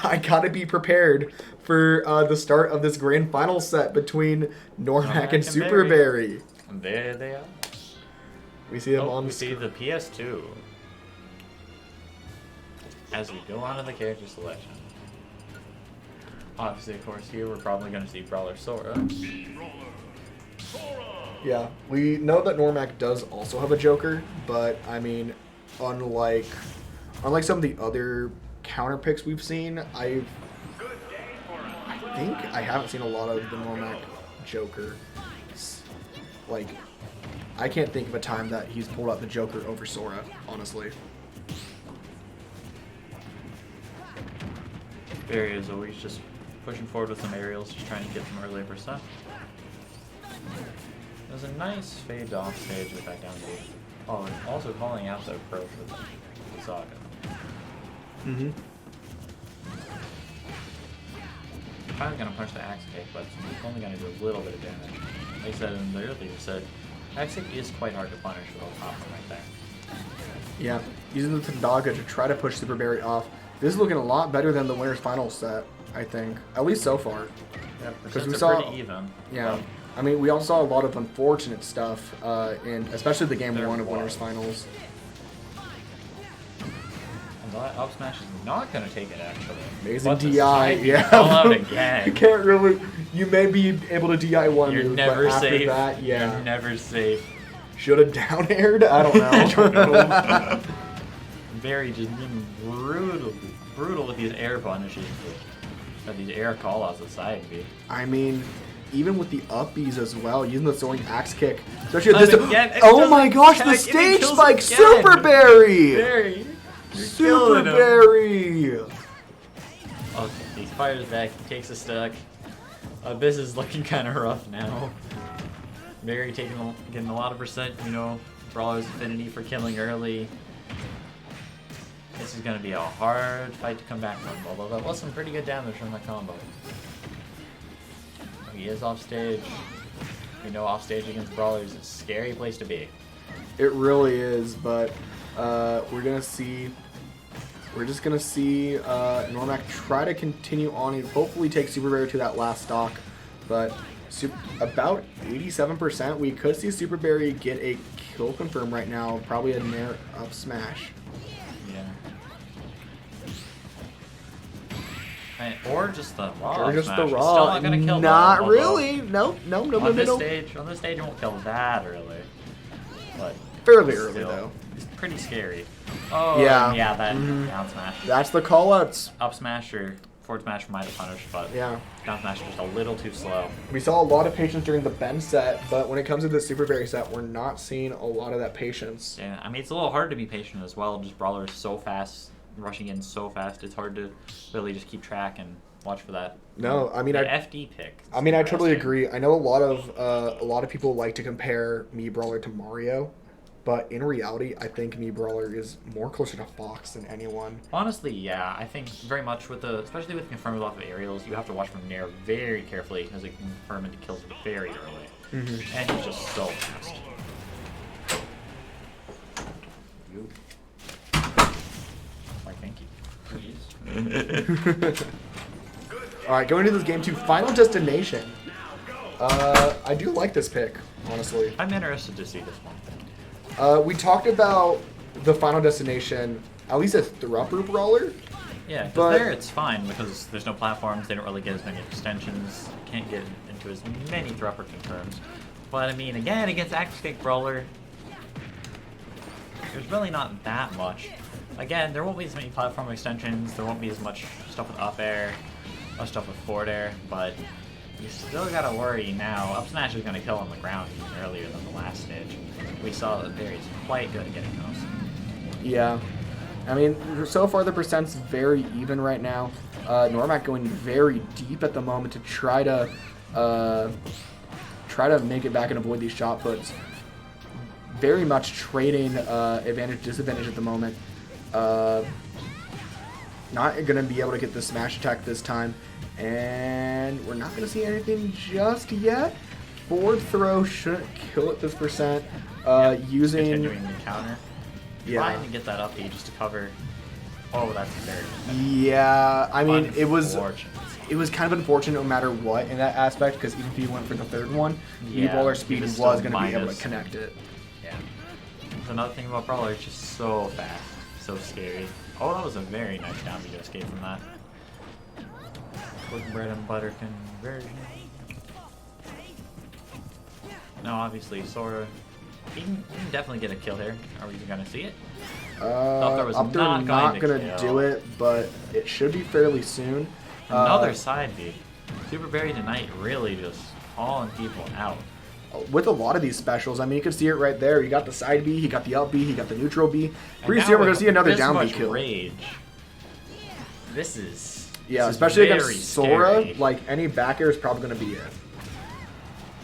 I gotta be prepared for the start of this grand final set between Noremac and Superberry. And there they are. We see them Oh, on we the see the PS2. As we go on to the character selection. Obviously, of course, here we're probably going to see Brawler Sora. B-Brawler. Sora. Yeah, we know that Noremac does also have a Joker, but I mean, unlike some of the other counter picks we've seen, I think I haven't seen a lot of the Noremac Joker. Like, I can't think of a time that he's pulled out the Joker over Sora, honestly. Barry is always just pushing forward with some aerials, just trying to get some early percent. There's a nice fade to off stage with that down B. Oh, and also calling out the approach with the Saga. Mm-hmm. I'm probably going to punch the Axe Kick, but it's only going to do a little bit of damage. Like I said in the earlier said, Axe Kick is quite hard to punish with a top one right there. Yeah, using the Thundaga to try to push Superberry off. This is looking a lot better than the winner's final set, I think. At least so far. Yeah, Because we are saw, pretty even. yeah, I mean, we also saw a lot of unfortunate stuff in, especially the game There one of was. winners finals. And that up smash is not going to take it, actually. Amazing But the DI, side B yeah. fell out You again. can't really. You may be able to DI one You're move, never but after safe. that, yeah. You're never safe. Should have down aired. I don't know. I don't know. Barry just being brutal with these air punishes. These air call-outs at side B. I mean, even with the up Bs as well, using the soaring axe kick, especially at this. Again, it Oh doesn't my gosh, the connect, and it stage kills spike, again. Superberry! Barry, you're killing him. Superberry! Okay, he fires back, he takes a stack. This is looking kind of rough now. Barry getting a lot of percent, you know, Brawler's affinity for killing early. This is going to be a hard fight to come back from, although that was some pretty good damage from that combo. He is off stage. We know off stage against Brawlers is a scary place to be. It really is, but we're gonna see. We're just gonna see Noremac try to continue on and hopefully take Superberry to that last stock, but about 87%. We could see Superberry get a kill confirm right now, probably a nair up smash. Yeah. Or just the raw. Or just smash. the It's raw. Still not gonna kill Not them, although really. No. On this stage, it won't kill that early. But Fairly early still, though. It's pretty scary. Oh Yeah. yeah, that down smash. That's the callouts. Up smash or forward smash might have punished, but Yeah. down smash is just a little too slow. We saw a lot of patience during the Ben set, but when it comes to the Superberry set, we're not seeing a lot of that patience. Yeah, I mean it's a little hard to be patient as well. Just Brawler is so fast, rushing in so fast. It's hard to really just keep track and watch for that. No, I mean, The I FD pick. totally Interesting. agree. I know a lot of people like to compare me Brawler to Mario, But in reality, I think Me Brawler is more closer to Fox than anyone. Honestly, yeah. I think very much with especially with confirmed off of aerials, you have to watch from Nair very carefully because it can confirm into kills very early. And he's just so fast. Why, thank you. All right, going into this game 2, Final Destination. I do like this pick, honestly. I'm interested to see this one. We talked about the Final Destination, at least a Thrupper Brawler. Yeah, because but there it's fine because there's no platforms, they don't really get as many extensions, can't get into as many Thrupper confirms. But I mean, again, against Active State Brawler, there's really not that much. Again, there won't be as many platform extensions, there won't be as much stuff with up air, much stuff with forward air, but you still gotta worry now. Up smash is gonna kill on the ground even earlier than the last stage. We saw that Barry's quite good at getting those. Yeah. I mean, so far the percent's very even right now. Noremac going very deep at the moment to try to make it back and avoid these shot puts. Very much trading advantage disadvantage at the moment. Not going to be able to get the smash attack this time. And we're not going to see anything just yet. Forward throw shouldn't kill at this percent. Using continuing the counter. Yeah. Trying to get that up B just to cover. Oh, that's very Yeah, I mean, it was unfortunate. kind of unfortunate no matter what in that aspect, because even if you went for the third one, Yeah, Brawler speed he was was going still to be able to minus. connect it. Yeah. That's another thing about Brawler, it's just so fast. So scary. Oh, that was a very nice down B to escape from that. Quick bread and butter conversion. Now, obviously, Sora, he can definitely get a kill here. Are we even going to see it? Up there was Up there not not going going to to kill. do it, but it should be fairly soon. Another side B. Superberry tonight really just calling people out. With a lot of these specials, I mean, you can see it right there. You got the side B, he got the up B, he got the neutral B. Pretty And soon now we're going with to see another this down B much kill. Rage. This is Yeah, this is especially very against Sora, scary. like any back air is probably going to be it.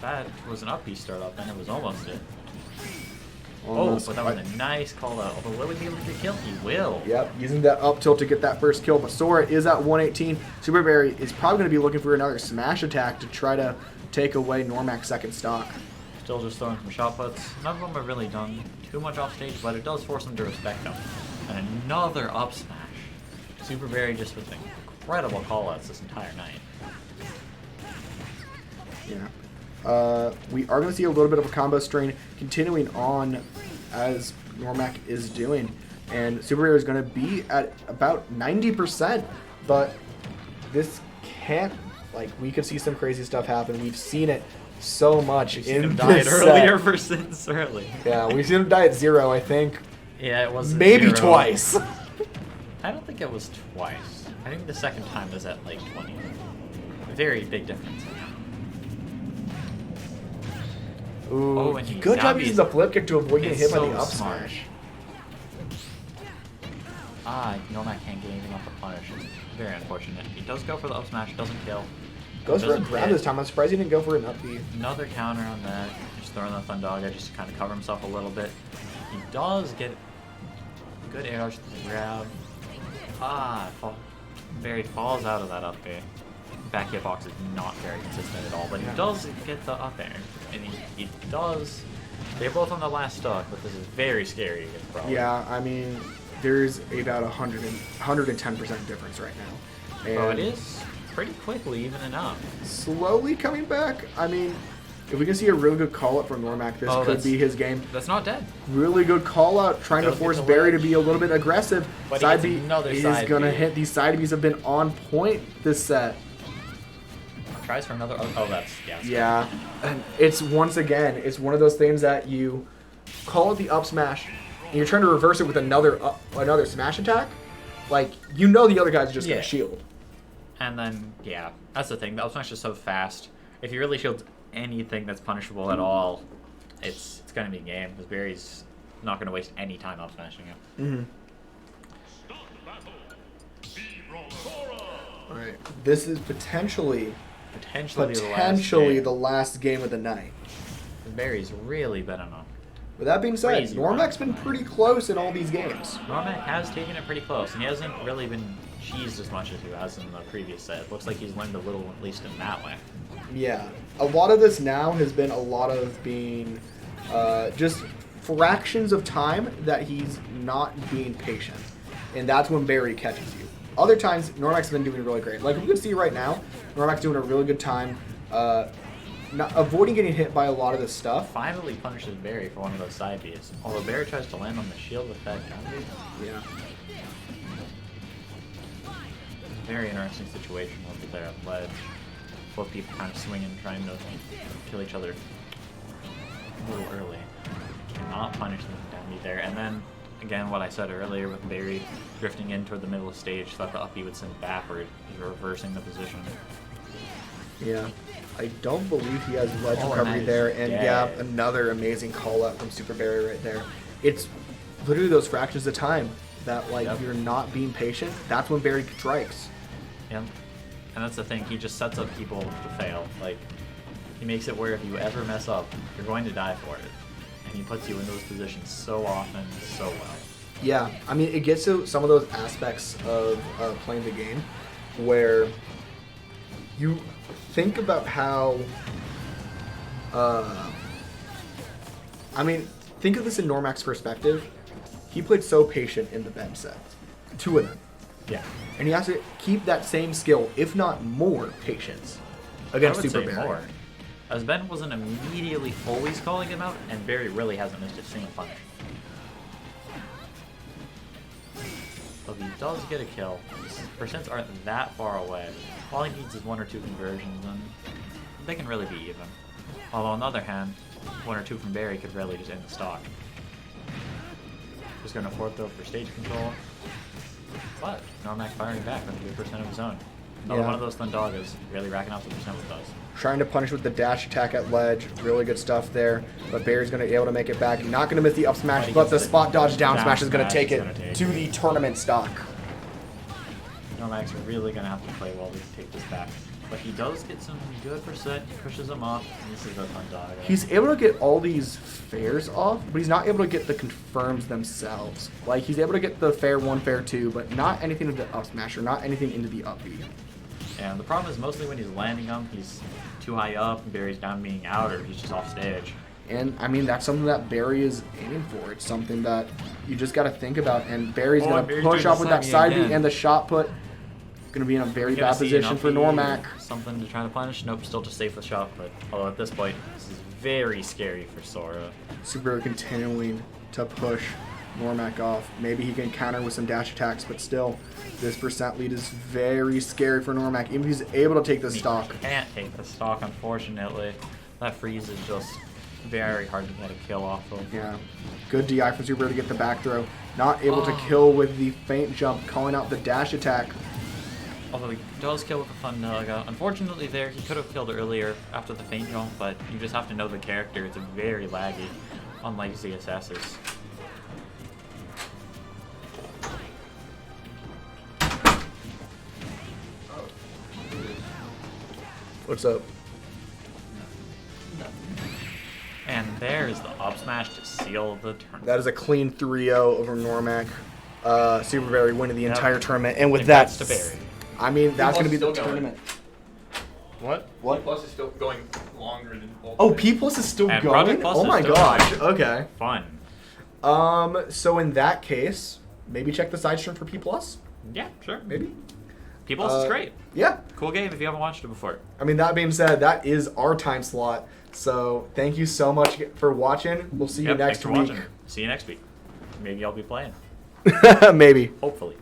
That was an up B startup, and it was almost it. Almost. Oh, but that was a nice call out. Although, will he be able to get kill? He will. Yep, using that up tilt to get that first kill, but Sora is at 118. Superberry is probably going to be looking for another smash attack to try to take away Normac's second stock. Still just throwing some shot puts. None of them have really done too much off stage, but it does force him to respect them. And another up smash. Superberry just with incredible call-outs this entire night. Yeah. We are going to see a little bit of a combo strain continuing on as Noremac is doing. And Superberry is going to be at about 90%, but this can't, like, we could see some crazy stuff happen. We've seen it so much We've seen in him died this earlier set. for since early. Yeah, we've seen him die at 0, I think. Yeah, it was Maybe 0. twice. I don't think it was twice. I think the second time was at like 20. Very big difference. Ooh, Oh, and he good job zombies- using the flip kick to avoid getting It's hit by so the up smart. smash. Noremac can't get anything off the punish. It's very unfortunate. He does go for the up smash, doesn't kill. Goes for a Doesn't grab hit. this time. I'm surprised he didn't go for an up B. Another counter on that. Just throwing the Thundaga just to kind of cover himself a little bit. He does get good air rush to the grab. Barry falls out of that up air. Back hitbox is not very consistent at all, but he does get the up air. And he does. They're both on the last stock, but this is very scary against Brawler. Yeah, I mean, there's about 110% difference right now. And So it is pretty quickly evening out. slowly coming back. I mean, if we can see a really good call up from Noremac, this Oh, could that's- be his game. That's not dead. Really good call out, trying to Does get force the Barry to ledge. be a little bit aggressive. But he Side hits B another is side gonna B. hit. These side Bs have been on point this set. Tries for another. Oh, that's Yeah, and it's once again, it's one of those things that you call it the up smash, and you're trying to reverse it with another smash attack. Like, you know the other guy's just Yeah. gonna shield. And then, yeah, that's the thing. The up smash is so fast. If he really shields anything that's punishable at all, it's going to be a game, because Barry's not going to waste any time up smashing him. All right, this is potentially Potentially the last game. the last game of the night. Barry's really been on. With that being said, Crazy Normac's run. been pretty close in all these games. Noremac has taken it pretty close, and he hasn't really been cheesed as much as he has in the previous set. Looks like he's learned a little, at least in that way. Yeah. A lot of this now has been a lot of being just fractions of time that he's not being patient. And that's when Barry catches you. Other times, Normac's been doing really great. Like we can see right now, Normac's doing a really good time not avoiding getting hit by a lot of this stuff. Finally punishes Barry for one of those side Bs. Although Barry tries to land on the shield with that down B. Yeah. Very interesting situation over there at ledge. Both people kind of swinging, trying to kill each other a little early. Cannot punish them down B there. And then, again, what I said earlier with Barry drifting in toward the middle of the stage so that the up B would send backward. He's reversing the position. Yeah. I don't believe he has ledge Oh, recovery nice. there. And yeah, Yeah. another amazing call out from Superberry right there. It's literally those fractions of time that, like, Yep. if you're not being patient, that's when Barry strikes. Yeah. And that's the thing, he just sets up people to fail. Like, he makes it where if you ever mess up, you're going to die for it. And he puts you in those positions so often, so well. Yeah, I mean, it gets to some of those aspects of playing the game where you think about how, I mean, think of this in Normac's perspective. He played so patient in the Ben set. 2 of them. Yeah. And he has to keep that same skill, if not more, patience against I would say Superberry. more. As Ben wasn't immediately always calling him out, and Barry really hasn't missed a single punish. But he does get a kill. His percents aren't that far away. All he needs is 1 or 2 conversions, and they can really be even. Although on the other hand, 1 or 2 from Barry could really just end the stock. Just going to forward throw for stage control. But Noremac firing back with 3% of his own. Another Yeah. one of those Thundagas, really racking up the percent with those. Trying to punish with the dash attack at ledge. Really good stuff there. But Barry's going to be able to make it back. Not going to miss the up smash, but the spot dodge down smash is going to take it to the tournament stock. Nomac's really going to have to play well to take this back. But he does get some good percent. He pushes him up. And this is a Thundaga. He's able to get all these fairs off, but he's not able to get the confirms themselves. Like, he's able to get the fair 1, fair 2, but not anything into the up smash or not anything into the up B. And the problem is mostly when he's landing them, he's too high up, and Barry's down being out, or he's just off stage. And, I mean, that's something that Barry is aiming for. It's something that you just got to think about. And Barry's going to Barry's push doing off with the that side side B B again. and the shot put. Going to be in a very Gonna bad see an position up for B, Noremac. Something to try to punish. Nope, still just safe with shot put. Although at this point, this is very scary for Sora. Super continuing to push Noremac off. Maybe he can counter with some dash attacks, but still, this percent lead is very scary for Noremac. Even if he's able to take the stock. He can't take the stock, unfortunately. That freeze is just very hard to get a kill off of. Yeah. Good DI for Super to get the back throw. Not able to kill with the feint jump, calling out the dash attack. Although he does kill with the Thundaga. Unfortunately there, he could have killed earlier after the feint jump, but you just have to know the character. It's very laggy, unlike ZSS's. What's up? And there's the up smash to seal the tournament. That is a clean 3-0 over Noremac. Superberry winning the entire tournament. And with Congrats that, to Barry. I mean, that's going to be the Still going. tournament. What? What? Plus is still going longer than both. Oh, P Plus is still And going? Project Plus Oh is my still gosh. going. Okay. Fun. So in that case, maybe check the side stream for P Plus? Yeah, sure. Maybe? People, this is great. Yeah. Cool game if you haven't watched it before. I mean, that being said, that is our time slot. So thank you so much for watching. We'll see you Yep, next thanks for week. watching. See you next week. Maybe I'll be playing. Maybe. Hopefully.